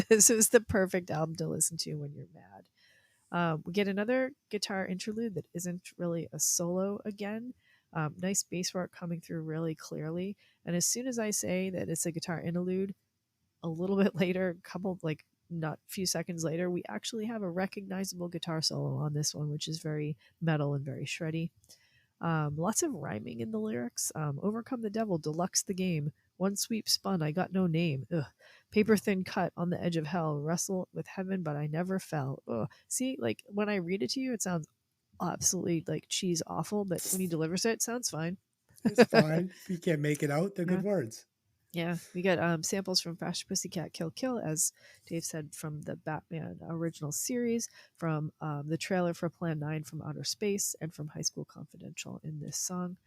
This is the perfect album to listen to when you're mad. We get another guitar interlude that isn't really a solo again. Nice bass work coming through really clearly. And as soon as I say that it's a guitar interlude, a little bit later, not few seconds later, we actually have a recognizable guitar solo on this one, which is very metal and very shreddy. Lots of rhyming in the lyrics. Overcome the devil, deluxe the game. One sweep spun, I got no name. Ugh. Paper thin cut on the edge of hell. Wrestle with heaven, but I never fell. Ugh. See, like when I read it to you, it sounds absolutely like cheese awful, but when he delivers it sounds fine. It's fine. If you can't make it out, they're good words. Yeah, we get samples from Faster Pussycat Kill Kill, as Dave said, from the Batman original series, from the trailer for Plan 9 from Outer Space, and from High School Confidential in this song.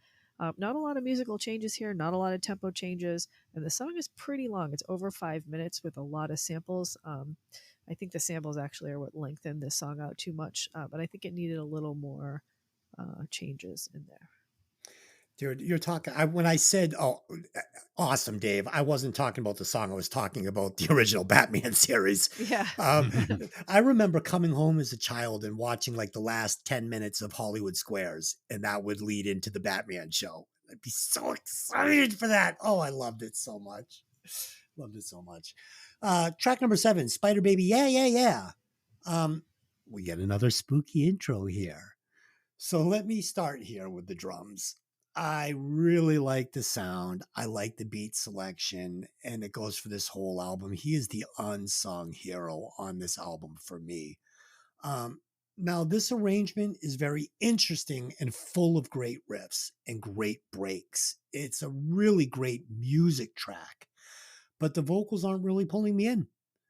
Not a lot of musical changes here, not a lot of tempo changes, and the song is pretty long. It's over 5 minutes with a lot of samples. I think the samples actually are what lengthen this song out too much, but I think it needed a little more changes in there. Dude, you're talking. When I said, "Oh, awesome, Dave," I wasn't talking about the song. I was talking about the original Batman series. Yeah. I remember coming home as a child and watching like the last 10 minutes of Hollywood Squares, and that would lead into the Batman show. I'd be so excited for that. Oh, I loved it so much. Loved it so much. Track number 7, Spider Baby. Yeah, yeah, yeah. We get another spooky intro here. So let me start here with the drums. I really like the sound. I like the beat selection, and it goes for this whole album. He is the unsung hero on this album for me. Now, this arrangement is very interesting and full of great riffs and great breaks. It's a really great music track, but the vocals aren't really pulling me in.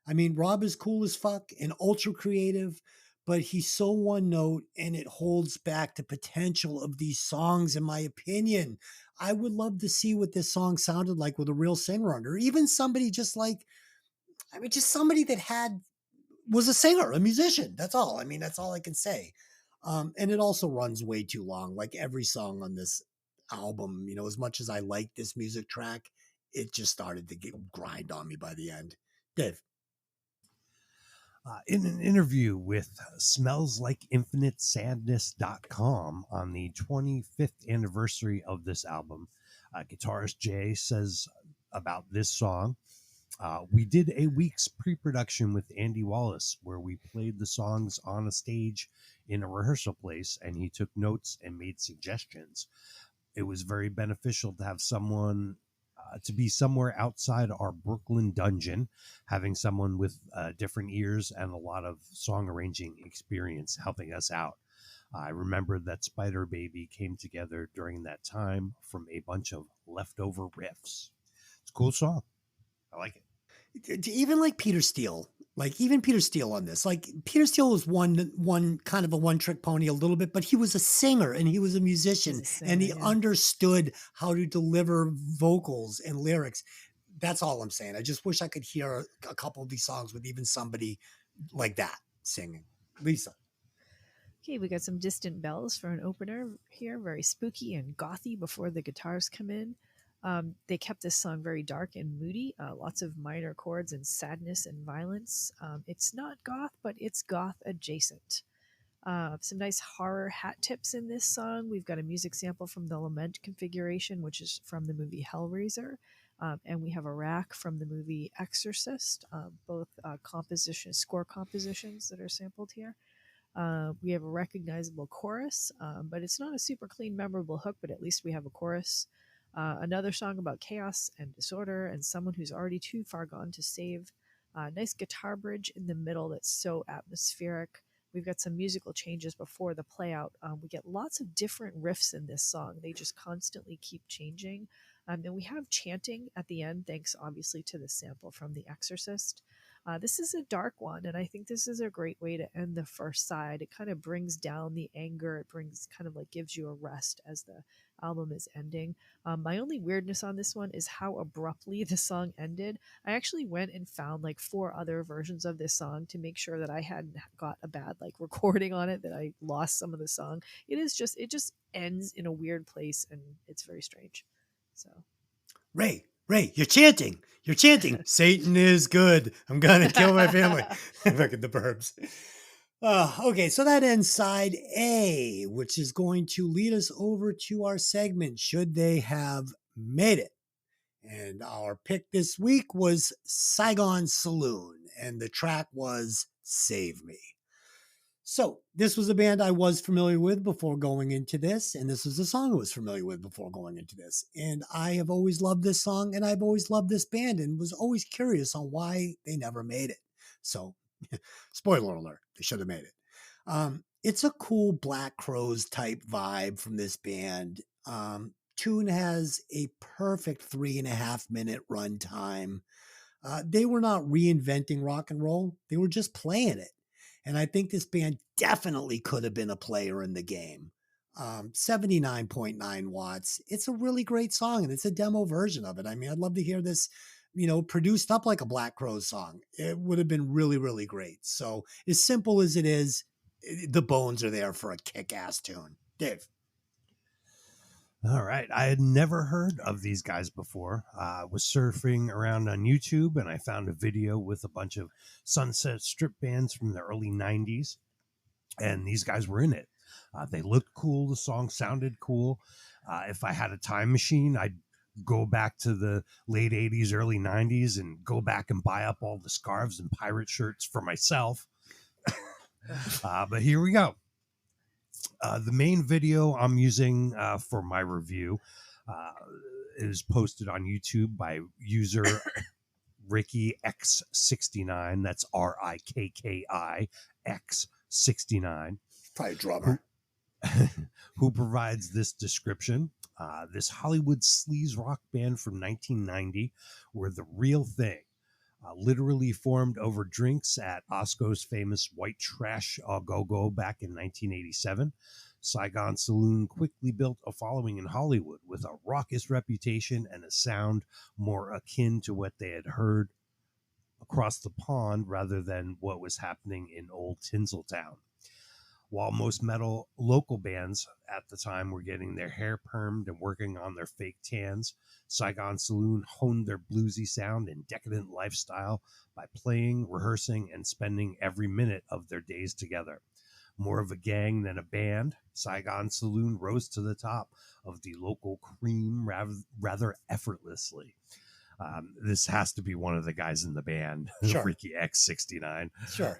I mean, Rob is cool as fuck and ultra creative, but he's so one note, and it holds back the potential of these songs, in my opinion. I would love to see what this song sounded like with a real singer under, even somebody just somebody that was a singer, a musician. That's all. I mean, that's all I can say. And it also runs way too long. Like every song on this album, as much as I like this music track, it just started to grind on me by the end. Dave. In an interview with SmellsLikeInfiniteSadness.com on the 25th anniversary of this album, guitarist Jay says about this song, we did a week's pre-production with Andy Wallace where we played the songs on a stage in a rehearsal place, and he took notes and made suggestions. It was very beneficial to have someone to be somewhere outside our Brooklyn dungeon, having someone with different ears and a lot of song arranging experience helping us out. I remember that Spider Baby came together during that time from a bunch of leftover riffs. It's a cool song. I like it. Even like Peter Steele, on this, like Peter Steele was one kind of a one trick pony a little bit, but he was a singer and he was a musician, and he understood how to deliver vocals and lyrics. That's all I'm saying. I just wish I could hear a couple of these songs with even somebody like that singing. Lisa. Okay, we got some Distant Bells for an opener here, very spooky and gothy before the guitars come in. They kept this song very dark and moody, lots of minor chords and sadness and violence. It's not goth, but it's goth adjacent. Some nice horror hat tips in this song. We've got a music sample from the Lament configuration, which is from the movie Hellraiser. And we have a rack from the movie Exorcist, both score compositions that are sampled here. We have a recognizable chorus, but it's not a super clean, memorable hook, but at least we have a chorus. Another song about chaos and disorder and someone who's already too far gone to save. Nice guitar bridge in the middle that's so atmospheric. We've got some musical changes before the play out. We get lots of different riffs in this song. They just constantly keep changing. And we have chanting at the end, thanks obviously to the sample from The Exorcist. This is a dark one, and I think this is a great way to end the first side. It kind of brings down the anger. It brings kind of like gives you a rest as the album is ending. My only weirdness on this one is how abruptly the song ended. I actually went and found like 4 other versions of this song to make sure that I hadn't got a bad like recording on it, that I lost some of the song. It just ends in a weird place, and it's very strange. So Ray, you're chanting. You're chanting. Satan is good. I'm going to kill my family. Look at the Burbs. Okay, so that ends side A, which is going to lead us over to our segment, Should They Have Made It? And our pick this week was Saigon Saloon, and the track was Save Me. So this was a band I was familiar with before going into this, and this was a song I was familiar with before going into this. And I have always loved this song, and I've always loved this band, and was always curious on why they never made it. So, spoiler alert, they should have made it. It's a cool Black Crowes type vibe from this band. Tune has a perfect 3.5 minute run time. They were not reinventing rock and roll. They were just playing it. And I think this band definitely could have been a player in the game. 79.9 watts. It's a really great song, and it's a demo version of it. I mean, I'd love to hear this, produced up like a Black Crowes song. It would have been really, really great. So as simple as it is, the bones are there for a kick-ass tune. Dave. All right. I had never heard of these guys before. I was surfing around on YouTube, and I found a video with a bunch of Sunset Strip bands from the early 90s, and these guys were in it. They looked cool. The song sounded cool. If I had a time machine, I'd go back to the late 80s, early 90s, and go back and buy up all the scarves and pirate shirts for myself. But here we go. The main video I'm using for my review is posted on YouTube by user Ricky X69. That's RIKKI X69. Probably a drummer. Who provides this description. This Hollywood sleaze rock band from 1990 were the real thing. Literally formed over drinks at Osco's famous White Trash Go-Go back in 1987. Saigon Saloon quickly built a following in Hollywood with a raucous reputation and a sound more akin to what they had heard across the pond rather than what was happening in old Tinseltown. While most metal local bands at the time were getting their hair permed and working on their fake tans, Saigon Saloon honed their bluesy sound and decadent lifestyle by playing, rehearsing, and spending every minute of their days together. More of a gang than a band, Saigon Saloon rose to the top of the local cream rather effortlessly. This has to be one of the guys in the band, Sure. Ricky X69. Sure.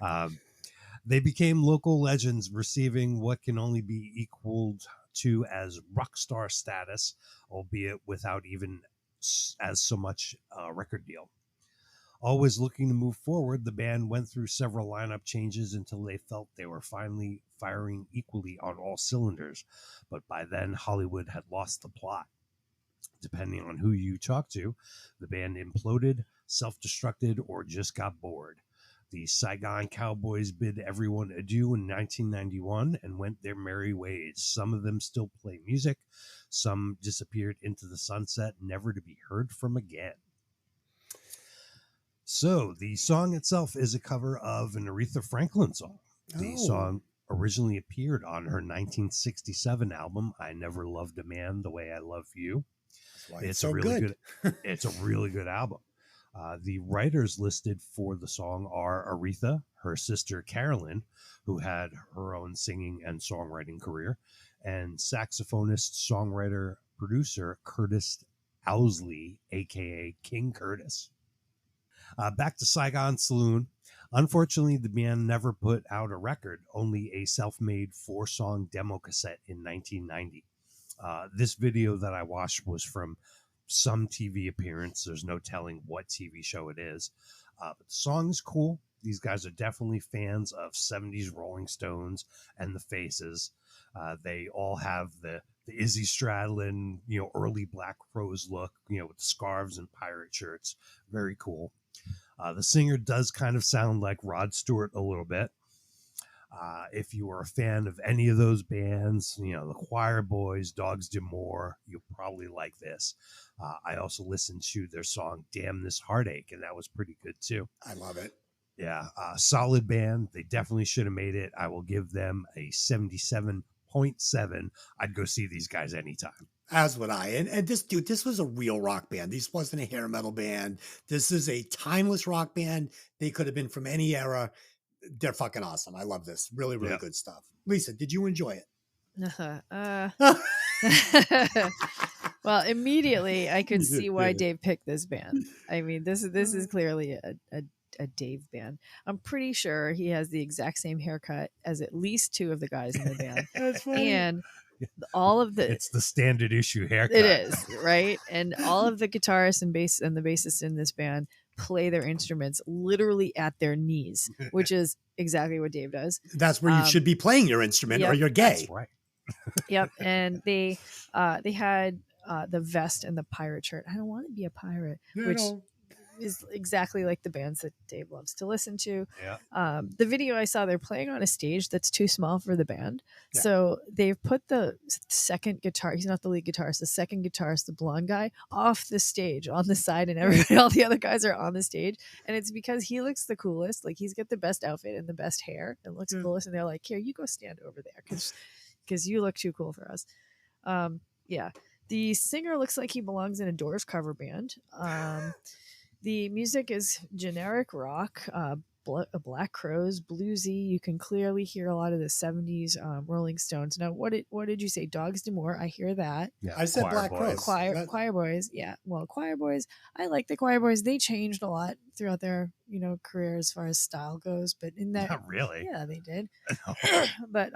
They became local legends, receiving what can only be equaled to as rock star status, albeit without even as so much a record deal. Always looking to move forward, the band went through several lineup changes until they felt they were finally firing equally on all cylinders. But by then, Hollywood had lost the plot. Depending on who you talk to, the band imploded, self-destructed, or just got bored. The Saigon Cowboys bid everyone adieu in 1991 and went their merry ways. Some of them still play music. Some disappeared into the sunset, never to be heard from again. So the song itself is a cover of an Aretha Franklin song. The song originally appeared on her 1967 album, I Never Loved a Man the Way I Love You. It's so really good. It's a really good album. The writers listed for the song are Aretha, her sister Carolyn, who had her own singing and songwriting career, and saxophonist, songwriter, producer Curtis Owsley, aka King Curtis. Back to Saigon Saloon. Unfortunately, the band never put out a record, only a self-made 4-song demo cassette in 1990. This video that I watched was from some TV appearance. There's no telling what TV show it is. But the song is cool. These guys are definitely fans of 70s Rolling Stones and the Faces. They all have the Izzy Stradlin, early Black Crowes look, with scarves and pirate shirts. Very cool. The singer does kind of sound like Rod Stewart a little bit. If you are a fan of any of those bands, the Choir Boys, Dogs D'Amour, you'll probably like this. I also listened to their song Damn This Heartache, and that was pretty good too. I love it. Yeah, solid band. They definitely should have made it. I will give them a 77.7. I'd go see these guys anytime. As would I. And this was a real rock band. This wasn't a hair metal band. This is a timeless rock band. They could have been from any era. They're fucking awesome. I love this. Really, really good stuff. Lisa, did you enjoy it? Well, immediately I could see why Dave picked this band. I mean, this is clearly a Dave band. I'm pretty sure he has the exact same haircut as at least 2 of the guys in the band. That's funny. And all of the it's the standard issue haircut. It is, right? And all of the guitarists and the bassists in this band play their instruments literally at their knees, which is exactly what Dave does. That's where you should be playing your instrument, or you're gay. That's right. Yep. And they had the vest and the pirate shirt. I don't want to be a pirate, which is exactly like the bands that Dave loves to listen to. Yeah. The video I saw, they're playing on a stage that's too small for the band. Yeah. So they've put the second guitar, he's not the lead guitarist, the second guitarist, the blonde guy, off the stage on the side, and all the other guys are on the stage. And it's because he looks the coolest. Like, he's got the best outfit and the best hair and looks coolest. And they're like, here, you go stand over there because you look too cool for us. Yeah. The singer looks like he belongs in a Doors cover band. The music is generic rock, Black Crowes, bluesy. You can clearly hear a lot of the 70s Rolling Stones. Now, what did you say? Dogs D'Amour. I hear that. Yeah, I said Black Crowes. Choir Boys. Yeah. Well, Choir Boys. I like the Choir Boys. They changed a lot throughout their career as far as style goes. But in that, not really. Yeah, they did. But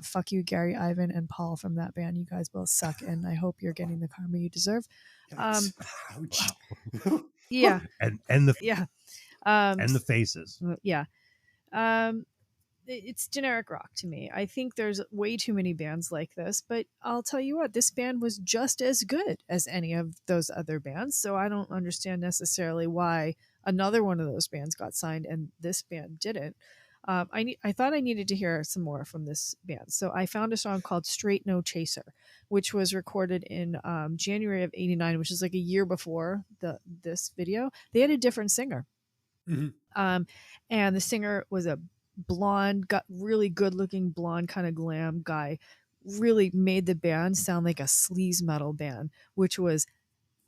fuck you, Gary, Ivan, and Paul from that band. You guys both suck, and I hope you're getting the karma you deserve. Ouch. Yeah. And the Yeah. and the Faces. Yeah. It's generic rock to me. I think there's way too many bands like this, but I'll tell you what, this band was just as good as any of those other bands. So I don't understand necessarily why another one of those bands got signed and this band didn't. I thought I needed to hear some more from this band. So I found a song called Straight No Chaser, which was recorded in January of '89, which is like a year before this video. They had a different singer. Mm-hmm. And the singer was a blonde, really good looking blonde kind of glam guy. Really made the band sound like a sleaze metal band, which was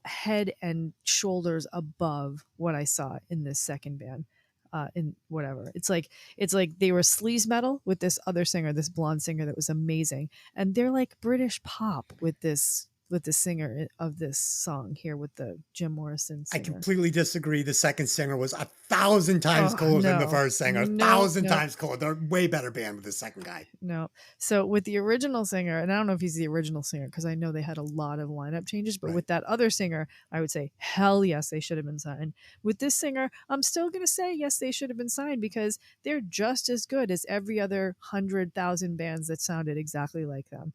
head and shoulders above what I saw in this second band. In whatever, it's like they were sleaze metal with this other singer, this blonde singer that was amazing, and they're like British pop with the singer of this song here with the Jim Morrison singer. I completely disagree. The second singer was 1,000 times cooler than the first singer. 1,000 times cooler. They're a way better band with the second guy. No. So with the original singer, and I don't know if he's the original singer because I know they had a lot of lineup changes, but with that other singer, I would say, hell yes, they should have been signed. With this singer, I'm still going to say, yes, they should have been signed because they're just as good as every other 100,000 bands that sounded exactly like them.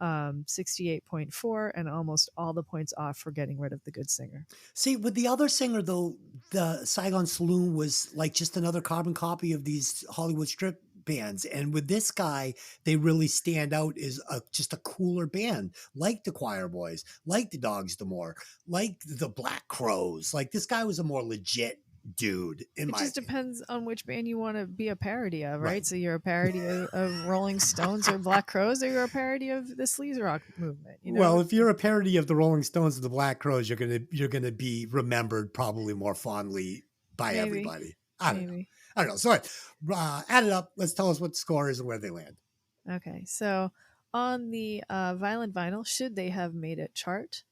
68.4 and almost all the points off for getting rid of the good singer. See, with the other singer, though, the Saigon Saloon was like just another carbon copy of these Hollywood strip bands. And with this guy, they really stand out as just a cooler band, like the Choir Boys, like the Dogs D'Amour, like the Black Crowes. Like, this guy was a more legit dude. It My just opinion. depends on which band you want to be a parody of, right? Right. So you're a parody of Rolling Stones or Black Crowes, or you're a parody of the sleaze rock movement. You know, Well, if you're a parody of the Rolling Stones or the Black Crowes, you're gonna be remembered probably more fondly by maybe, everybody. I don't know. maybe. I don't know. So add it up. Let's tell us what the score is and where they land. Okay, so on the Violent Vinyl, should they have made it chart?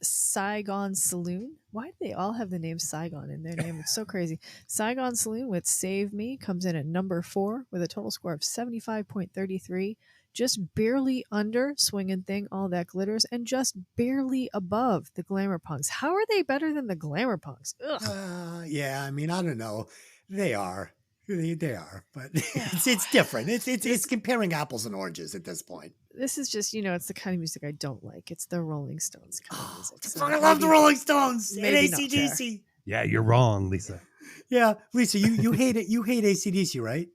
Saigon Saloon. Why do they all have the name Saigon in their name? It's so crazy. Saigon Saloon with Save Me comes in at number 4 with a total score of 75.33. Just barely under Swingin' Thing, All That Glitters, and just barely above the Glamour Punks. How are they better than the Glamour Punks? Ugh. Yeah, I mean, I don't know. They are. They are, but it's different. It's comparing apples and oranges at this point. This is just, it's the kind of music I don't like. It's the Rolling Stones kind of music. So I love the Rolling Stones and maybe not AC/DC. Yeah, you're wrong, Lisa. Yeah, Lisa, you hate it. You hate AC/DC, right?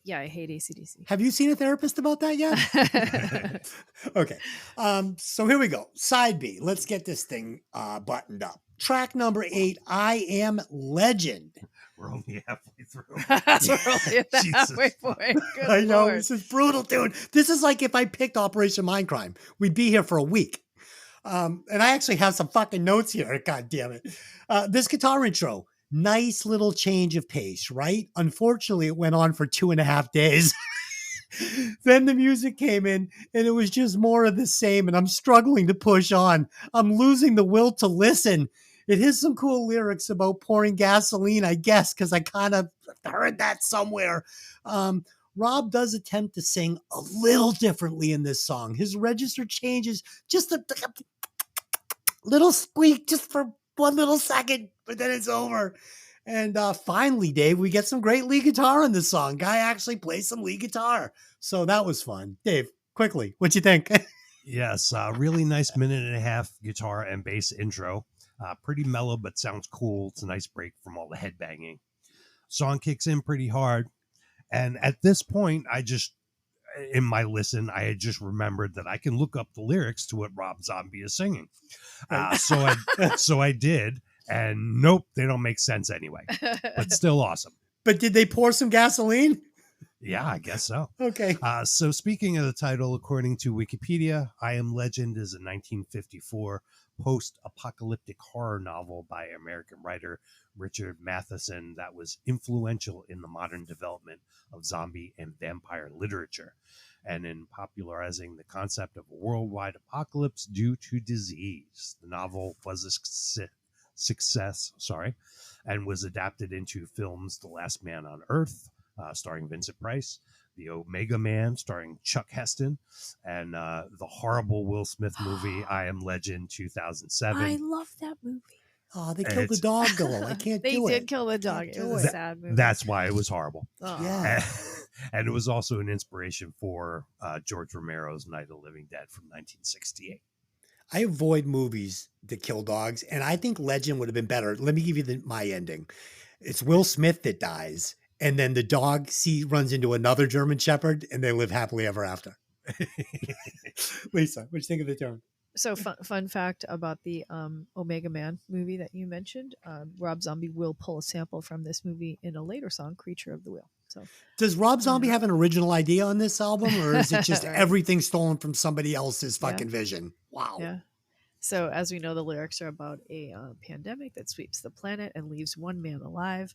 Yeah, I hate AC/DC. Have you seen a therapist about that yet? Okay. So here we go. Side B. Let's get this thing buttoned up. Track number 8, I Am Legend. We're only halfway through. We're only at the Jesus. halfway point. Good I know, Lord. this is brutal, dude. This is like if I picked Operation Mindcrime. We'd be here for a week. And I actually have some fucking notes here. God damn it. This guitar intro, nice little change of pace, right? Unfortunately, it went on for 2.5 days. Then the music came in and it was just more of the same. And I'm struggling to push on. I'm losing the will to listen. It has some cool lyrics about pouring gasoline, I guess, because I kind of heard that somewhere. Rob does attempt to sing a little differently in this song. His register changes just a little squeak just for one little second, but then it's over. And finally, Dave, we get some great lead guitar in this song. Guy actually plays some lead guitar. So that was fun. Dave, quickly, what you think? Yes, really nice 1.5-minute guitar and bass intro. Pretty mellow, but sounds cool. It's a nice break from all the headbanging. Song kicks in pretty hard. And at this point, in my listen, I had just remembered that I can look up the lyrics to what Rob Zombie is singing. So I did. And nope, they don't make sense anyway. But still awesome. But did they pour some gasoline? Yeah, I guess so. Okay. So speaking of the title, according to Wikipedia, I Am Legend is a 1954 post-apocalyptic horror novel by American writer Richard Matheson that was influential in the modern development of zombie and vampire literature and in popularizing the concept of a worldwide apocalypse due to disease. The novel was a success, and was adapted into films The Last Man on Earth, starring Vincent Price, The Omega Man, starring Chuck Heston, and the horrible Will Smith movie, I Am Legend, 2007. I love that movie. Oh, they killed the dog, though. I can't do it. They did kill the dog. It was a sad movie. That's why it was horrible. Oh. Yeah. And it was also an inspiration for George Romero's Night of the Living Dead from 1968. I avoid movies that kill dogs, and I think Legend would have been better. Let me give you my ending. It's Will Smith that dies, and then the dog runs into another German Shepherd, and they live happily ever after. Lisa, what do you think of the term? So fun fact about the Omega Man movie that you mentioned, Rob Zombie will pull a sample from this movie in a later song, Creature of the Wheel. So does Rob Zombie have an original idea on this album, or is it just Right. everything stolen from somebody else's fucking vision? Wow. Yeah. So as we know, the lyrics are about a pandemic that sweeps the planet and leaves one man alive.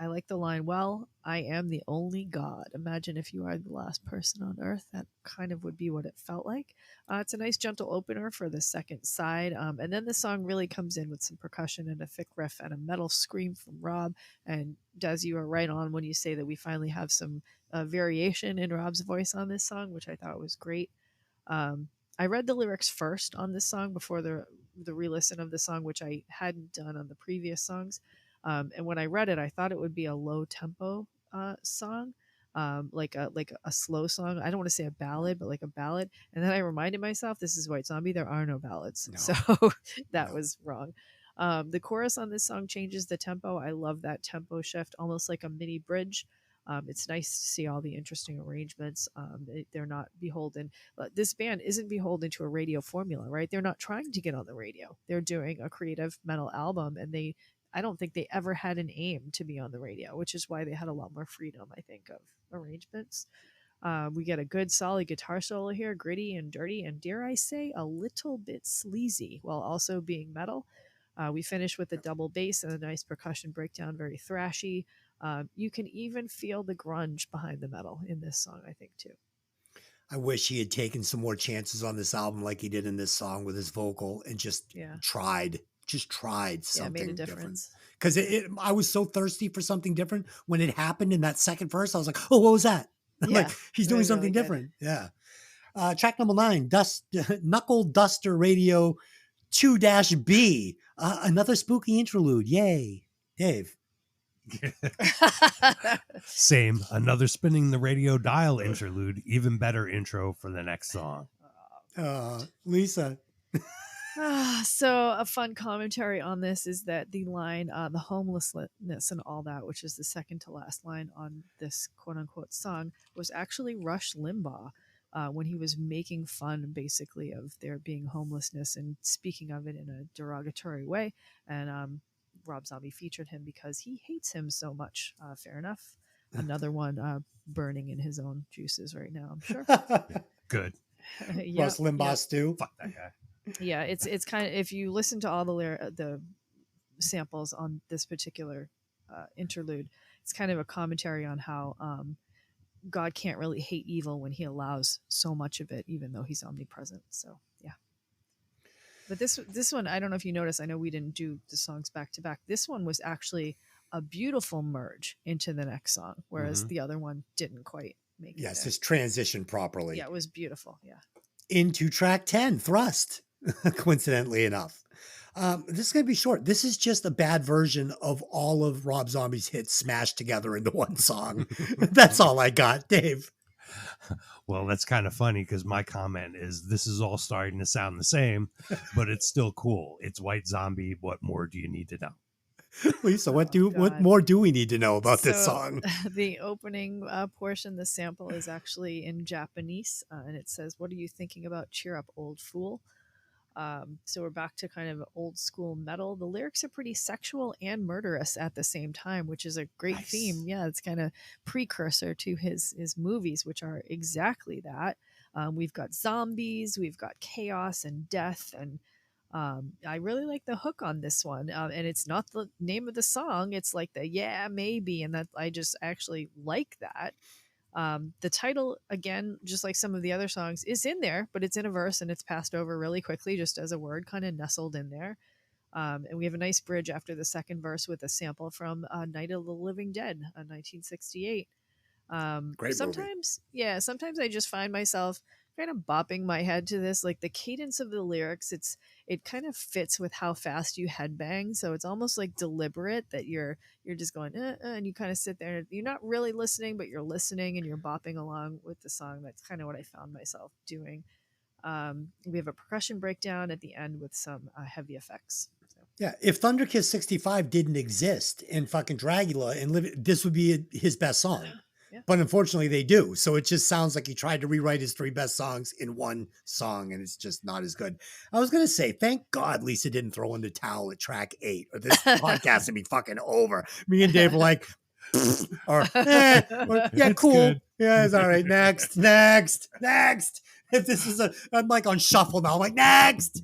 I like the line, well, I am the only God. Imagine if you are the last person on earth. That kind of would be what it felt like. It's a nice gentle opener for the second side. And then the song really comes in with some percussion and a thick riff and a metal scream from Rob. And Des, you are right on when you say that we finally have some variation in Rob's voice on this song, which I thought was great. I read the lyrics first on this song before the re-listen of the song, which I hadn't done on the previous songs. And when I read it, I thought it would be a low tempo song, like a slow song. I don't want to say a ballad, but like a ballad. And then I reminded myself, this is White Zombie. There are no ballads. No. So that was wrong. The chorus on this song changes the tempo. I love that tempo shift, almost like a mini bridge. It's nice to see all the interesting arrangements. They're not beholden. This band isn't beholden to a radio formula, right? They're not trying to get on the radio. They're doing a creative metal album, and they I don't think they ever had an aim to be on the radio, which is why they had a lot more freedom, I think, of arrangements. We get a good solid guitar solo here, gritty and dirty, and dare I say, a little bit sleazy while also being metal. We finish with a double bass and a nice percussion breakdown, very thrashy. You can even feel the grunge behind the metal in this song, I think, too. I wish he had taken some more chances on this album like he did in this song with his vocal and just tried something made a different. difference. Because I was so thirsty for something different when it happened in that second verse. I was like, oh, what was that? Yeah, like he's doing really, something really different. Yeah. Track number 9, Knuckle Duster Radio 2-B. Another spooky interlude. Yay. Dave. Same. Another spinning the radio dial interlude. Even better intro for the next song. Lisa. So a fun commentary on this is that the line, the homelessness and all that, which is the second to last line on this quote unquote song, was actually Rush Limbaugh when he was making fun basically of there being homelessness and speaking of it in a derogatory way. And Rob Zombie featured him because he hates him so much. Fair enough. Another one burning in his own juices right now, I'm sure. Good. Rush Limbaugh stew. Fuck that guy. Yeah, it's kind of, if you listen to all the samples on this particular interlude, it's kind of a commentary on how God can't really hate evil when he allows so much of it, even though he's omnipresent. So yeah. But this one, I don't know if you noticed, I know we didn't do the songs back to back. This one was actually a beautiful merge into the next song, whereas the other one didn't quite make it. Yes, it's transitioned properly. Yeah, it was beautiful. Yeah. Into track 10, Thrust, coincidentally enough. This is going to be short. This is just a bad version of all of Rob Zombie's hits smashed together into one song. That's all I got, Dave. Well, that's kind of funny because my comment is this is all starting to sound the same, but it's still cool. It's White Zombie. What more do you need to know? Lisa, what more do we need to know about this song? The opening portion, the sample is actually in Japanese, and it says, "What are you thinking about? Cheer up, old fool." So we're back to kind of old school metal. The lyrics are pretty sexual and murderous at the same time, which is a great theme. Yeah, it's kind of precursor to his movies, which are exactly that. We've got zombies, we've got chaos and death, and I really like the hook on this one. And it's not the name of the song; it's like the "yeah maybe," and that I just actually like that. The title, again, just like some of the other songs, is in there, but it's in a verse and it's passed over really quickly just as a word kind of nestled in there. And we have a nice bridge after the second verse with a sample from Night of the Living Dead, 1968. Great sometimes I just find myself kind of bopping my head to this, like the cadence of the lyrics, it kind of fits with how fast you headbang, so it's almost like deliberate that you're just going and you kind of sit there and you're not really listening, but you're listening and you're bopping along with the song. That's kind of what I found myself doing. We have a percussion breakdown at the end with some heavy effects. So. Yeah, if Thunderkiss 65 didn't exist and fucking Dragula and this would be his best song. Yeah. But unfortunately they do. So it just sounds like he tried to rewrite his 3 best songs in one song and it's just not as good. I was going to say, thank God Lisa didn't throw in the towel at track 8 or this podcast would be fucking over. Me and Dave were like, or yeah, cool. Good. Yeah, it's all right. Next. If this is I'm like on shuffle now. I'm like, next.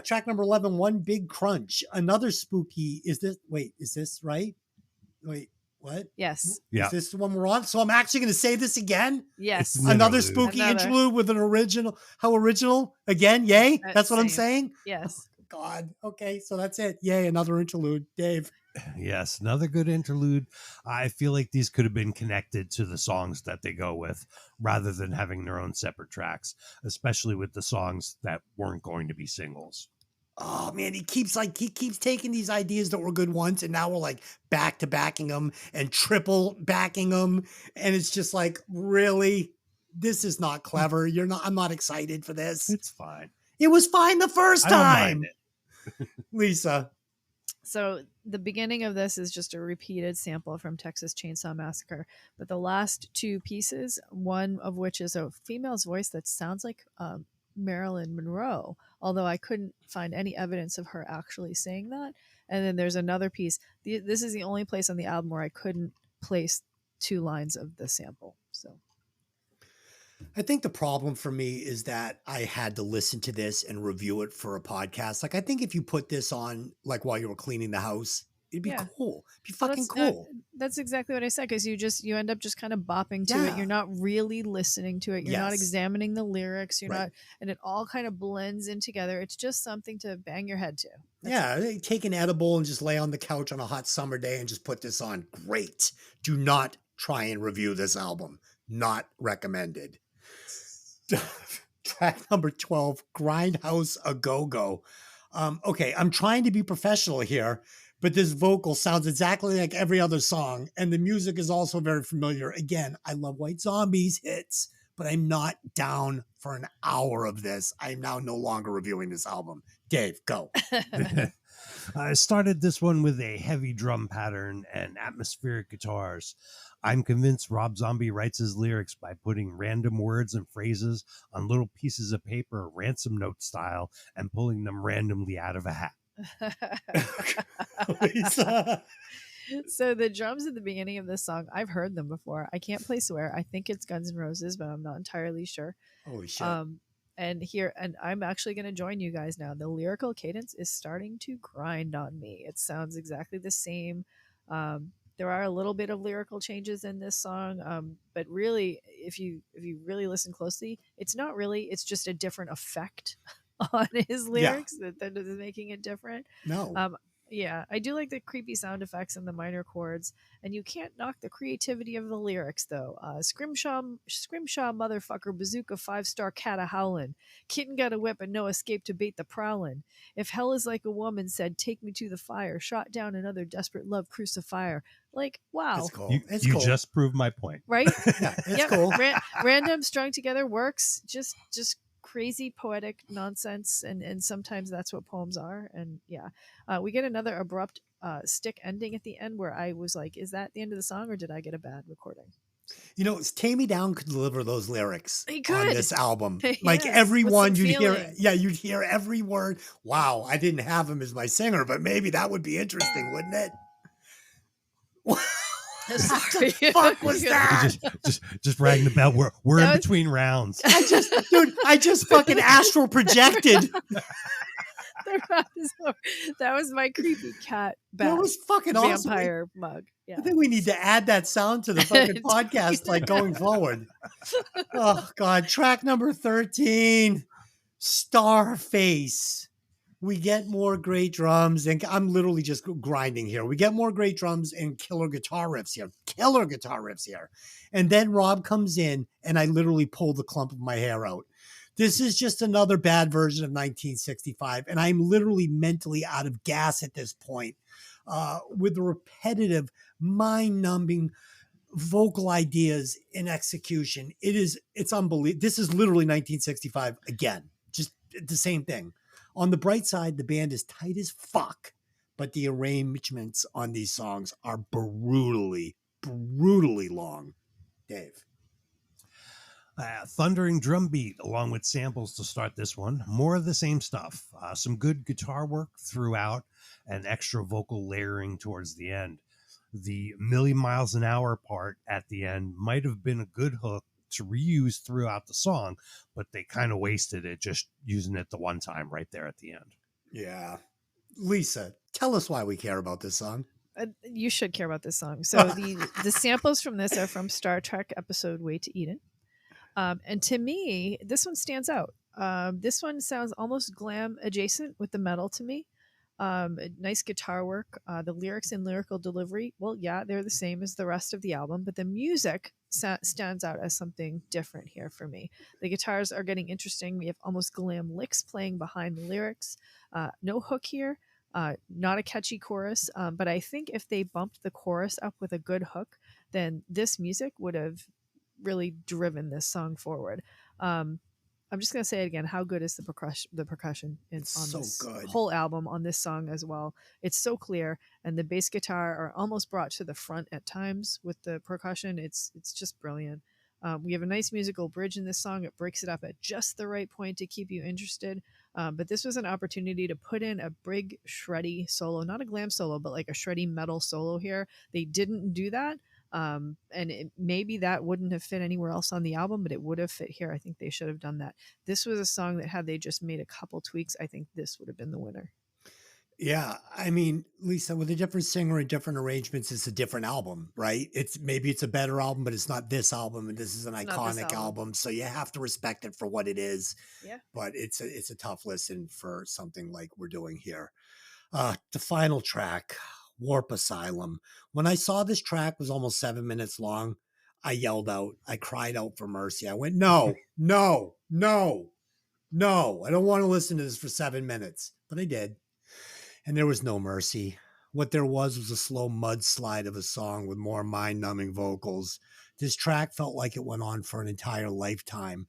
Track number 11, One Big Crunch. Another spooky. Is this right? Wait. What? Yes. Yeah. Is this the one we're on? So I'm actually going to say this again? Yes. Another spooky interlude with an original. How original? Again? Yay? That's what I'm saying? Yes. God. Okay. So that's it. Yay. Another interlude. Dave. Yes. Another good interlude. I feel like these could have been connected to the songs that they go with rather than having their own separate tracks, especially with the songs that weren't going to be singles. Oh man, he keeps taking these ideas that were good once, and now we're like back to backing them and triple backing them, and it's just like, really, this is not clever. I'm not excited for this. It's fine. It was fine the first time. Lisa. So the beginning of this is just a repeated sample from Texas Chainsaw Massacre, but the last 2 pieces, one of which is a female's voice that sounds like Marilyn Monroe, although I couldn't find any evidence of her actually saying that. And then there's another piece. This is the only place on the album where I couldn't place 2 lines of the sample. So I think the problem for me is that I had to listen to this and review it for a podcast. Like, I think if you put this on, like, while you were cleaning the house, it'd be Yeah. cool. It'd be Well, fucking that's, cool. that's exactly what I said, because you end up just kind of bopping to Yeah. it. You're not really listening to it. You're not Yes. examining the lyrics. You're Right. not, and it all kind of blends in together. It's just something to bang your head to. That's Yeah, take an edible and just lay on the couch on a hot summer day and just put this on. Great. Do not try and review this album. Not recommended. Track number 12, Grindhouse A Go-Go. Okay, I'm trying to be professional here, but this vocal sounds exactly like every other song, and the music is also very familiar. Again, I love White Zombie's hits, but I'm not down for an hour of this. I am now no longer reviewing this album. Dave, go. I started this one with a heavy drum pattern and atmospheric guitars. I'm convinced Rob Zombie writes his lyrics by putting random words and phrases on little pieces of paper, ransom note style, and pulling them randomly out of a hat. Lisa. So the drums at the beginning of this song, I've heard them before. I can't place where. I think it's Guns N' Roses, but I'm not entirely sure. Holy shit. And I'm actually going to join you guys now. The lyrical cadence is starting to grind on me. It sounds exactly the same. There are a little bit of lyrical changes in this song, but really, if you really listen closely, it's not really. It's just a different effect on his lyrics that is making it different. No. Yeah, I do like the creepy sound effects and the minor chords, and you can't knock the creativity of the lyrics, though. Scrimshaw, motherfucker, bazooka, 5-star cat a howlin'. Kitten got a whip and no escape to bait the prowlin'. If hell is like a woman said, take me to the fire. Shot down another desperate love crucifier. Like, wow. It's cool. You, It's you cool. just proved my point. Right? Yeah, it's Yep. cool. Random strung together works. Just crazy poetic nonsense, and sometimes that's what poems are. And we get another abrupt stick ending at the end where I was like, is that the end of the song, or did I get a bad recording? You know, Tammy Down could deliver those lyrics He on could. this album. Like Yes, everyone, with some you'd hear, feeling. you'd hear every word. Wow, I didn't have him as my singer, but maybe that would be interesting, wouldn't it? What Sorry. the fuck was that? Just rang the bell. We're That in was- between rounds. I just fucking astral projected. That was my creepy cat That bat was fucking awesome. vampire mug. Yeah. I think we need to add that sound to the fucking podcast, like going forward. Oh God, track number 13, Starface. We get more great drums, and I'm literally just grinding here. We get more great drums and killer guitar riffs here. And then Rob comes in, and I literally pull the clump of my hair out. This is just another bad version of 1965, and I'm literally mentally out of gas at this point with the repetitive, mind-numbing vocal ideas in execution. It's unbelievable. This is literally 1965 again, just the same thing. On the bright side, the band is tight as fuck, but the arrangements on these songs are brutally long. Dave. Thundering drum beat along with samples to start this one. More of the same stuff. Some good guitar work throughout and extra vocal layering towards the end. The million miles an hour part at the end might have been a good hook to reuse throughout the song, but they kind of wasted it just using it the one time right there at the end. Yeah. Lisa, tell us why we care about this song. You should care about this song. So the samples from this are from Star Trek episode Way to Eden. And to me, this one stands out. This one sounds almost glam adjacent with the metal to me. Nice guitar work. The lyrics and lyrical delivery, well, yeah, they're the same as the rest of the album, but the music stands out as something different here for me. The guitars are getting interesting. We have almost glam licks playing behind the lyrics. No hook here. Not a catchy chorus, but I think if they bumped the chorus up with a good hook, then this music would have really driven this song forward. I'm just going to say it again. How good is the percussion on so this good. whole album, on this song as well? It's so clear, and the bass guitar are almost brought to the front at times with the percussion. It's just brilliant. We have a nice musical bridge in this song. It breaks it up at just the right point to keep you interested. But this was an opportunity to put in a big shreddy solo, not a glam solo, but like a shreddy metal solo here. They didn't do that. Maybe that wouldn't have fit anywhere else on the album, but it would have fit here. I think they should have done that. This was a song that had they just made a couple tweaks, I think this would have been the winner. Yeah, I mean, Lisa, with a different singer and different arrangements, it's a different album, right? Maybe it's a better album, but it's not this album, and this is an It's not this iconic album, so you have to respect it for what it is. Yeah. But it's a tough listen for something like we're doing here. The final track, Warp Asylum. When I saw this track was almost 7 minutes long, I yelled out, I cried out for mercy. I went, no, no, no, no, I don't want to listen to this for 7 minutes, but I did. And there was no mercy. What there was a slow mudslide of a song with more mind-numbing vocals. This track felt like it went on for an entire lifetime.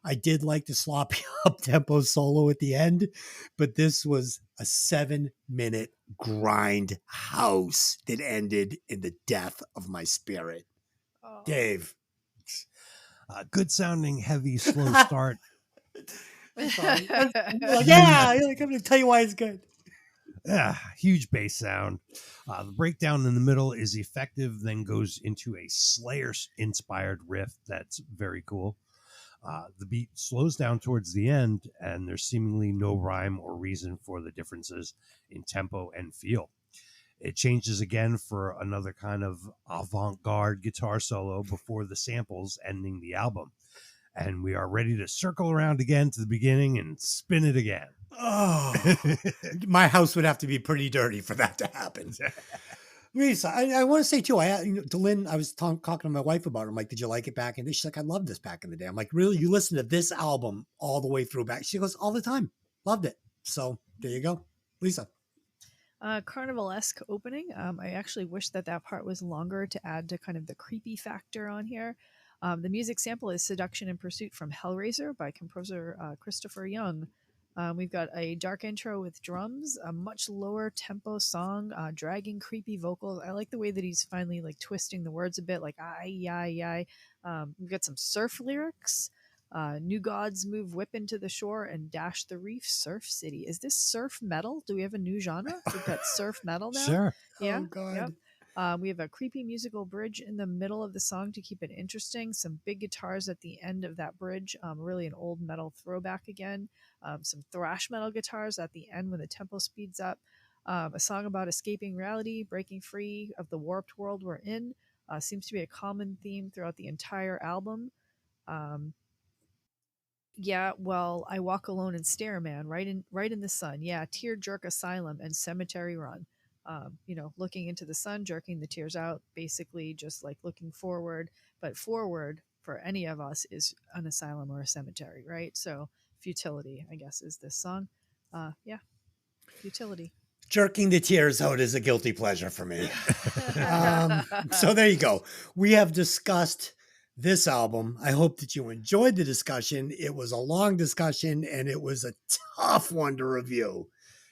I did like the sloppy up-tempo solo at the end, but this was a 7-minute grind house that ended in the death of my spirit. Oh. Dave. Good sounding, heavy, slow start. Yeah, I'm going to tell you why it's good. Huge bass sound. The breakdown in the middle is effective, then goes into a Slayer-inspired riff that's very cool. The beat slows down towards the end, and there's seemingly no rhyme or reason for the differences in tempo and feel. It changes again for another kind of avant-garde guitar solo before the samples ending the album. And we are ready to circle around again to the beginning and spin it again. Oh, my house would have to be pretty dirty for that to happen. Lisa, I want to say too, to Lynn, I was talking to my wife about it. I'm like, did you like it back in the day? She's like, I loved this back in the day. I'm like, really? You listen to this album all the way through back? She goes, all the time. Loved it. So there you go. Lisa. Carnival-esque opening. I actually wish that part was longer to add to kind of the creepy factor on here. The music sample is Seduction and Pursuit from Hellraiser by composer Christopher Young. We've got a dark intro with drums, a much lower tempo song, dragging creepy vocals. I like the way that he's finally like twisting the words a bit, like ay, ay, ay. We've got some surf lyrics. New gods move whip into the shore and dash the reef, surf city. Is this surf metal? Do we have a new genre? We've got surf metal now. Sure. Yeah. Oh, God. Yep. We have a creepy musical bridge in the middle of the song to keep it interesting. Some big guitars at the end of that bridge. Really an old metal throwback again. Some thrash metal guitars at the end when the tempo speeds up. A song about escaping reality, breaking free of the warped world we're in. Seems to be a common theme throughout the entire album. Yeah, well, I Walk Alone and Stare Man, right in the sun. Yeah, Tear Jerk Asylum and Cemetery Run. Looking into the sun, jerking the tears out, basically just like looking forward. But forward for any of us is an asylum or a cemetery, right? So futility, I guess, is this song. Futility. Jerking the tears out is a guilty pleasure for me. So there you go. We have discussed this album. I hope that you enjoyed the discussion. It was a long discussion and it was a tough one to review.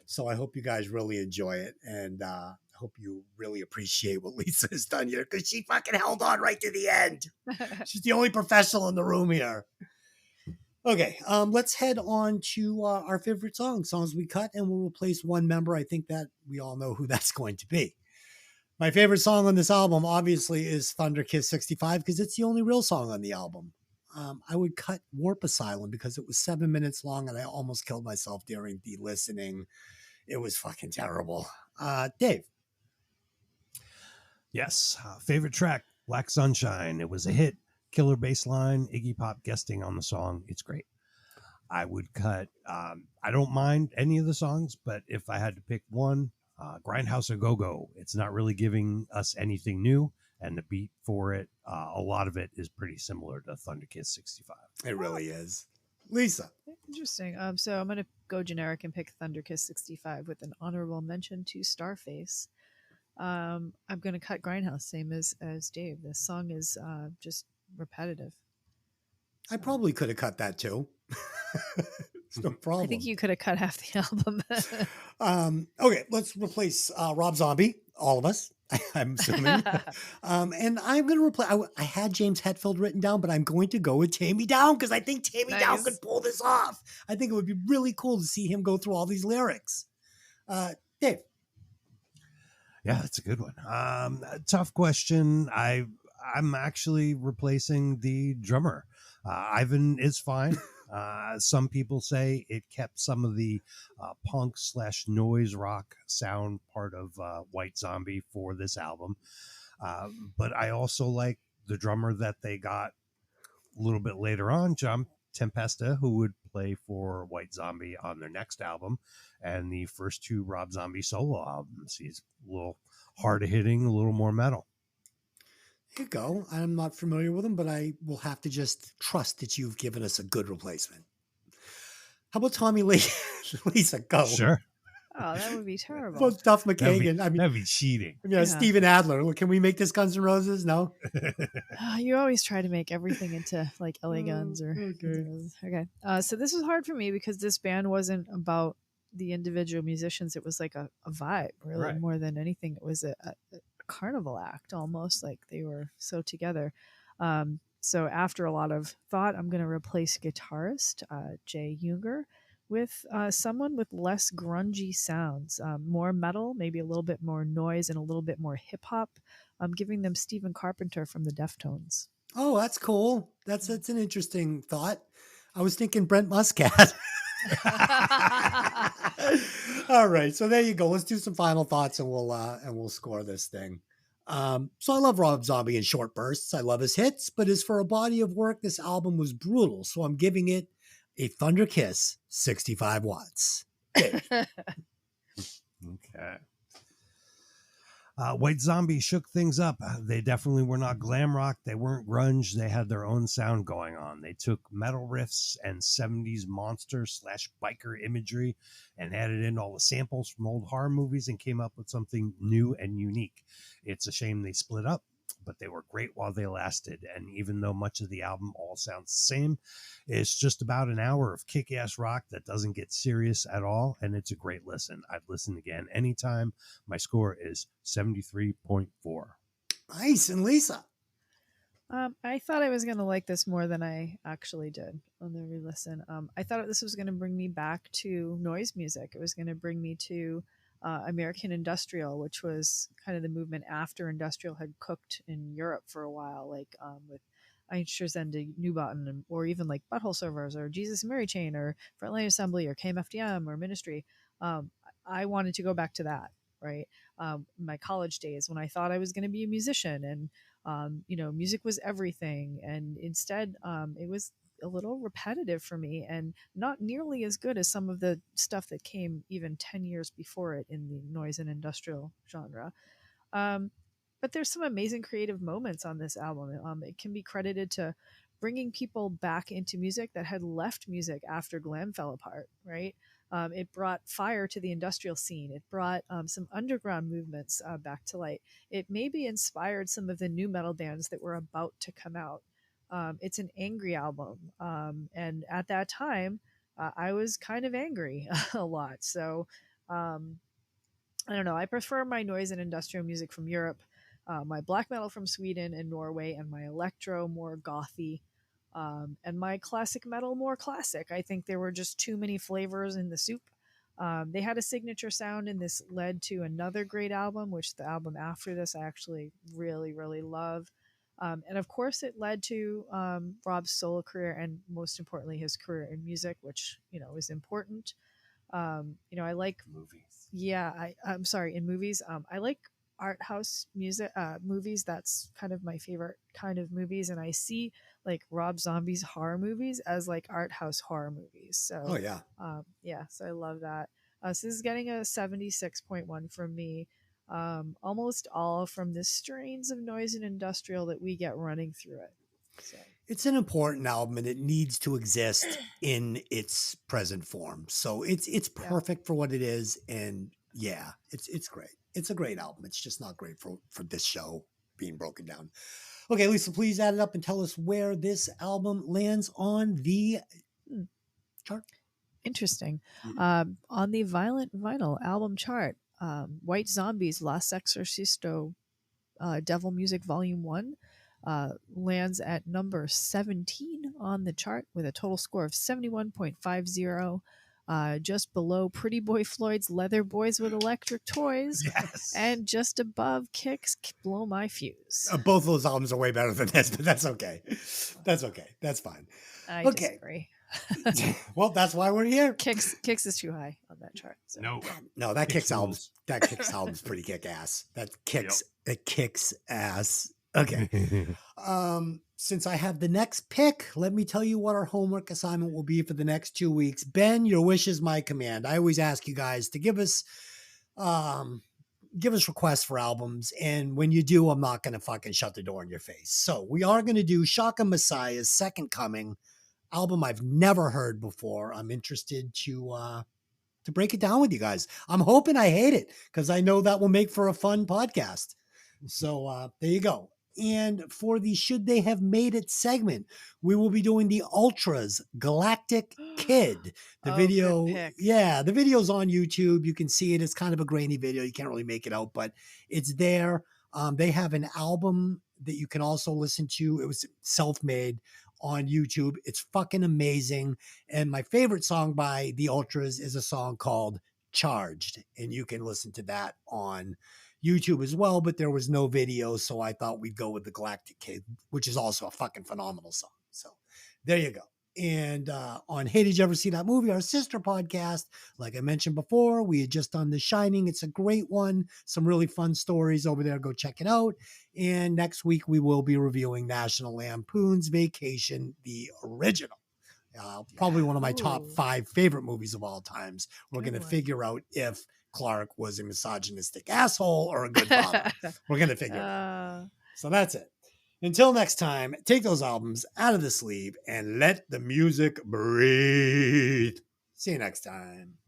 So I hope you guys really enjoy it. And I hope you really appreciate what Lisa has done here because she fucking held on right to the end. She's the only professional in the room here. Okay, let's head on to our favorite songs we cut, and we'll replace one member. I think that we all know who that's going to be. My favorite song on this album, obviously, is Thunder Kiss 65 because it's the only real song on the album. I would cut Warp Asylum because it was 7 minutes long, and I almost killed myself during the listening. It was fucking terrible. Dave. Yes. Favorite track, Black Sunshine. It was a hit. Killer bass line, Iggy Pop guesting on the song. It's great. I would cut, I don't mind any of the songs, but if I had to pick one, Grindhouse a Go-Go. It's not really giving us anything new, and the beat for it, a lot of it is pretty similar to Thunder Kiss 65. It really is. Lisa. Interesting. So I'm going to go generic and pick Thunder Kiss 65 with an honorable mention to Starface. I'm going to cut Grindhouse, same as Dave. This song is just repetitive. I probably could have cut that too. It's no problem. I think you could have cut half the album. Okay, let's replace Rob Zombie. all of us, I'm assuming. And I'm going to replace. I had James Hetfield written down, but I'm going to go with Tammy Down because I think Tammy Down Nice. could pull this off. I think it would be really cool to see him go through all these lyrics. Dave. Yeah, that's a good one. Tough question. I'm actually replacing the drummer. Ivan is fine. Some people say it kept some of the punk/noise rock sound part of White Zombie for this album. But I also like the drummer that they got a little bit later on, John Tempesta, who would play for White Zombie on their next album and the first two Rob Zombie solo albums. He's a little harder hitting, a little more metal. There you go. I'm not familiar with him, but I will have to just trust that you've given us a good replacement. How about Tommy Lee? Lisa, go. Sure. Oh, that would be terrible. Well, Duff McKagan. That'd be cheating. Yeah, Steven Adler. Well, can we make this Guns N' Roses? No. You always try to make everything into like LA Guns or okay. So this was hard for me because this band wasn't about the individual musicians. It was like a vibe, really, Right. more than anything. It was a carnival act, almost like they were so together. So after a lot of thought, I'm going to replace guitarist Jay Unger with someone with less grungy sounds, more metal, maybe a little bit more noise and a little bit more hip hop. I'm giving them Stephen Carpenter from the Deftones. Oh, that's cool. That's an interesting thought. I was thinking Brent Muscat. All right, so there you go. Let's do some final thoughts, and we'll score this thing. So I love Rob Zombie in short bursts. I love his hits, but as for a body of work, this album was brutal. So I'm giving it a Thunder Kiss, 65 watts. Okay. White Zombie shook things up. They definitely were not glam rock. They weren't grunge. They had their own sound going on. They took metal riffs and 70s monster/biker imagery and added in all the samples from old horror movies and came up with something new and unique. It's a shame they split up, but they were great while they lasted. And even though much of the album all sounds the same, it's just about an hour of kick-ass rock that doesn't get serious at all, and it's a great listen. I'd listen again anytime. My score is 73.4. Nice. And Lisa? I thought I was going to like this more than I actually did on the re-listen. I thought this was going to bring me back to noise music. It was going to bring me to American Industrial, which was kind of the movement after Industrial had cooked in Europe for a while, like with Einstürzende Neubauten, or even like Butthole Surfers or Jesus and Mary Chain or Frontline Assembly or KMFDM or Ministry. I wanted to go back to that, right? My college days when I thought I was going to be a musician and, music was everything. And instead, it was a little repetitive for me and not nearly as good as some of the stuff that came even 10 years before it in the noise and industrial genre. But there's some amazing creative moments on this album. It can be credited to bringing people back into music that had left music after glam fell apart, right? It brought fire to the industrial scene. It brought some underground movements back to light. It maybe inspired some of the new metal bands that were about to come out. It's an angry album. And at that time, I was kind of angry a lot. So I don't know. I prefer my noise and industrial music from Europe, my black metal from Sweden and Norway, and my electro more gothy, and my classic metal more classic. I think there were just too many flavors in the soup. They had a signature sound, and this led to another great album, which the album after this I actually really, really love. And of course, it led to Rob's solo career and most importantly, his career in music, which, is important. I like movies. Yeah, I'm sorry, in movies. I like art house music movies. That's kind of my favorite kind of movies. And I see like Rob Zombie's horror movies as like art house horror movies. So, Oh, yeah. So I love that. So this is getting a 76.1 from me. Almost all from the strains of noise and industrial that we get running through it. So. It's an important album and it needs to exist in its present form. So it's perfect for what it is. And yeah, it's great. It's a great album. It's just not great for this show being broken down. Okay, Lisa, please add it up and tell us where this album lands on the chart. Interesting. On the Violent Vinyl album chart, White Zombies, La Sexorcisto, Devil Music Volume 1 lands at number 17 on the chart with a total score of 71.50. Just below Pretty Boy Floyd's Leather Boys with Electric Toys, Yes. and just above Kicks Blow My Fuse. Both of those albums are way better than this, but that's okay. That's okay. That's fine. I Okay. disagree. Well, that's why we're here. Kicks is too high on that chart. So. No, that Kicks Kicks album's pretty kick ass. That kicks ass. Okay. Since I have the next pick, let me tell you what our homework assignment will be for the next 2 weeks. Ben, your wish is my command. I always ask you guys to give us requests for albums, and when you do, I'm not going to fucking shut the door in your face. So we are going to do Shaka Messiah's Second Coming, album I've never heard before. I'm interested to break it down with you guys. I'm hoping I hate it, because I know that will make for a fun podcast. So there you go. And for the Should They Have Made It segment, we will be doing the Ultras Galactic Kid. The video, the video's on YouTube. You can see it. It's kind of a grainy video. You can't really make it out, but it's there. They have an album that you can also listen to. It was self-made on YouTube. It's fucking amazing. And my favorite song by the Ultras is a song called Charged. And you can listen to that on YouTube as well, but there was no video, so I thought we'd go with the Galactic Kid, which is also a fucking phenomenal song. So there you go. And on Hey, Did You Ever See That Movie, our sister podcast, like I mentioned before, we had just done The Shining. It's a great one. Some really fun stories over there. Go check it out. And next week, we will be reviewing National Lampoon's Vacation, the original. Probably one of my top 5 favorite movies of all times. We're going to figure out if Clark was a misogynistic asshole or a good father. We're going to figure it out. So that's it. Until next time, take those albums out of the sleeve and let the music breathe. See you next time.